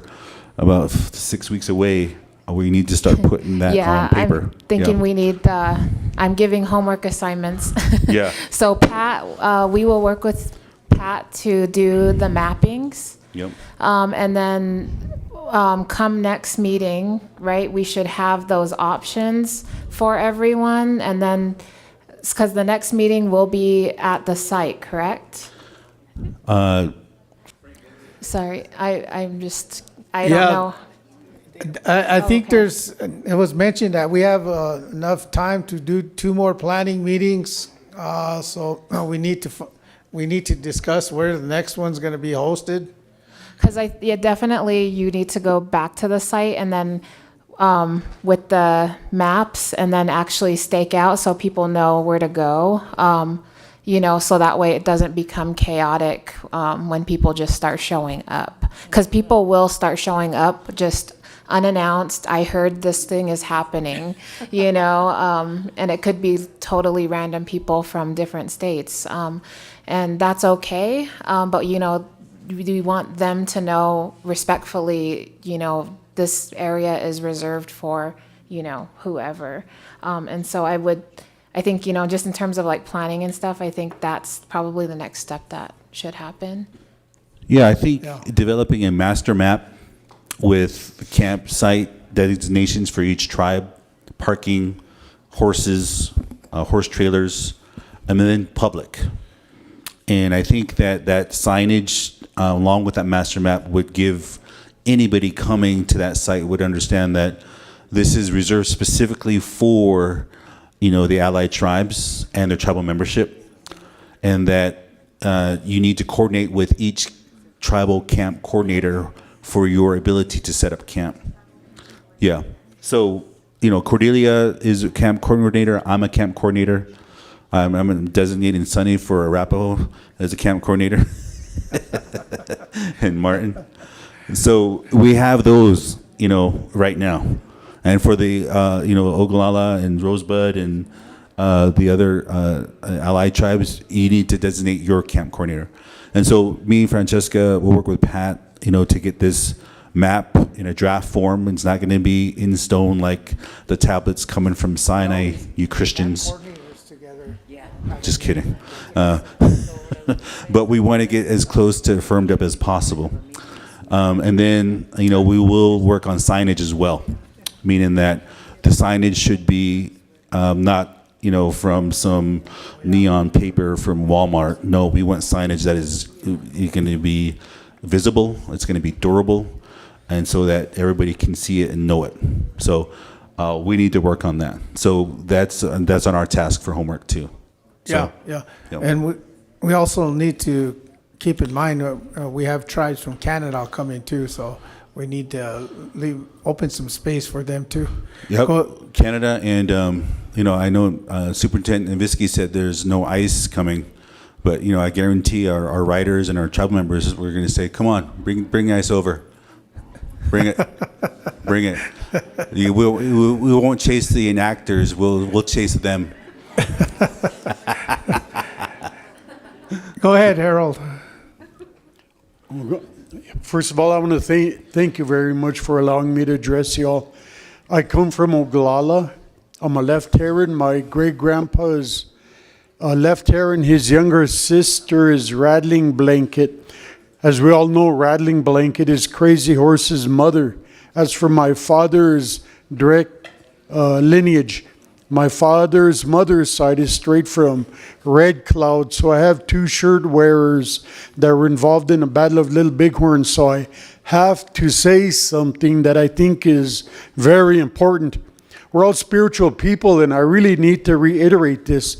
about 6 weeks away. We need to start putting that on paper. I'm thinking we need, I'm giving homework assignments. Yeah. So Pat, we will work with Pat to do the mappings. Yep. And then come next meeting, right, we should have those options for everyone. And then, because the next meeting will be at the site, correct? Sorry, I don't know. I think it was mentioned that we have enough time to do 2 more planning meetings. So we need to discuss where the next one's going to be hosted. Because definitely you need to go back to the site and then with the maps and then actually stake out so people know where to go. So that way it doesn't become chaotic when people just start showing up. Because people will start showing up just unannounced. I heard this thing is happening, and it could be totally random people from different states. And that's okay. But, we want them to know respectfully, this area is reserved for, whoever. And so I think, just in terms of like planning and stuff, I think that's probably the next step that should happen. Yeah, I think developing a master map with campsite designations for each tribe parking, horses, horse trailers, and then public. And I think that signage, along with that master map, would give anybody coming to that site would understand that this is reserved specifically for, the allied tribes and their tribal membership, and that you need to coordinate with each tribal camp coordinator for your ability to set up camp. Yeah. So, Cordelia is a camp coordinator. I'm a camp coordinator. I'm designating Sonny for Arapaho as a camp coordinator. And Martin. So we have those, right now. And for the, Oglala and Rosebud and the other allied tribes, you need to designate your camp coordinator. And so me and Francesca will work with Pat, to get this map in a draft form. It's not going to be in stone like the tablets coming from Sinai, you Christians. Just kidding. But we want to get as close to firmed up as possible. And then, we will work on signage as well, meaning that the signage should be not, from some neon paper from Walmart. No, we want signage that is going to be visible, it's going to be durable, and so that everybody can see it and know it. So we need to work on that. So that's on our task for homework too. So, Yeah. yeah. And we also need to keep in mind, we have tribes from Canada coming too, so we need to open some space for them too. Yep. Canada and, I know Superintendent Nvisky said there's no ice coming, but, I guarantee our riders and our tribal members, we're going to say, come on, bring ice over. Bring it. Bring it. We won't chase the enactors, we'll chase them. Go ahead, Harold. First of all, I want to thank you very much for allowing me to address you all. I come from Oglala. I'm a left Heron. My great-grandpa is a left Heron. His younger sister is Rattling Blanket. As we all know, Rattling Blanket is Crazy Horse's mother. As for my father's direct lineage, my father's mother's side is straight from Red Cloud, so I have two shirt wearers that were involved in the Battle of Little Bighorn, so I have to say something that I think is very important. We're all spiritual people, and I really need to reiterate this.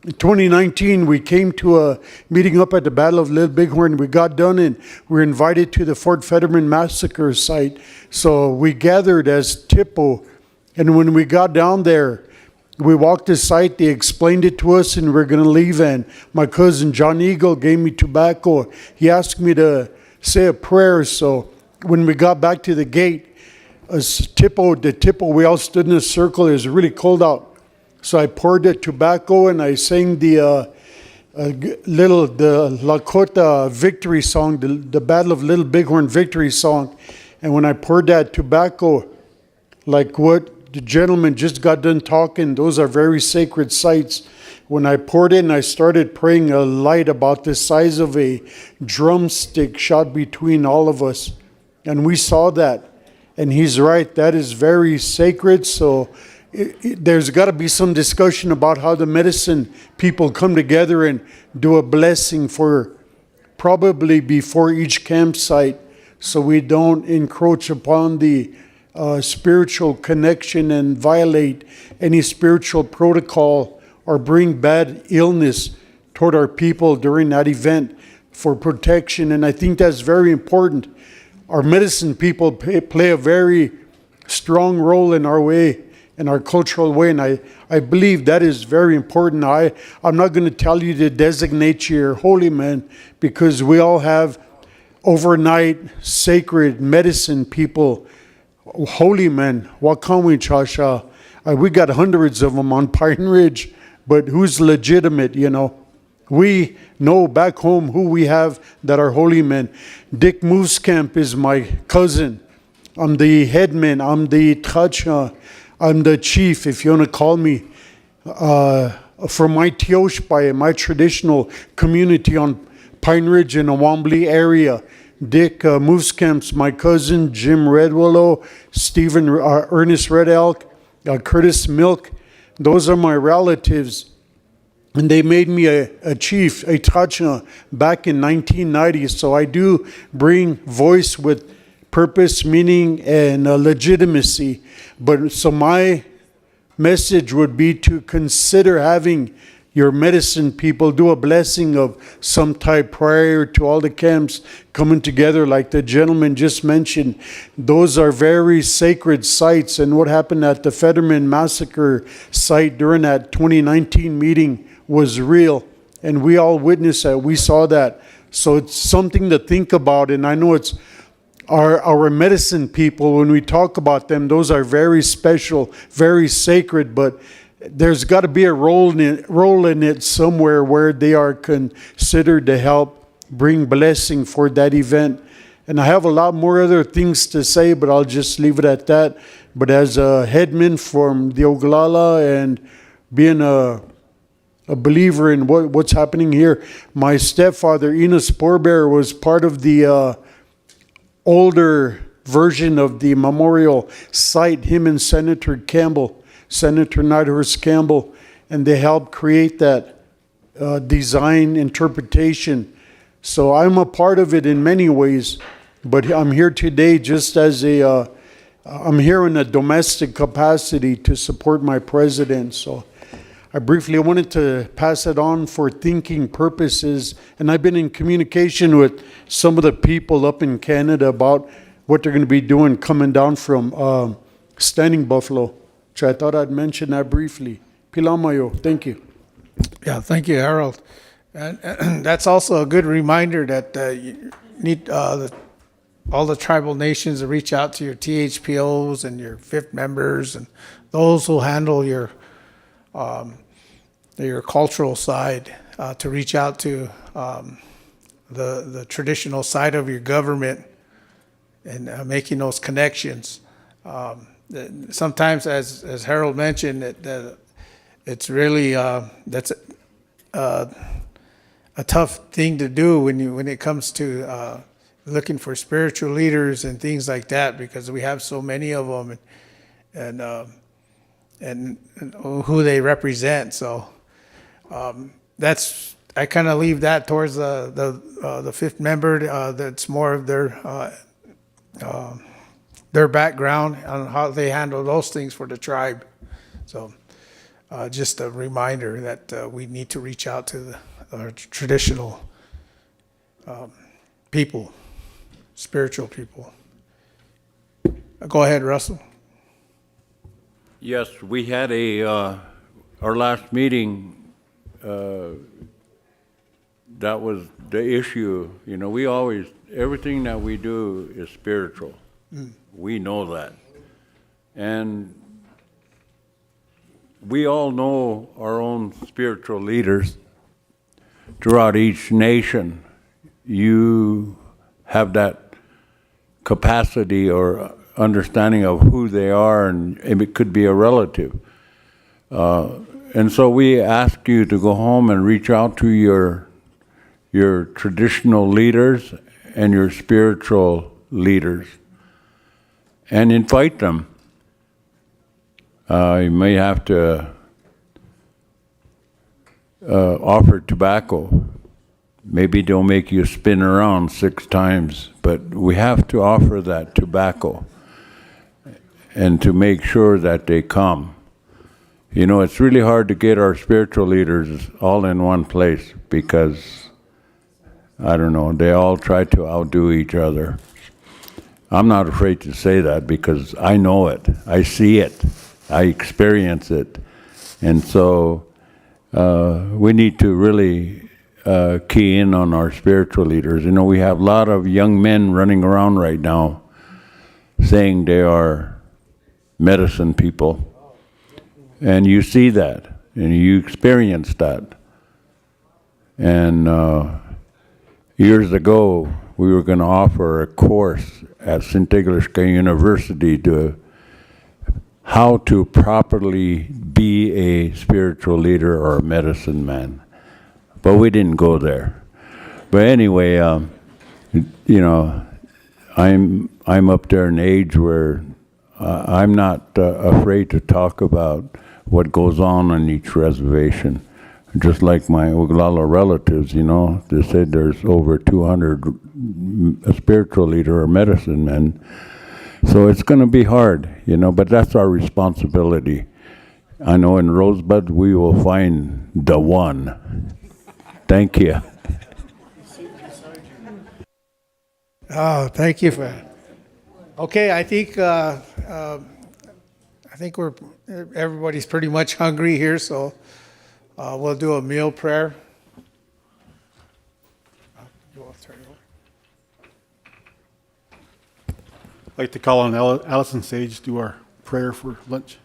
In 2019, we came to a meeting up at the Battle of Little Bighorn. We got done and we were invited to the Fort Fetterman massacre site. So we gathered as TIPO, and when we got down there, we walked the site, they explained it to us, and we're going to leave. And my cousin John Eagle gave me tobacco. He asked me to say a prayer. So when we got back to the gate, the TIPO, we all stood in a circle. It was really cold out. So I poured the tobacco and I sang the Lakota victory song, the Battle of Little Bighorn victory song. And when I poured that tobacco, like what the gentleman just got done talking, those are very sacred sites. When I poured it and I started praying, a light about the size of a drumstick shot between all of us. And we saw that. And he's right, that is very sacred. So there's got to be some discussion about how the medicine people come together and do a blessing for probably before each campsite, so we don't encroach upon the spiritual connection and violate any spiritual protocol or bring bad illness toward our people during that event for protection. And I think that's very important. Our medicine people play a very strong role in our way, in our cultural way, and I believe that is very important. I'm not going to tell you to designate your holy men, because we all have overnight sacred medicine people, holy men. Wakami Chasha. We got hundreds of them on Pine Ridge, but who's legitimate, We know back home who we have that are holy men. Dick Moosecamp is my cousin. I'm the headman. I'm the Tacha. I'm the chief, if you want to call me. From my Teoshpai, my traditional community on Pine Ridge in the Wambly area. Dick Mooscamp's my cousin, Jim Redwillow, Stephen Ernest Red Elk, Curtis Milk. Those are my relatives. And they made me a chief, a Tachna, back in 1990. So I do bring voice with purpose, meaning, and legitimacy. But so my message would be to consider having your medicine people do a blessing of some type prior to all the camps coming together, like the gentleman just mentioned. Those are very sacred sites. And what happened at the Fetterman massacre site during that 2019 meeting was real, and we all witnessed that. We saw that. So it's something to think about. And I know it's our medicine people, when we talk about them, those are very special, very sacred, but there's got to be a role in it somewhere where they are considered to help bring blessing for that event. And I have a lot more other things to say, but I'll just leave it at that. But as a headman from the Oglala and being a believer in what's happening here, my stepfather, Enos Porbear, was part of the older version of the memorial site, him and Senator Campbell. Senator Nighthorse Campbell, and they helped create that design interpretation. So I'm a part of it in many ways, but I'm here today just as I'm here in a domestic capacity to support my president. So I briefly wanted to pass it on for thinking purposes, and I've been in communication with some of the people up in Canada about what they're going to be doing coming down from Standing Buffalo. So I thought I'd mention that briefly. Pilamayo, thank you. Yeah, thank you, Harold. And that's also a good reminder that you need all the tribal nations to reach out to your THPOs and your fifth members and those who handle your cultural side, to reach out to the traditional side of your government and making those connections. Sometimes, as Harold mentioned, it's really that's a tough thing to do when it comes to looking for spiritual leaders and things like that, because we have so many of them and who they represent. So that's, I kind of leave that towards the fifth member. That's more of their background on how they handle those things for the tribe. So just a reminder that we need to reach out to our traditional people, spiritual people. Go ahead, Russell. Yes, we had our last meeting, that was the issue. You know, we always, everything that we do is spiritual. We know that. And we all know our own spiritual leaders throughout each nation. You have that capacity or understanding of who they are, and it could be a relative. And so we ask you to go home and reach out to your traditional leaders and your spiritual leaders and invite them. You may have to offer tobacco. Maybe they'll make you spin around 6 times, but we have to offer that tobacco and to make sure that they come. You know, it's really hard to get our spiritual leaders all in one place because, I don't know, they all try to outdo each other. I'm not afraid to say that because I know it. I see it. I experience it. And so we need to really key in on our spiritual leaders. You know, we have a lot of young men running around right now saying they are medicine people. And you see that, and you experience that. And years ago, we were going to offer a course at St. Ignace University to how to properly be a spiritual leader or a medicine man. But we didn't go there. But anyway, you know, I'm up there in age where I'm not afraid to talk about what goes on each reservation. Just like my Oglala relatives, you know, they said there's over 200 spiritual leader or medicine men. So it's going to be hard, you know, but that's our responsibility. I know in Rosebud we will find the one. Thank you. Oh, thank you for that. Okay, I think everybody's pretty much hungry here, so we'll do a meal prayer. I'd like to call on Allison Sage to do our prayer for lunch.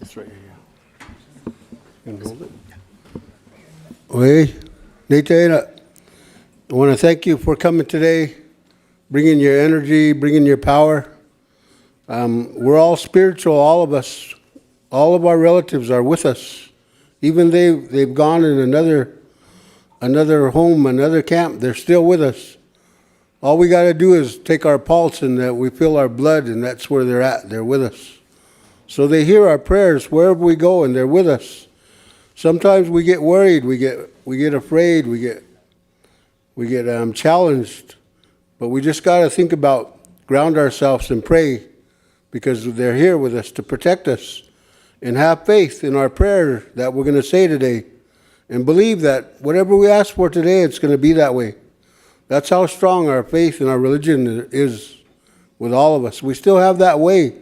It's right here. You can hold it. Well, Nita, I want to thank you for coming today, bringing your energy, bringing your power. We're all spiritual, all of us. All of our relatives are with us. Even they've gone in another home, another camp. They're still with us. All we got to do is take our pulse and that we feel our blood, and that's where they're at. They're with us. So they hear our prayers wherever we go, and they're with us. Sometimes we get worried, we get afraid, we get challenged, but we just got to think about, ground ourselves and pray, because they're here with us to protect us, and have faith in our prayer that we're going to say today, and believe that whatever we ask for today, it's going to be that way. That's how strong our faith and our religion is with all of us. We still have that way.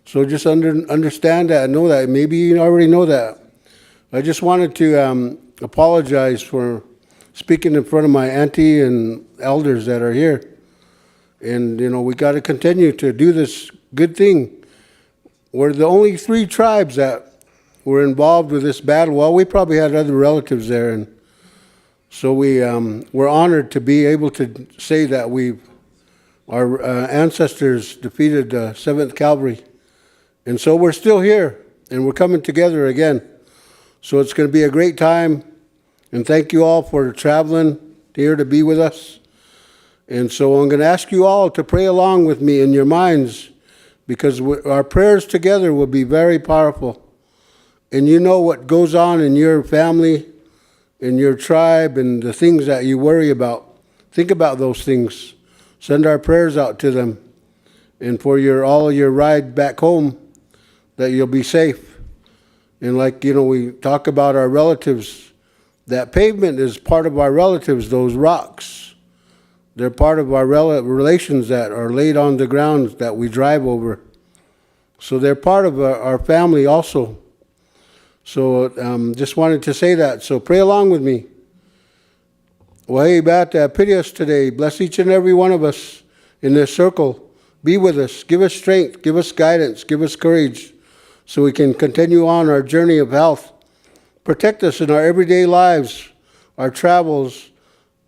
So just understand that and know that. Maybe you already know that. I just wanted to apologize for speaking in front of my auntie and elders that are here. And, you know, we got to continue to do this good thing. We're the only 3 tribes that were involved with this battle. Well, we probably had other relatives there. And so we're honored to be able to say that our ancestors defeated 7th Cavalry. And so we're still here, and we're coming together again. So it's going to be a great time, and thank you all for traveling here to be with us. And so I'm going to ask you all to pray along with me in your minds, because our prayers together will be very powerful. And you know what goes on in your family, in your tribe, and the things that you worry about. Think about those things. Send our prayers out to them. And for all your ride back home, that you'll be safe. And like, you know, we talk about our relatives, that pavement is part of our relatives, those rocks. They're part of our relations that are laid on the ground that we drive over. So they're part of our family also. So just wanted to say that. So pray along with me. Wahi bata, pity us today. Bless each and every one of us in this circle. Be with us. Give us strength. Give us guidance. Give us courage, so we can continue on our journey of health. Protect us in our everyday lives, our travels,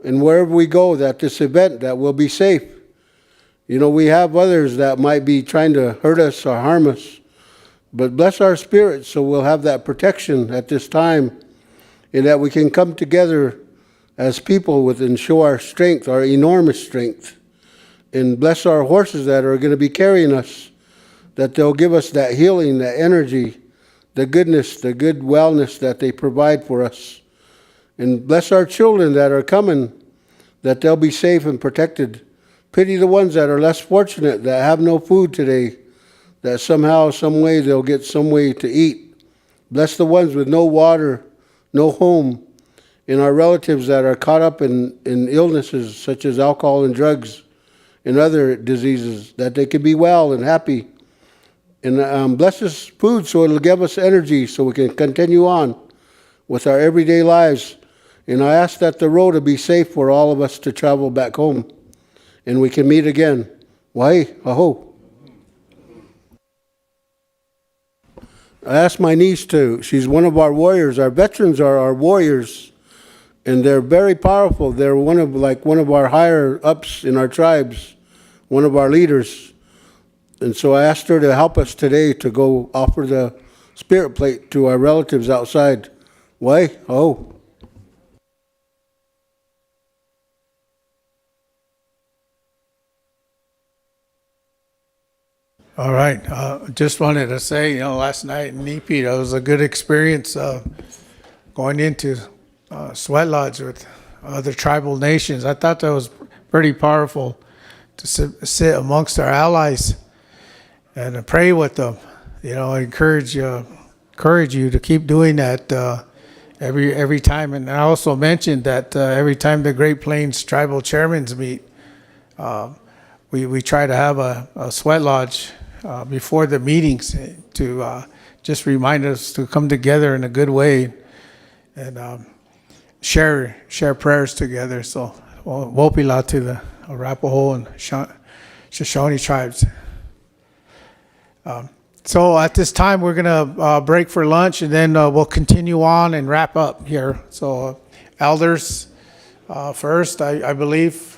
and wherever we go, that this event, that we'll be safe. You know, we have others that might be trying to hurt us or harm us, but bless our spirits so we'll have that protection at this time, and that we can come together as people and show our strength, our enormous strength, and bless our horses that are going to be carrying us, that they'll give us that healing, that energy, the goodness, the good wellness that they provide for us. And bless our children that are coming, that they'll be safe and protected. Pity the ones that are less fortunate, that have no food today, that somehow, some way, they'll get some way to eat. Bless the ones with no water, no home, and our relatives that are caught up in illnesses such as alcohol and drugs and other diseases, that they can be well and happy. And bless us food so it'll give us energy so we can continue on with our everyday lives. And I ask that the road will be safe for all of us to travel back home, and we can meet again. Wahi, aho. I asked my niece she's one of our warriors. Our veterans are our warriors, and they're very powerful. They're one of our higher ups in our tribes, one of our leaders. And so I asked her to help us today to go offer the spirit plate to our relatives outside. Why? Oh. All right. Just wanted to say, last night in Neepy, that was a good experience going into Sweat Lodge with other tribal nations. I thought that was pretty powerful to sit amongst our allies and pray with them. I encourage you to keep doing that every time. And I also mentioned that every time the Great Plains tribal chairmen meet, we try to have a sweat lodge before the meetings to just remind us to come together in a good way and share prayers together. So, Wopila to the Arapaho and Shoshone tribes. So at this time, we're going to break for lunch, and then we'll continue on and wrap up here. So, elders first, I believe.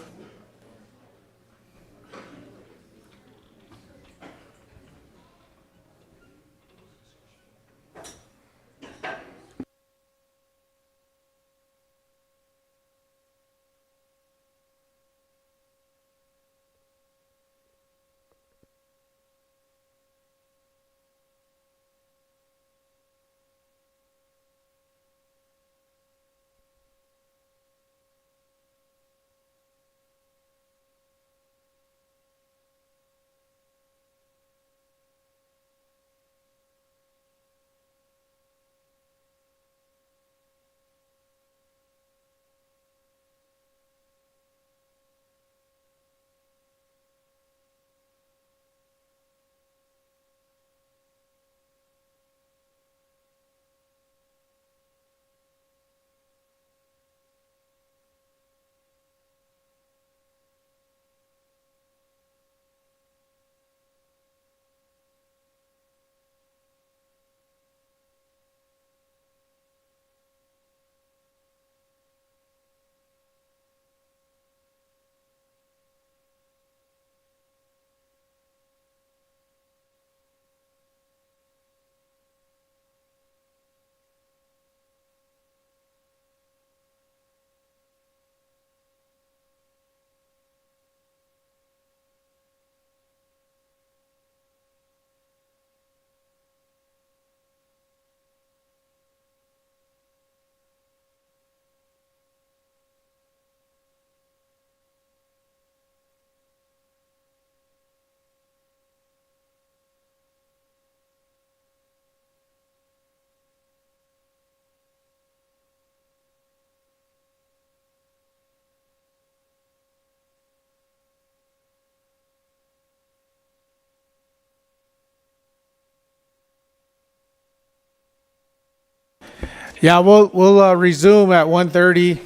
Yeah, we'll resume at 1:30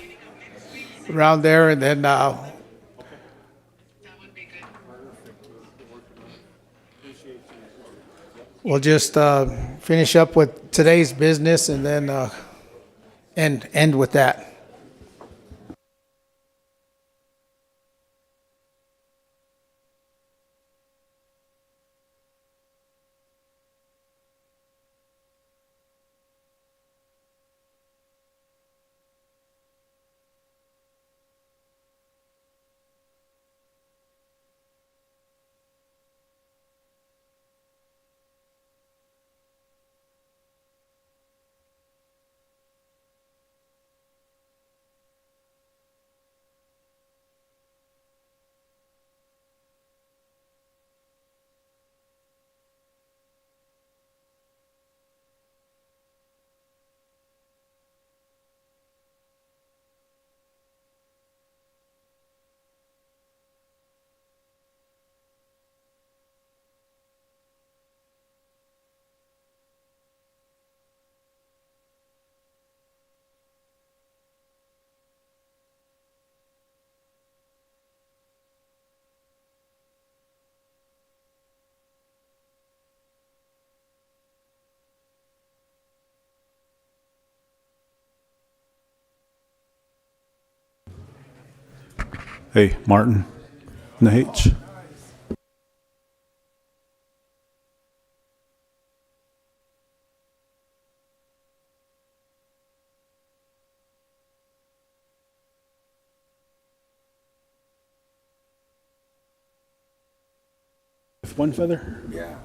around there, and then we'll just finish up with today's business, and then end with that. Hey, Martin, Nahich. one feather? Yeah.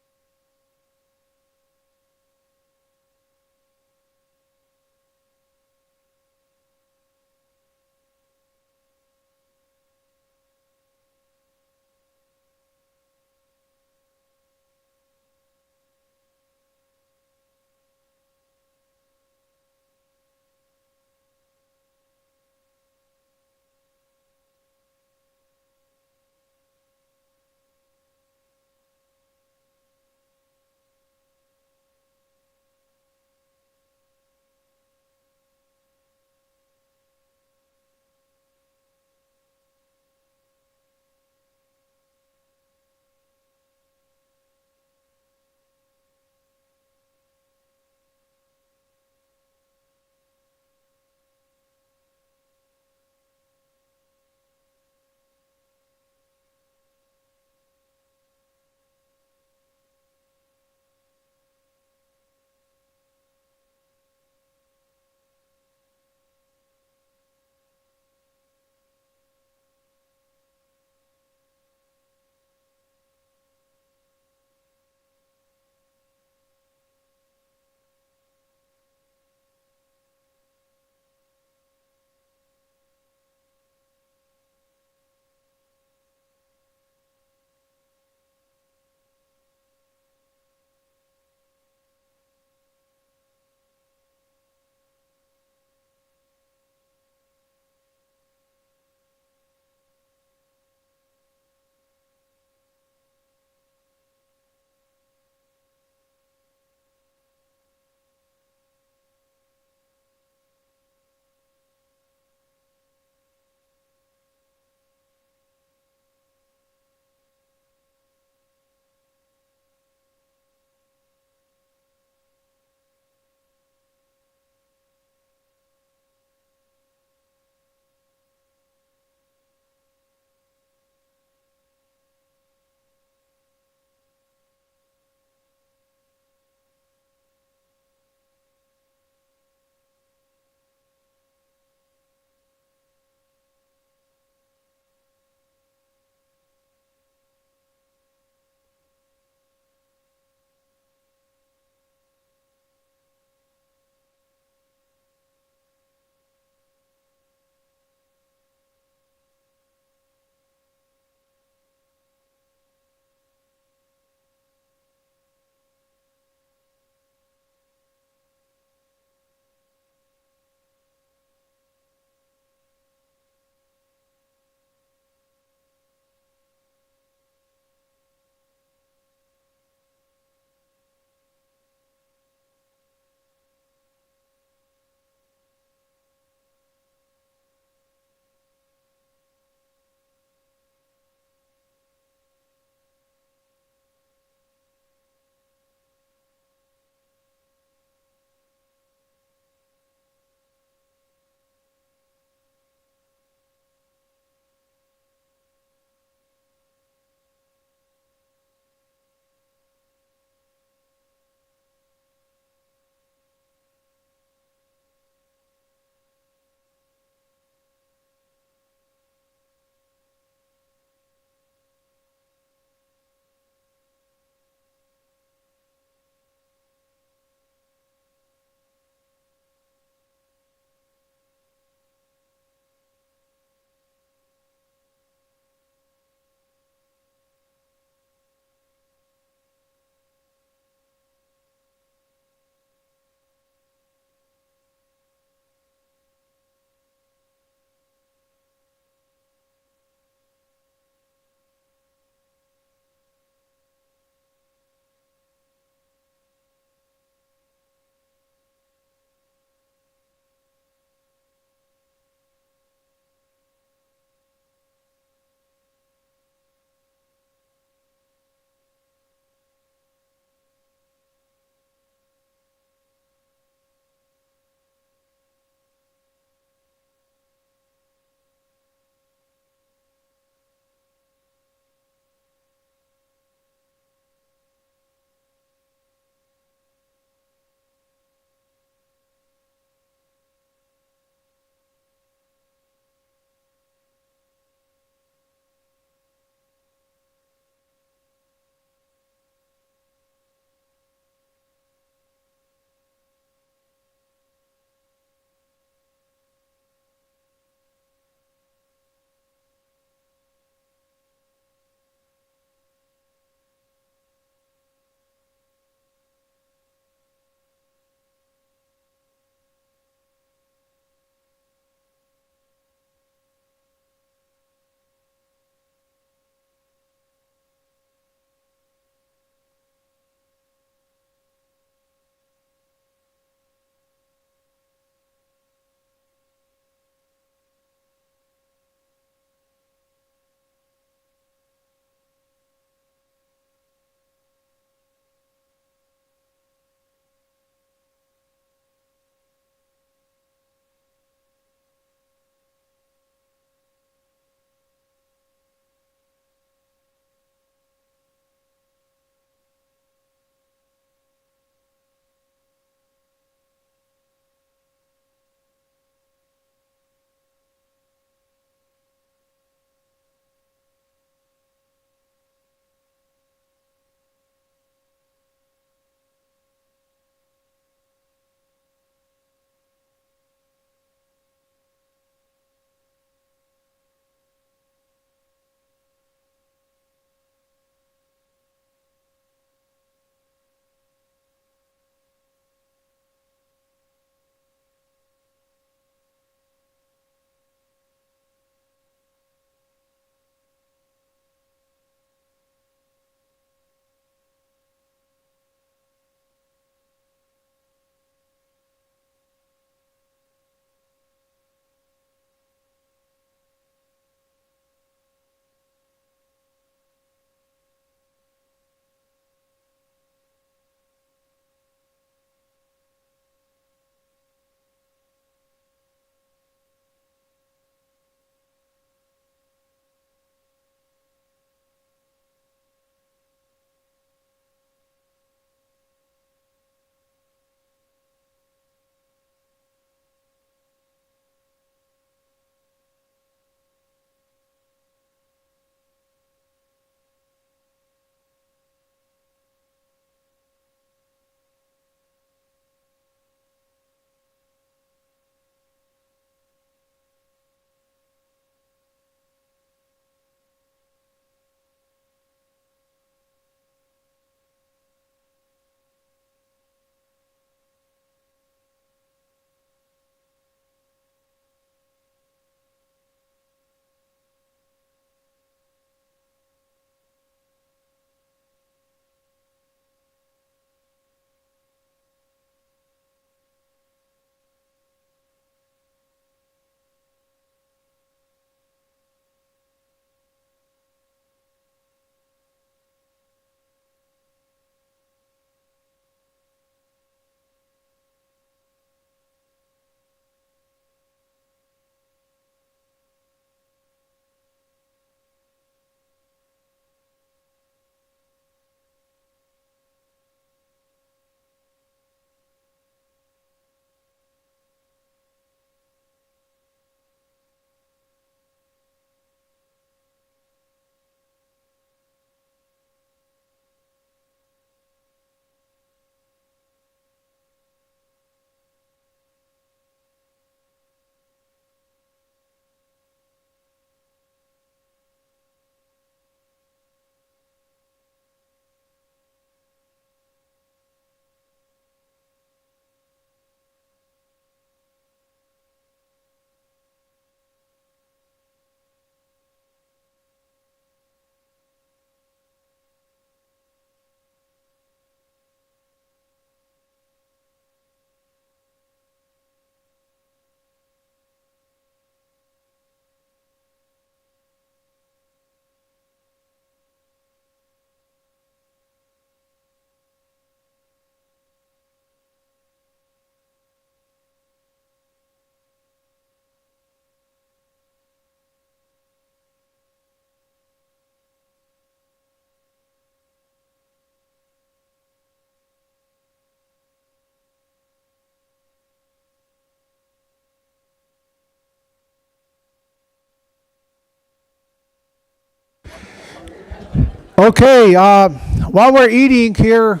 Okay, while we're eating here,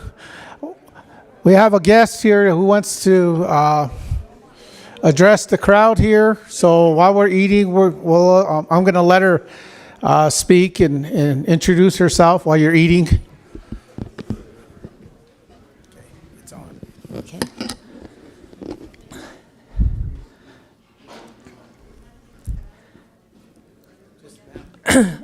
we have a guest here who wants to address the crowd here. So while we're eating, I'm going to let her speak and introduce herself while you're eating. It's on. Okay.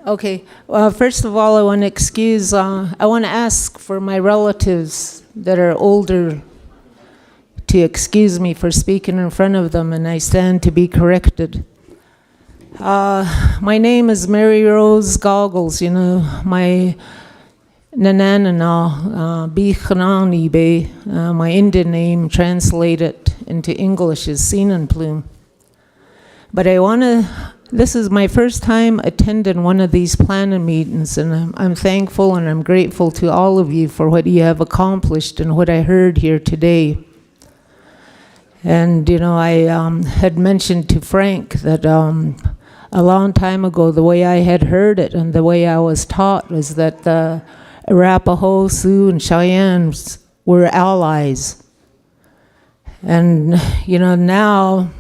Okay. Well, first of all, I want to ask for my relatives that are older to excuse me for speaking in front of them, and I stand to be corrected. My name is Mary Rose Goggles. My Nananana Bichanani Bay. My Indian name translated into English is Sinan Plume. But this is my first time attending one of these planning meetings, and I'm thankful and I'm grateful to all of you for what you have accomplished and what I heard here today. And, I had mentioned to Frank that a long time ago, the way I had heard it and the way I was taught was that the Arapaho, Sioux, and Cheyennes were allies. And, now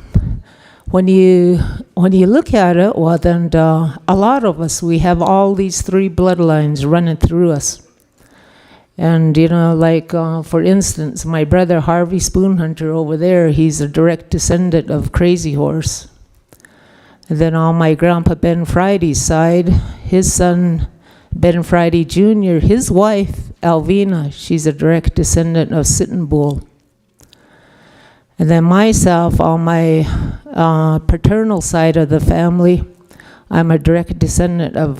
when you look at it, well, then a lot of us, we have all these three bloodlines running through us. And, for instance, my brother Harvey Spoonhunter over there, he's a direct descendant of Crazy Horse. And then on my grandpa Ben Friday's side, his son Ben Friday Jr., his wife Alvina, she's a direct descendant of Sitting Bull. And then myself, on my paternal side of the family, I'm a direct descendant of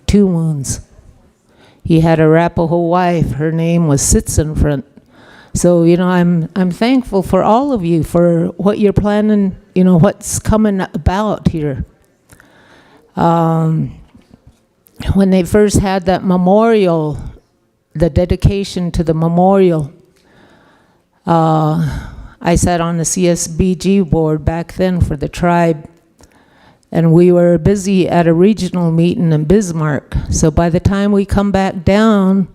Two Moons. He had a Arapaho wife. Her name was Sitzenfront. So, I'm thankful for all of you for what you're planning, what's coming about here. When they first had that memorial, the dedication to the memorial, I sat on the CSBG board back then for the tribe, and we were busy at a regional meeting in Bismarck. So by the time we come back down,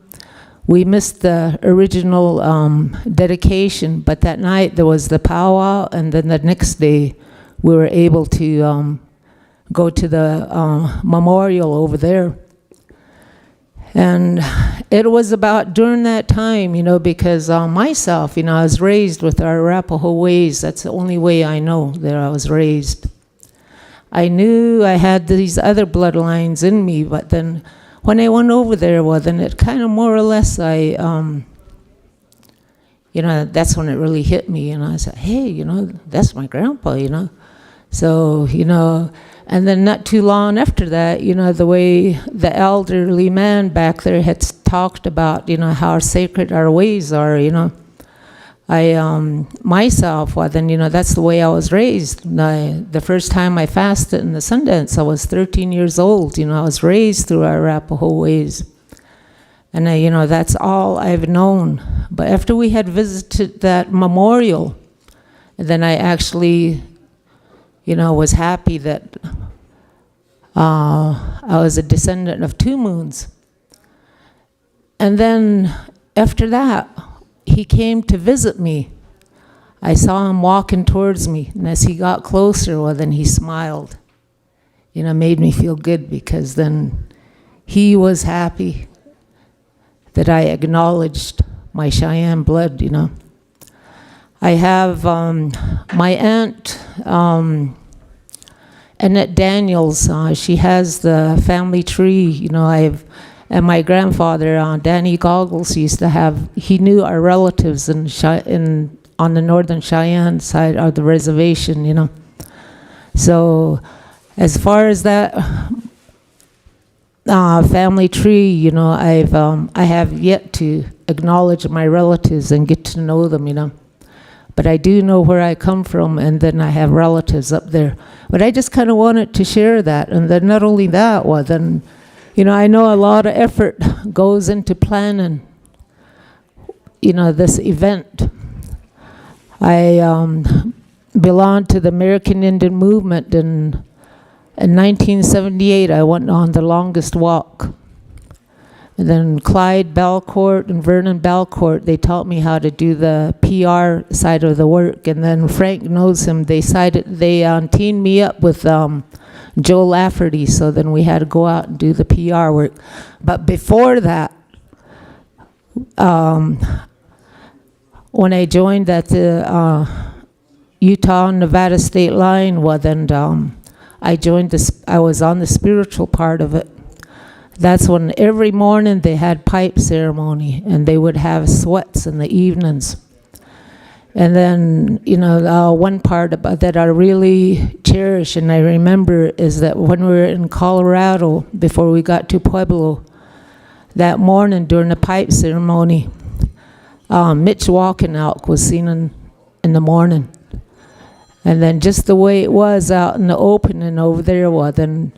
we missed the original dedication, but that night there was the powwow, and then the next day we were able to go to the memorial over there. And it was about during that time, because myself, I was raised with our Arapaho ways. That's the only way I know that I was raised. I knew I had these other bloodlines in me, but then when I went over there, well, then it kind of more or less, that's when it really hit me. And I said, hey, that's my grandpa, So, and then not too long after that, the way the elderly man back there had talked about, how sacred our ways are, I, myself, well, then, that's the way I was raised. The first time I fasted in the Sundance, I was 13 years old. I was raised through our Arapaho ways. And, that's all I've known. But after we had visited that memorial, then I actually, was happy that I was a descendant of Two Moons. And then after that, he came to visit me. I saw him walking towards me, and as he got closer, well, then he smiled. Made me feel good, because then he was happy that I acknowledged my Cheyenne blood, I have my aunt, Annette Daniels. She has the family tree, and my grandfather, Danny Goggles, used to have, he knew our relatives on the northern Cheyenne side of the reservation, So as far as that family tree, I have yet to acknowledge my relatives and get to know them, But I do know where I come from, and then I have relatives up there. But I just kind of wanted to share that. And then not only that, well, then, I know a lot of effort goes into planning, this event. I belonged to the American Indian movement, and in 1978, I went on the longest walk. And then Clyde Belcourt and Vernon Belcourt, they taught me how to do the PR side of the work. And then Frank knows him. They teamed me up with Joe Lafferty, so then we had to go out and do the PR work. But before that, when I joined at the Utah and Nevada state line, well then I was on the spiritual part of it. That's when every morning they had pipe ceremony, and they would have sweats in the evenings. And then, one part about that I really cherish and I remember is that when we were in Colorado, before we got to Pueblo, that morning during the pipe ceremony, Mitch Walking Out was seen in the morning. And then just the way it was out in the opening over there, well, then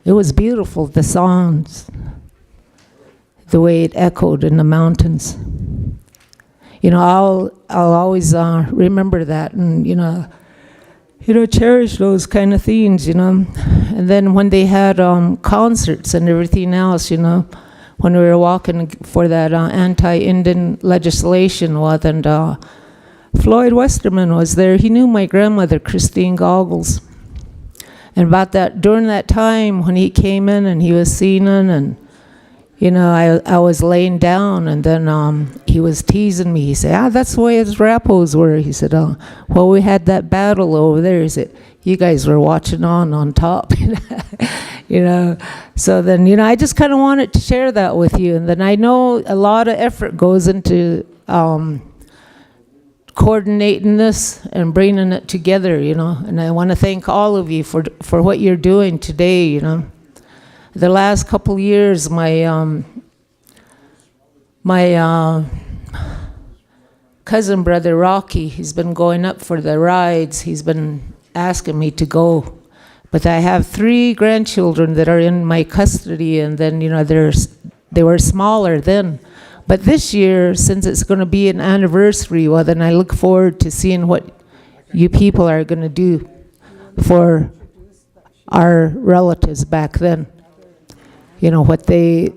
it was beautiful, the sounds, the way it echoed in the mountains. I'll always remember that and, cherish those kind of things, And then when they had concerts and everything else, when we were walking for that anti-Indian legislation, well, then Floyd Westerman was there. He knew my grandmother, Christine Goggles. And during that time when he came in and he was singing and, I was laying down and then he was teasing me. He said, that's the way his Arapahos were. He said, well, we had that battle over there. He said, you guys were watching on top. So then, I just kind of wanted to share that with you. And then I know a lot of effort goes into coordinating this and bringing it together, and I want to thank all of you for what you're doing today, The last couple years, my cousin brother Rocky, he's been going up for the rides. He's been asking me to go. But I have 3 grandchildren that are in my custody, and then, they were smaller then. But this year, since it's going to be an anniversary, well, then I look forward to seeing what you people are going to do for our relatives back then. What they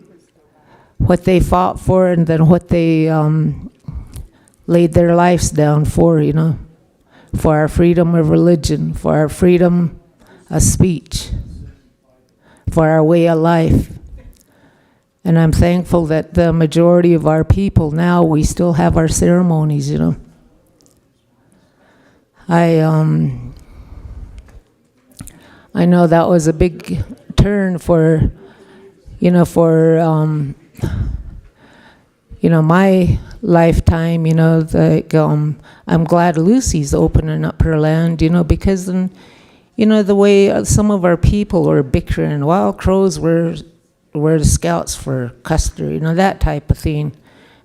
fought for, and then what they laid their lives down for, for our freedom of religion, for our freedom of speech, for our way of life. And I'm thankful that the majority of our people now, we still have our ceremonies, I know that was a big turn for my lifetime, I'm glad Lucy's opening up her land, because then, the way some of our people were bickering, Wild Crows were the scouts for Custer, that type of thing.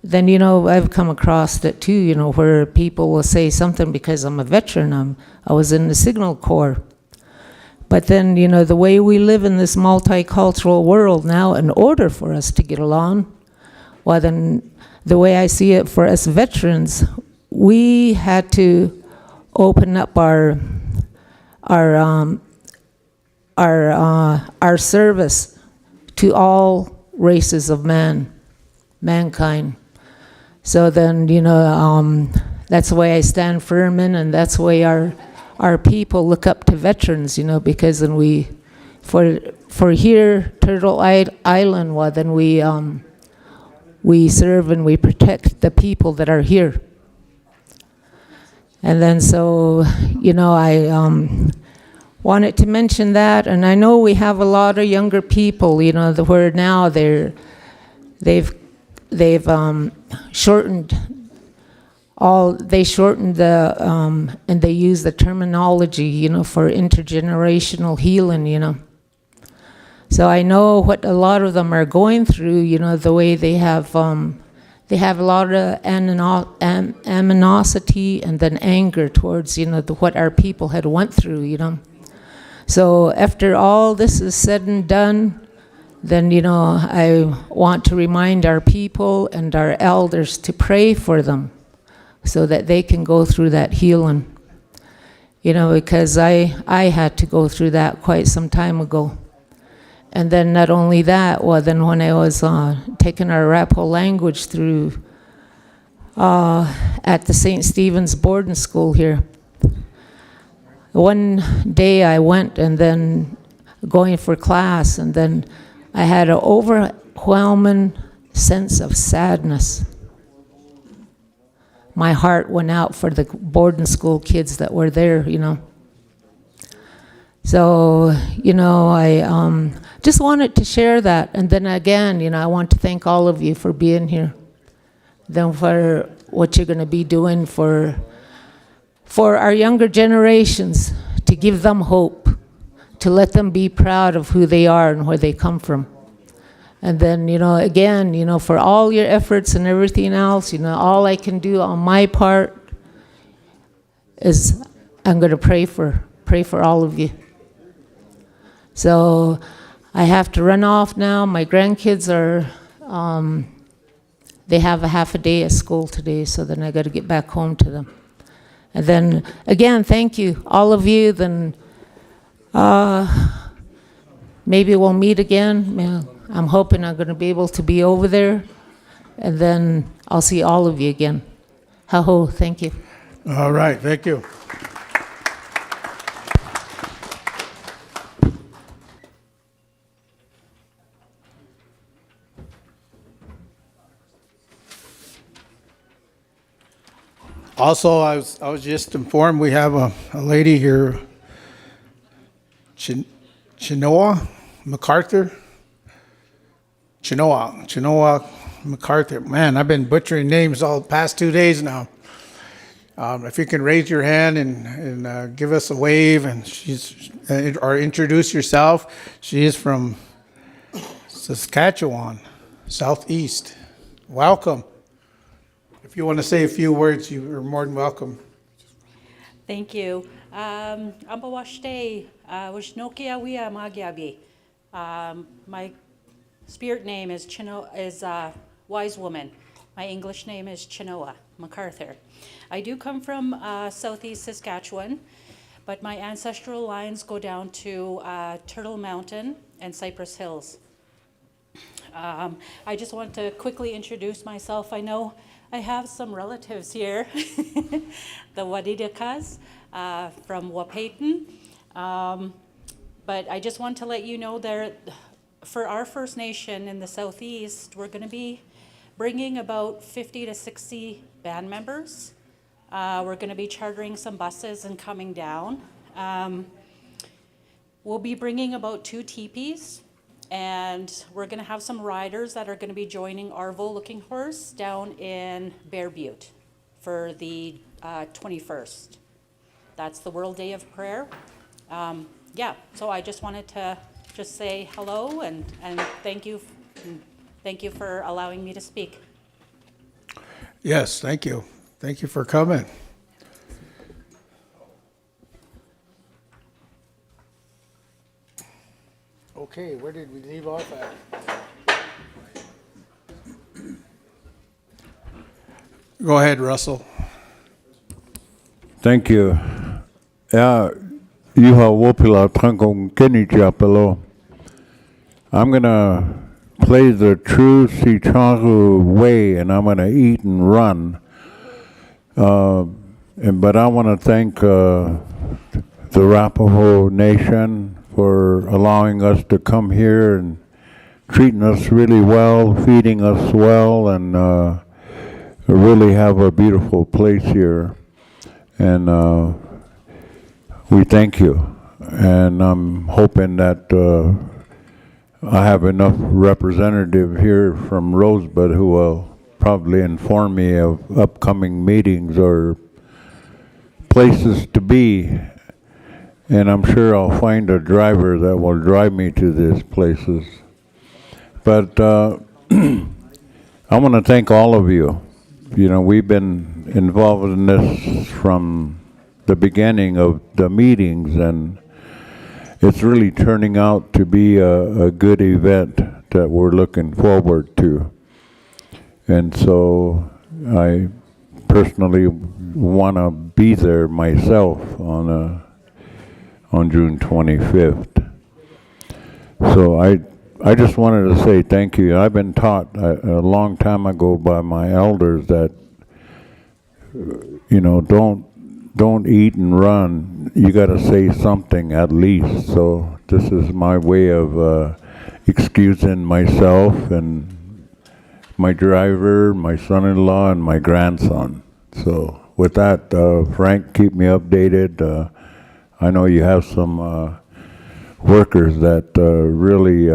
Then, I've come across it too, where people will say something because I'm a veteran, I was in the Signal Corps. But then, the way we live in this multicultural world now, in order for us to get along, well then, the way I see it for us veterans, we had to open up our service to all races of mankind. So then, that's the way I stand firm in, and that's the way our people look up to veterans, because then for here, Turtle Island, well, then we serve and we protect the people that are here. And then so, I wanted to mention that, and I know we have a lot of younger people, where now they've shortened the and they use the terminology, for intergenerational healing, So I know what a lot of them are going through, the way they have a lot of animosity and then anger towards, what our people had went through, So after all this is said and done, then, I want to remind our people and our elders to pray for them so that they can go through that healing. Because I had to go through that quite some time ago. And then not only that, well, then when I was taking our Arapaho language through at the St. Stephen's boarding school here, one day I went and then going for class, and then I had an overwhelming sense of sadness. My heart went out for the boarding school kids that were there, you know. So, you know, I just wanted to share that. And then again, you know, I want to thank all of you for being here. Then for what you're going to be doing for our younger generations, to give them hope, to let them be proud of who they are and where they come from. And then, you know, again, you know, for all your efforts and everything else, you know, all I can do on my part is I'm going to pray for all of you. So I have to run off now. My grandkids are, they have a half a day at school today, so then I got to get back home to them. And then, again, thank you, all of you. Then maybe we'll meet again. I'm hoping I'm going to be able to be over there. And then I'll see all of you again. Ha-ho, thank you. All right, thank you. Also, I was just informed we have a lady here, Chinoa MacArthur. Chinoa MacArthur. Man, I've been butchering names all the past 2 days now. If you can raise your hand and give us a wave, and or introduce yourself. She is from Saskatchewan, southeast. Welcome. If you want to say a few words, you are more than welcome. Thank you. Ambawashte, Wishnokia Wia Magyarbi. My spirit name is Wise Woman. My English name is Chinoa MacArthur. I do come from southeast Saskatchewan, but my ancestral lines go down to Turtle Mountain and Cypress Hills. I just want to quickly introduce myself. I know I have some relatives here, the Wadidakas from Wapayton. But I just want to let you know that for our First Nation in the Southeast, we're going to be bringing about 50 to 60 band members. We're going to be chartering some buses and coming down. We'll be bringing about 2 teepees. And we're going to have some riders that are going to be joining Arvo Looking Horse down in Bear Butte for the 21st. That's the World Day of Prayer. Yeah, so I just wanted to just say hello and thank you for allowing me to speak. Yes, thank you. Thank you for coming. Okay, where did we leave off at? Go ahead, Russell. Thank you. Iha wopila trankong kenichapelo. I'm gonna play the true Sicharu way, and I'm gonna eat and run. But I want to thank the Arapaho Nation for allowing us to come here and treating us really well, feeding us well, and really have a beautiful place here. And we thank you. And I'm hoping that I have enough representative here from Rosebud who will probably inform me of upcoming meetings or places to be. And I'm sure I'll find a driver that will drive me to these places. But I want to thank all of you. You know, we've been involved in this from the beginning of the meetings, and it's really turning out to be a good event that we're looking forward to. And so I personally want to be there myself on June 25th. So I just wanted to say thank you. I've been taught a long time ago by my elders that, don't eat and run. You got to say something at least. So this is my way of excusing myself and my driver, my son-in-law, and my grandson. So with that, Frank, keep me updated. I know you have some workers that really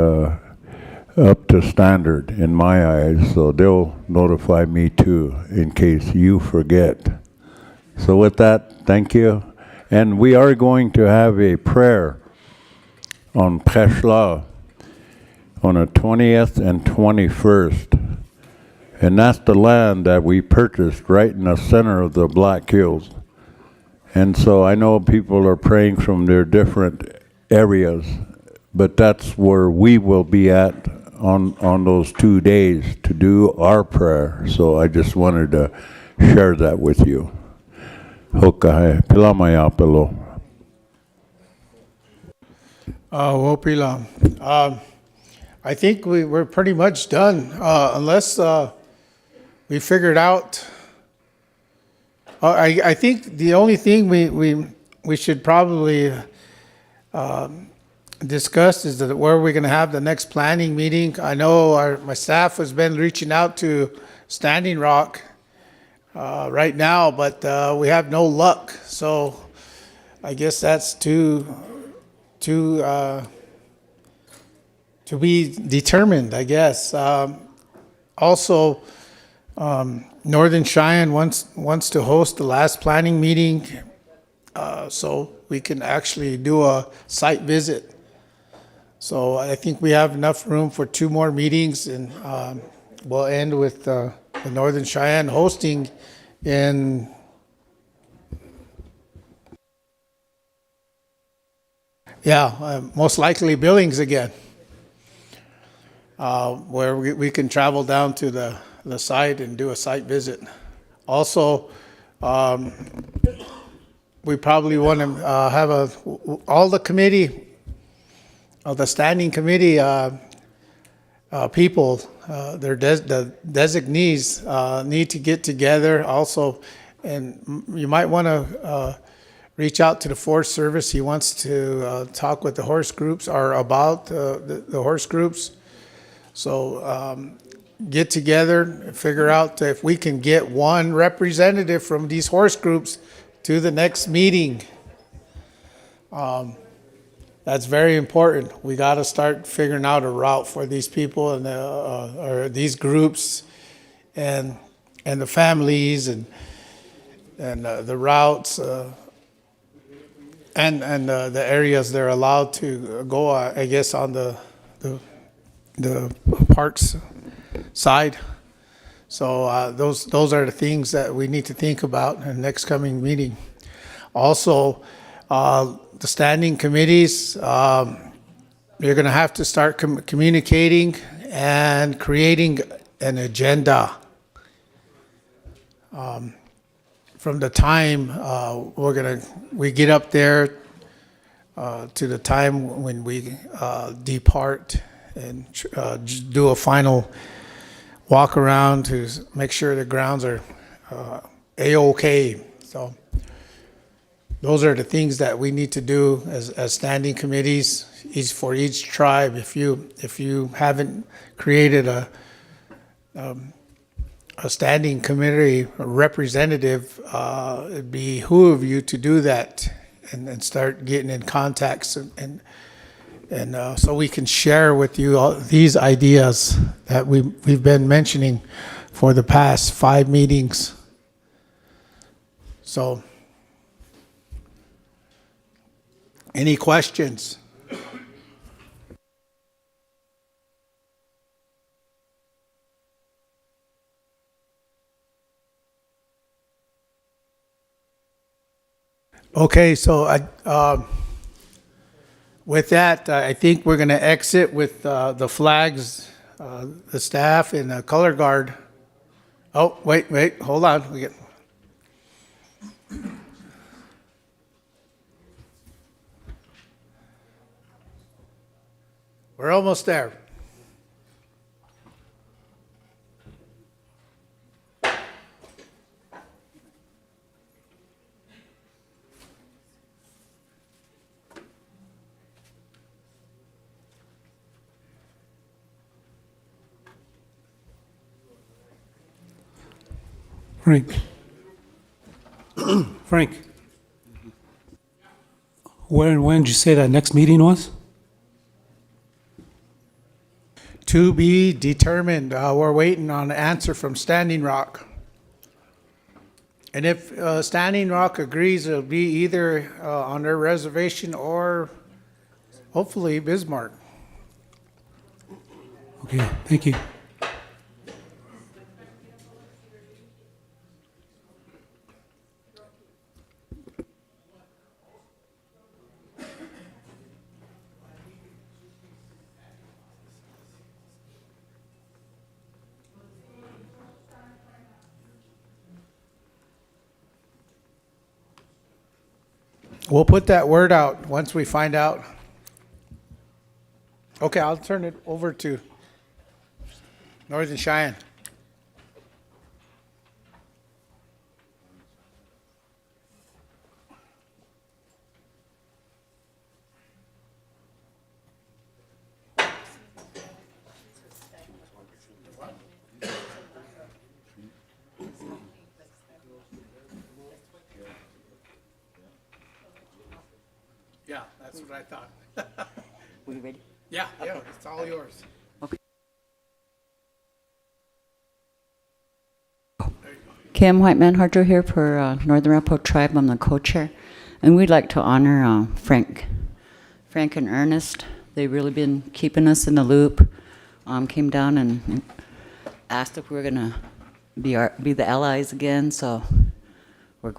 up to standard in my eyes, so they'll notify me too in case you forget. So with that, thank you. And we are going to have a prayer on Preshla on the 20th and 21st. And that's the land that we purchased right in the center of the Black Hills. And so I know people are praying from their different areas, but that's where we will be at on those 2 days to do our prayer. So I just wanted to share that with you. Hokahe, pilamaya pelo. Wopila. I think we're pretty much done, unless we figured out. I think the only thing we should probably discuss is that where we're going to have the next planning meeting. I know my staff has been reaching out to Standing Rock right now, but we have no luck. So I guess that's to be determined, I guess. Also, Northern Cheyenne wants to host the last planning meeting, so we can actually do a site visit. So I think we have enough room for 2 more meetings, and we'll end with the Northern Cheyenne hosting in most likely Billings again, where we can travel down to the site and do a site visit. Also, we probably want to have all the committee, the standing committee people, the designees need to get together also, and you might want to reach out to the Forest Service. He wants to talk with the horse groups or about the horse groups. So get together and figure out if we can get one representative from these horse groups to the next meeting. That's very important. We got to start figuring out a route for these people and or these groups, and the families and the routes and the areas they're allowed to go. I guess on the parks side. So those are the things that we need to think about in the next coming meeting. Also, the standing committees, you're going to have to start communicating and creating an agenda. From the time we get up there to the time when we depart and do a final walk around to make sure the grounds are A-OK. So those are the things that we need to do as standing committees for each tribe. If you haven't created a standing committee representative, it'd behoove you to do that and start getting in contacts and so we can share with you all these ideas that we've been mentioning for the past 5 meetings. So, any questions? Okay, so with that, I think we're going to exit with the flags, the staff, and the color guard. Oh, wait, hold on. We're almost there. Frank. Frank. When did you say that next meeting was? To be determined. We're waiting on an answer from Standing Rock. And if Standing Rock agrees, it'll be either on their reservation or hopefully Bismarck. Okay, thank you. We'll put that word out once we find out. Okay, I'll turn it over to Northern Cheyenne. Yeah, that's what I thought. We ready? Yeah, it's all yours. Kim Whiteman Harjo here for Northern Arapaho Tribe. I'm the co-chair. And we'd like to honor Frank and Ernest. They've really been keeping us in the loop. Came down and asked if we were going to be the allies again, so we're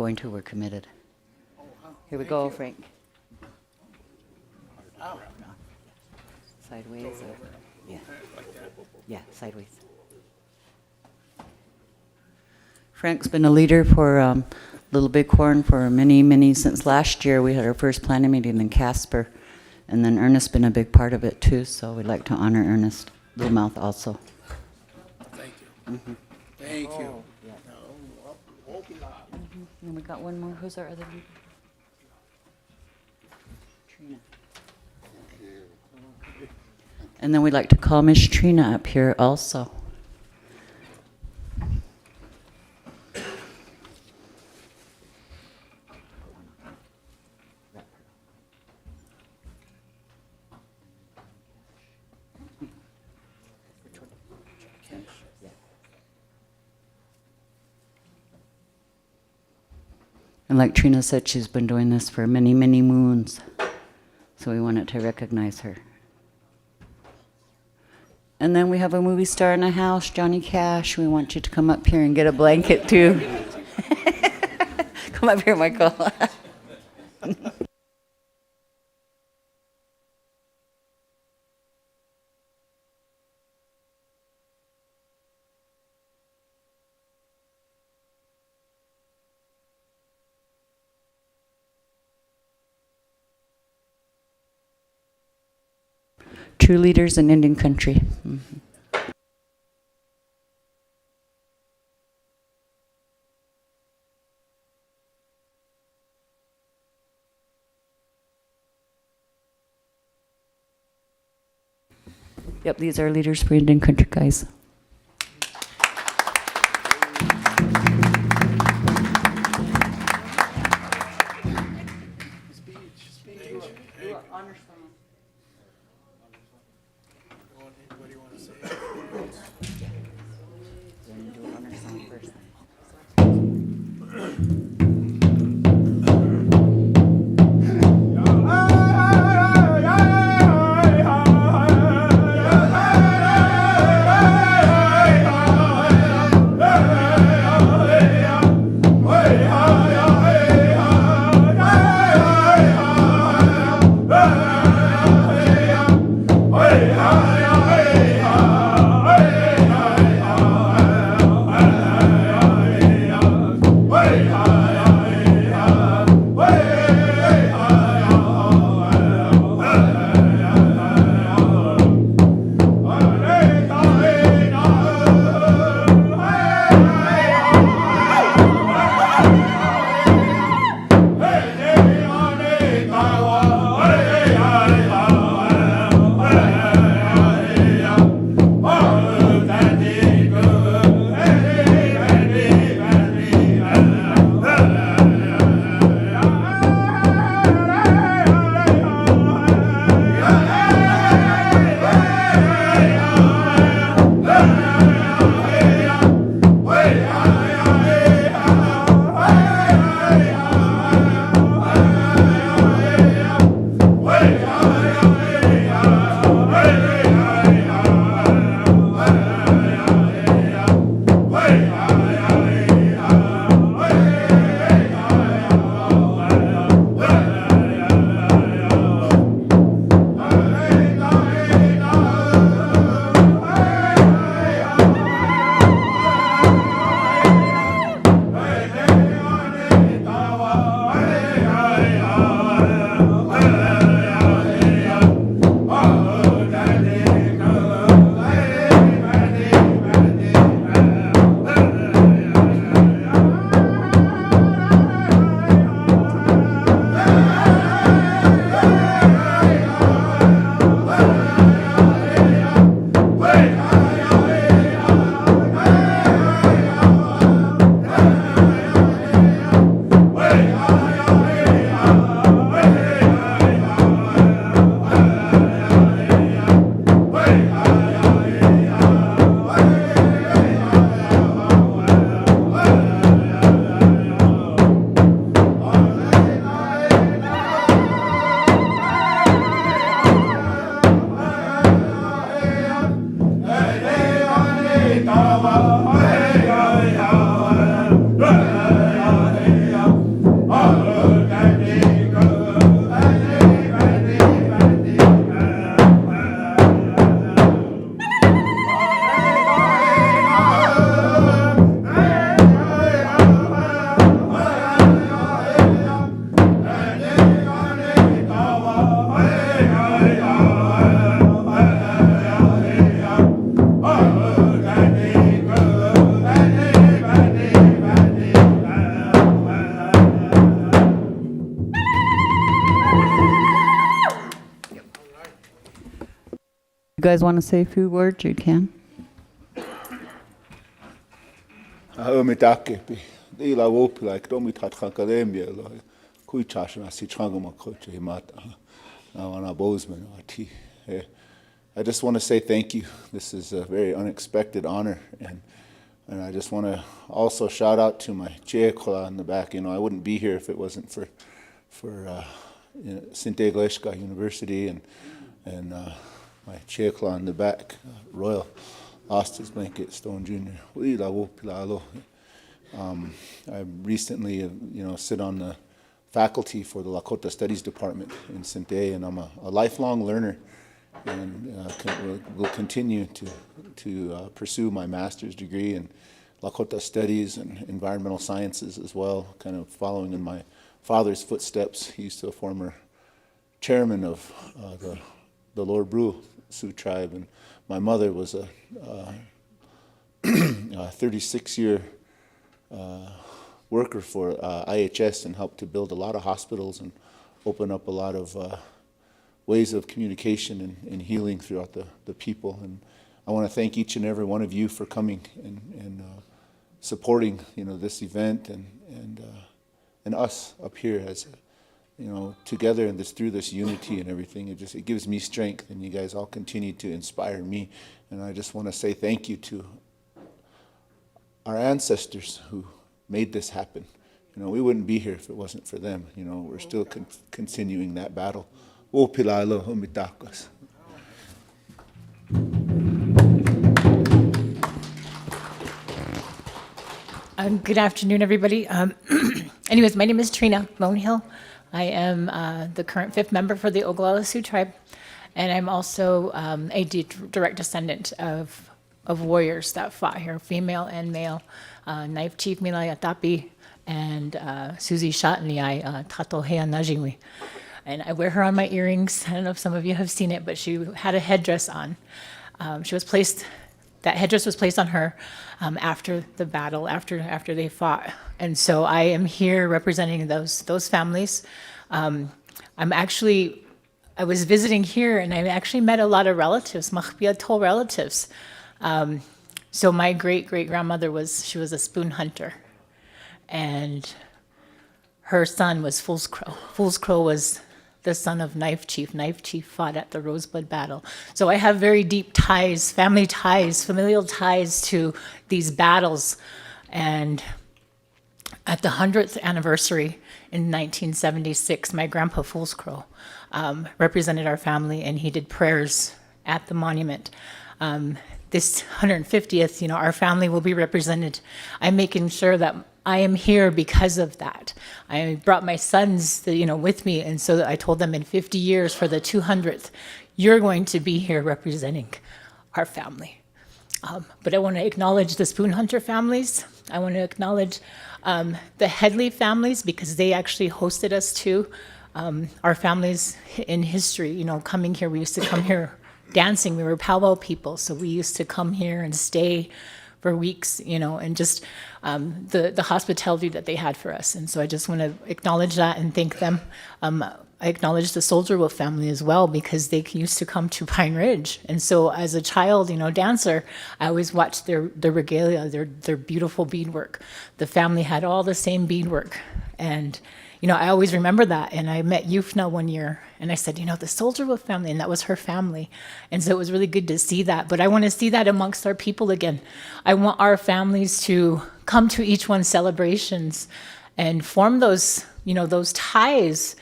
committed. Here we go, Frank. Sideways? Yeah. Yeah, sideways. Frank's been a leader for Little Bighorn for many, since last year. We had our first planning meeting in Casper, and then Ernest's been a big part of it too, so we'd like to honor Ernest Littlemouth also. Thank you. Mm-hmm. Thank you. And we got one more. Who's our other leader? Trina. And then we'd like to call Miss Trina up here also. And like Trina said, she's been doing this for many moons. So we wanted to recognize her. And then we have a movie star in the house, Johnny Cash. We want you to come up here and get a blanket too. Come up here, Michael. True leaders in Indian country. Mm-hmm. Yep, these are leaders for Indian country, guys. guys want to say a few words, you can. Di la wopi like don't meet hat academia like kui chash na si chango ma coach himata na wana bosman ati. I just want to say thank you. This is a very unexpected honor, and I just want to also shout out to my chekola in the back. You know, I wouldn't be here if it wasn't for Sinte Iglesias University and my chekola in the back, Royal Ostis Blanket Stone Jr. I recently, sit on the faculty for the Lakota Studies Department in Sinte, and I'm a lifelong learner, and will continue to pursue my master's degree in Lakota Studies and Environmental Sciences as well, kind of following in my father's footsteps. He's a former chairman of the Lord Brew Sioux tribe, and my mother was a 36-year worker for IHS and helped to build a lot of hospitals and open up a lot of ways of communication and healing throughout the people. And I want to thank each and every one of you for coming and supporting this event and us up here as together and through this unity and everything. It gives me strength, and you guys all continue to inspire me. And I just want to say thank you to our ancestors who made this happen. We wouldn't be here if it wasn't for them. We're still continuing that battle. O Pilalo Humitakas. Good afternoon, everybody. Anyways, my name is Trina Lonehill. I am the current 5th member for the Oglala Sioux tribe, and I'm also a direct descendant of warriors that fought here, female and male. Knife Chief Milai Atapi and Susie Shatniai Tatohea Najingwi. And I wear her on my earrings. I don't know if some of you have seen it, but she had a headdress on. That headdress was placed on her after the battle, after they fought. And so I am here representing those families. I was visiting here, and I actually met a lot of relatives, Mahbiatol relatives. So my great-great-grandmother was a spoon hunter, and her son was Fool's Crow. Fool's Crow was the son of Knife Chief. Knife Chief fought at the Rosebud Battle. So I have very deep ties, family ties, familial ties to these battles. And at the 100th anniversary in 1976, my grandpa Fool's Crow represented our family, and he did prayers at the monument. This 150th, our family will be represented. I'm making sure that I am here because of that. I brought my sons, with me, and so I told them in 50 years for the 200th, you're going to be here representing our family. But I want to acknowledge the Spoon Hunter families. I want to acknowledge the Headley families, because they actually hosted us too. Our families in history, coming here, we used to come here dancing. We were powwow people, so we used to come here and stay for weeks, and just the hospitality that they had for us. And so I just want to acknowledge that and thank them. I acknowledge the Soldier Wolf family as well, because they used to come to Pine Ridge. And so as a child, dancer, I always watched their regalia, their beautiful beadwork. The family had all the same beadwork. And I always remember that. And I met Yufna one year, and I said, the Soldier Wolf family, and that was her family. And so it was really good to see that. But I want to see that amongst our people again. I want our families to come to each one's celebrations and form those ties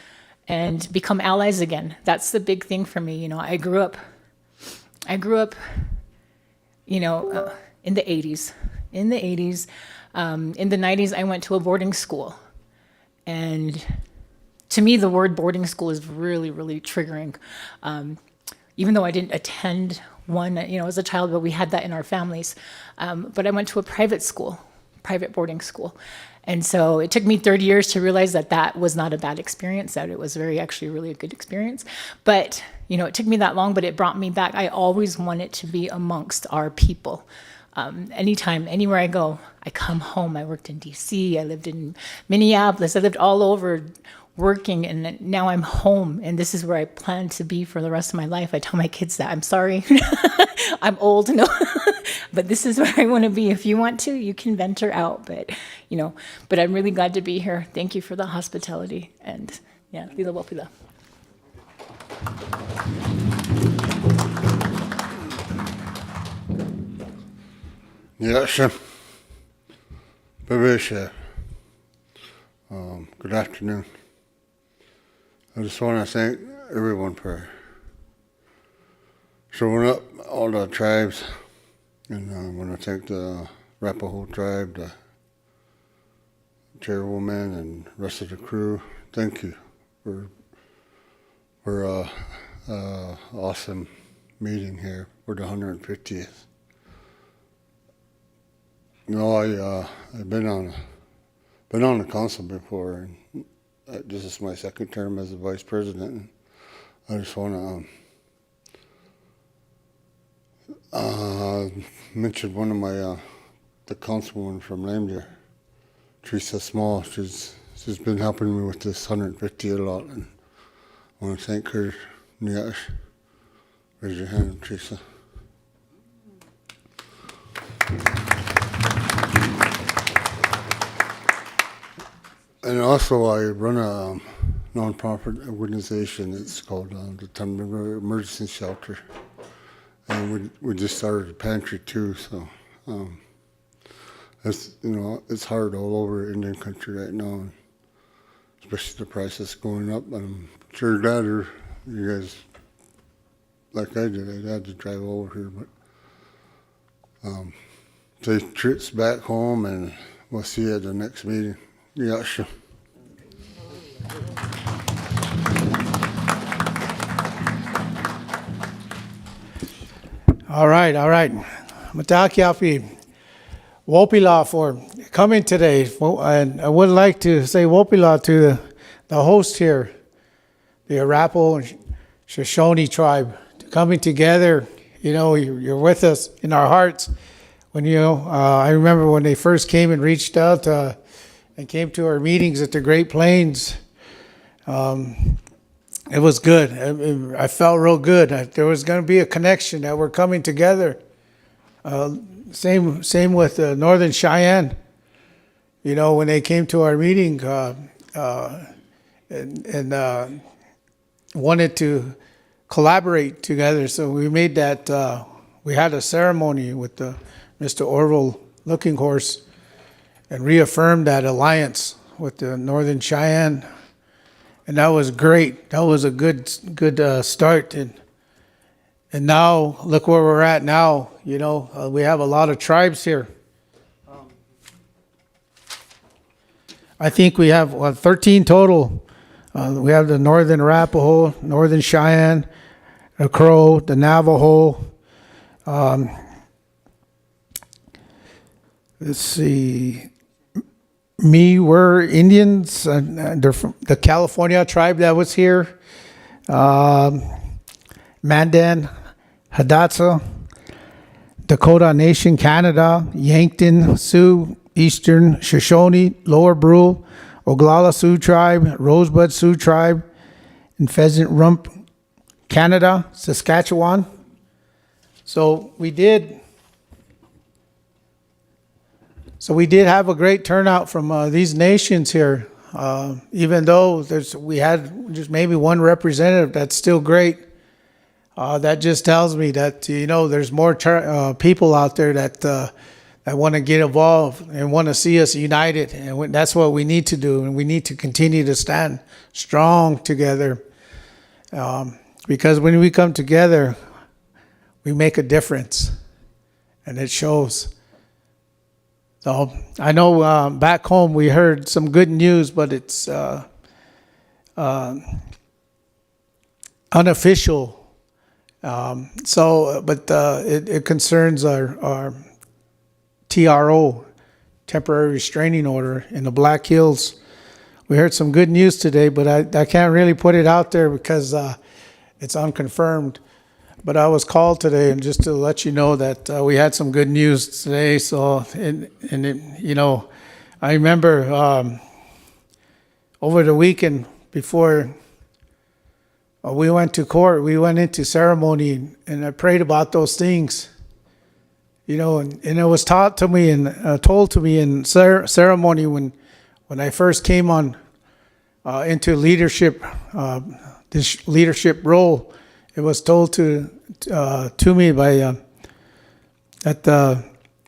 and become allies again. That's the big thing for me. I grew up, in the 80s. In the 80s, in the 90s, I went to a boarding school. And to me, the word boarding school is really, really triggering. Even though I didn't attend one, as a child, but we had that in our families. But I went to a private boarding school. And so it took me 30 years to realize that was not a bad experience, that it was actually really a good experience. But, it took me that long, but it brought me back. I always wanted to be amongst our people. Anytime, anywhere I go, I come home. I worked in DC, I lived in Minneapolis, I lived all over working, and now I'm home, and this is where I plan to be for the rest of my life. I tell my kids that. I'm sorry. I'm old, no, but this is where I want to be. If you want to, you can venture out, but but I'm really glad to be here. Thank you for the hospitality, and yeah, Lila Wopila. Yes, Babisha. Good afternoon. I just want to thank everyone for showing up, all the tribes, and I want to thank the Arapaho tribe, the chairwoman, and rest of the crew. Thank you for awesome meeting here for the 150th. I've been on the council before, and this is my second term as the vice president. And I just want to mention one of my the councilwoman from Lamia, Teresa Small. She's been helping me with this 150 a lot, and I want to thank her. Yes, raise your hand, Teresa. And also, I run a nonprofit organization. It's called the Thunder River Emergency Shelter, and we just started a pantry too. So it's hard all over Indian country right now, and especially the prices going up. I'm sure glad you guys, like I did, I had to drive over here, but safe trips back home, and we'll see you at the next meeting. Yeah, sure. All right. Matakiapi Wopila for coming today. And I would like to say Wopila to the host here, the Arapaho and Shoshone tribe, coming together. You're with us in our hearts. When I remember when they first came and reached out and came to our meetings at the Great Plains. It was good. I felt real good. There was going to be a connection that we're coming together. Same with Northern Cheyenne. When they came to our meeting and wanted to collaborate together, so we made that. We had a ceremony with Mr. Orville Looking Horse, and reaffirmed that alliance with the Northern Cheyenne, and that was great. That was a good start, and now look where we're at now. We have a lot of tribes here. I think we have 13 total. We have the Northern Arapaho, Northern Cheyenne, the Crow, the Navajo. Let's see. We're Indians. They're from the California tribe that was here. Mandan, Hidatsa, Dakota Nation, Canada, Yankton, Sioux, Eastern, Shoshone, Lower Brule, Oglala Sioux tribe, Rosebud Sioux tribe, and Pheasant Rump, Canada, Saskatchewan. So we did have a great turnout from these nations here. Even though we had just maybe one representative, that's still great. That just tells me that there's more people out there that want to get involved and want to see us united, and that's what we need to do. And we need to continue to stand strong together, because when we come together, we make a difference, and it shows. So I know back home we heard some good news, but it's unofficial. It concerns our TRO, temporary restraining order in the Black Hills. We heard some good news today, but I can't really put it out there because it's unconfirmed. But I was called today, and just to let you know that we had some good news today. So, I remember over the weekend before we went to court, we went into ceremony, and I prayed about those things. You know, and it was taught to me and told to me in ceremony when I first came on into leadership, this leadership role. It was told to me by that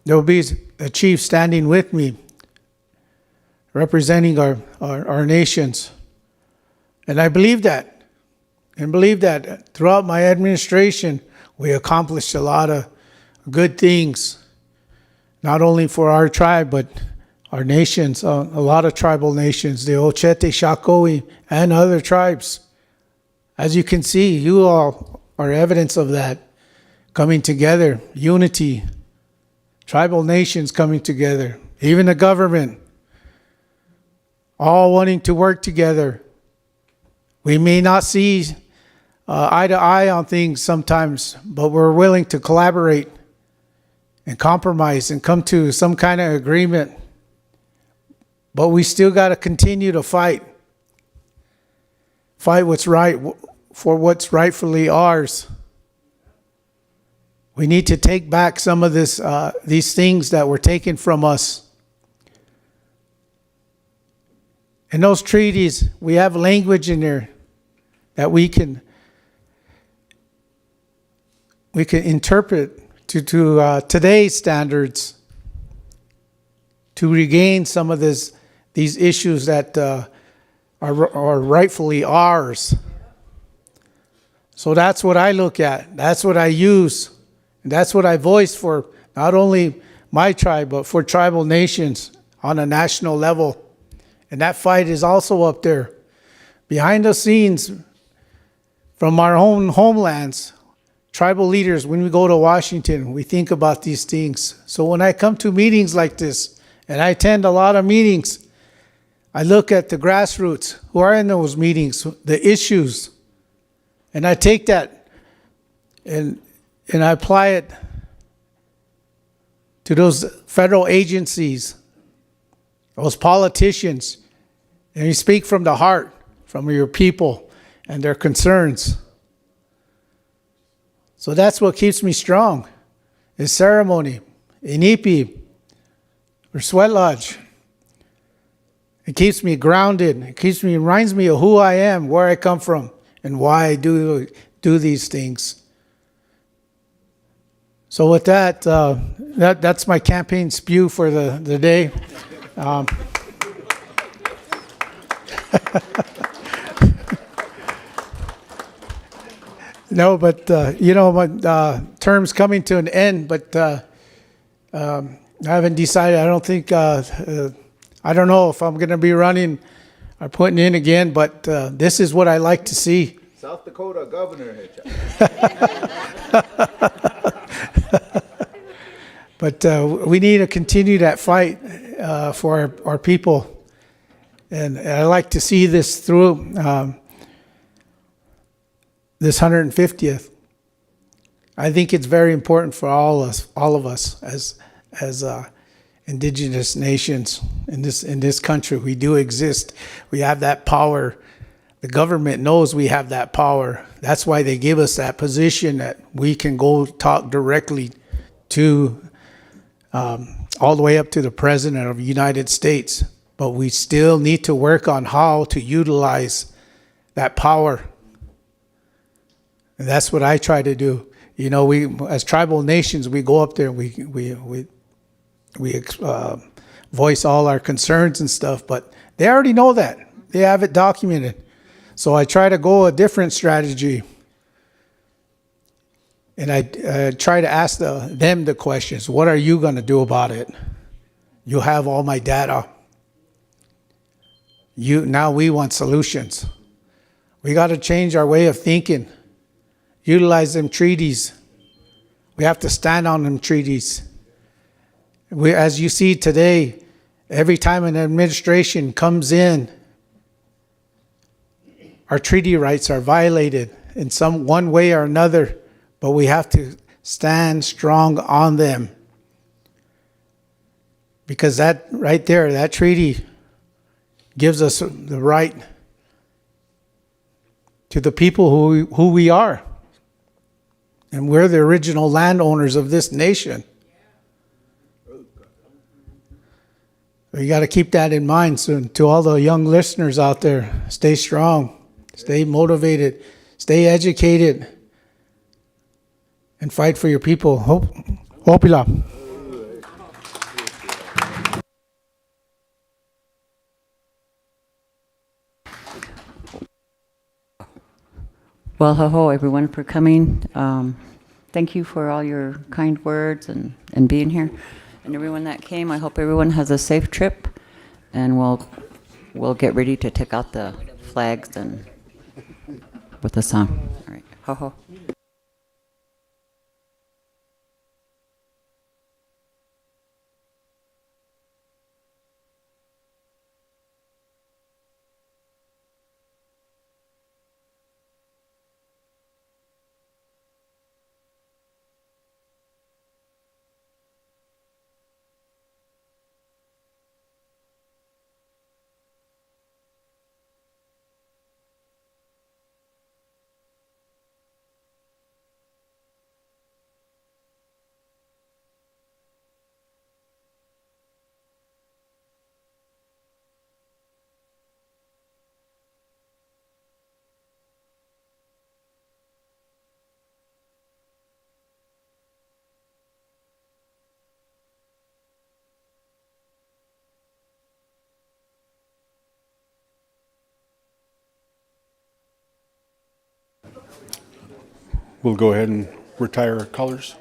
there will be a chief standing with me, representing our nations, and I believe that, throughout my administration we accomplished a lot of good things, not only for our tribe, but our nations, a lot of tribal nations, the Ochete, Shakoi, and other tribes. As you can see, you all are evidence of that, coming together, unity, tribal nations coming together, even the government, all wanting to work together. We may not see eye to eye on things sometimes, but we're willing to collaborate and compromise and come to some kind of agreement. But we still got to continue to fight what's right, for what's rightfully ours. We need to take back some of these things that were taken from us. In those treaties, we have language in there that we can interpret to today's standards to regain some of these issues that are rightfully ours. So that's what I look at. That's what I use. And that's what I voice for not only my tribe, but for tribal nations on a national level. And that fight is also up there. Behind the scenes, from our own homelands, tribal leaders, when we go to Washington, we think about these things. So when I come to meetings like this, and I attend a lot of meetings, I look at the grassroots who are in those meetings, the issues, and I take that and I apply it to those federal agencies, those politicians, and you speak from the heart, from your people and their concerns. So that's what keeps me strong, is ceremony, inipi, or sweat lodge. It keeps me grounded. It reminds me of who I am, where I come from, and why I do these things. So with that, that's my campaign spew for the day. No, but my term's coming to an end, but I haven't decided. I don't think, I don't know if I'm going to be running or putting in again, but this is what I like to see. South Dakota governor. But we need to continue that fight for our people. And I like to see this through this 150th. I think it's very important for all of us as indigenous nations in this country. We do exist. We have that power. The government knows we have that power. That's why they give us that position that we can go talk directly to all the way up to the President of the United States. But we still need to work on how to utilize that power. And that's what I try to do. You know, we as tribal nations, we go up there and we voice all our concerns and stuff, but they already know that. They have it documented. So I try to go a different strategy. And I try to ask them the questions. What are you going to do about it? You have all my data. Now we want solutions. We got to change our way of thinking. Utilize them treaties. We have to stand on them treaties. As you see today, every time an administration comes in, our treaty rights are violated in one way or another, but we have to stand strong on them. Because that right there, that treaty gives us the right to the people who we are. And we're the original landowners of this nation. You got to keep that in mind. So to all the young listeners out there, stay strong, stay motivated, stay educated, and fight for your people. Hopila. Well, ho, everyone, for coming. Thank you for all your kind words and being here. And everyone that came, I hope everyone has a safe trip. And we'll get ready to take out the flags and with the song. All right, ho. We'll go ahead and retire our colors.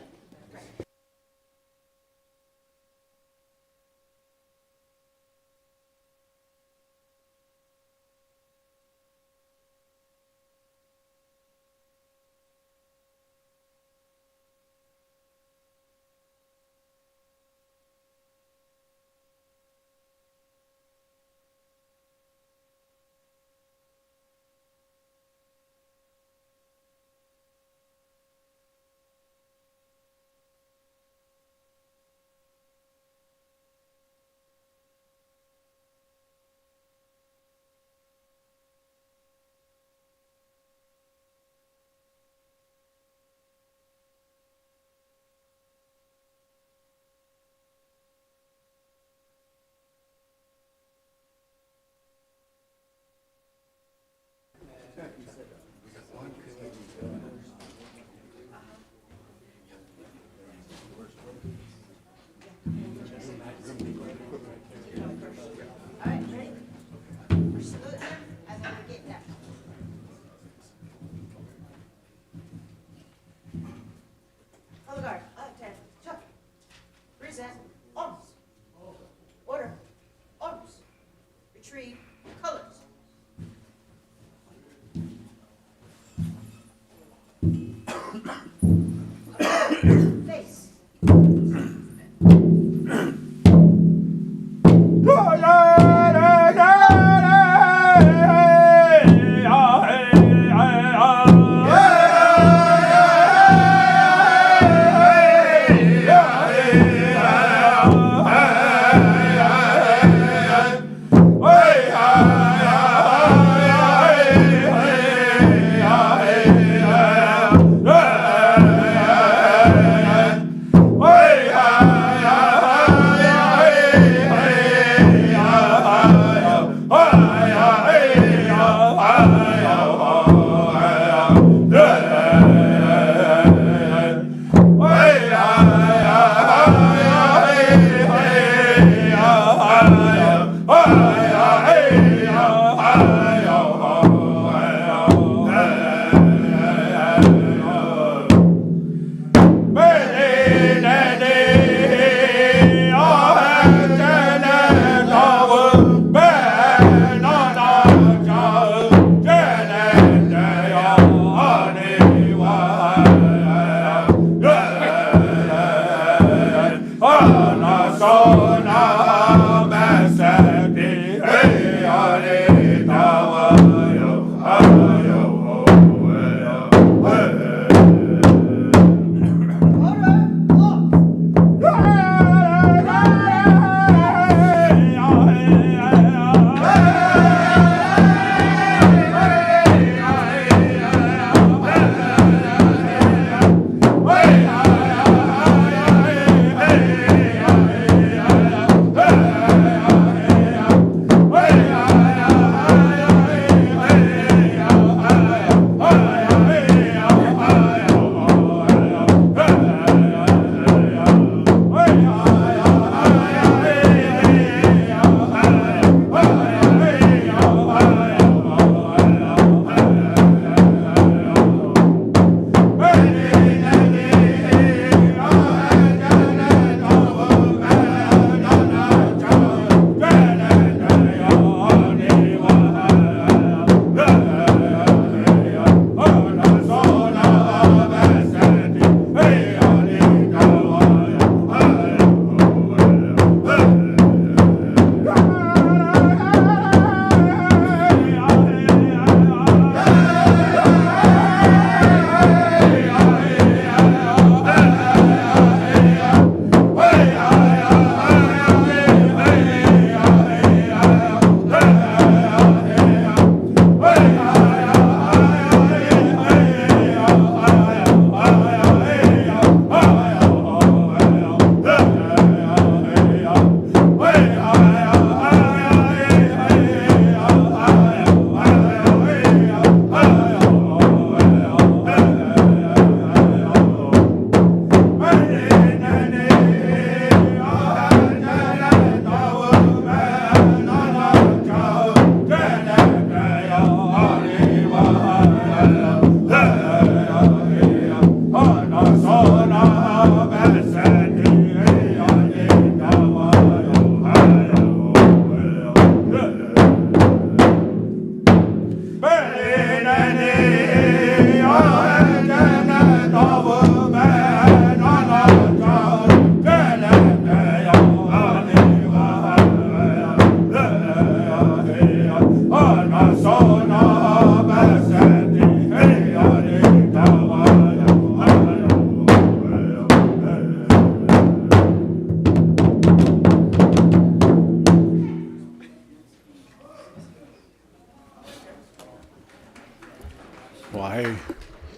Well, hey,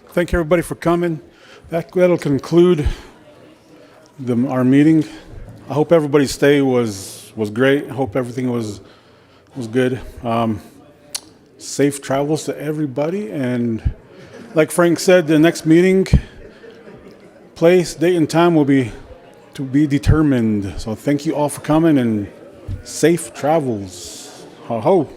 thank you everybody for coming. That'll conclude our meeting. I hope everybody's stay was great. I hope everything was good. Safe travels to everybody, and like Frank said, the next meeting place, date, and time will be to be determined. So thank you all for coming, and safe travels. Ho ho.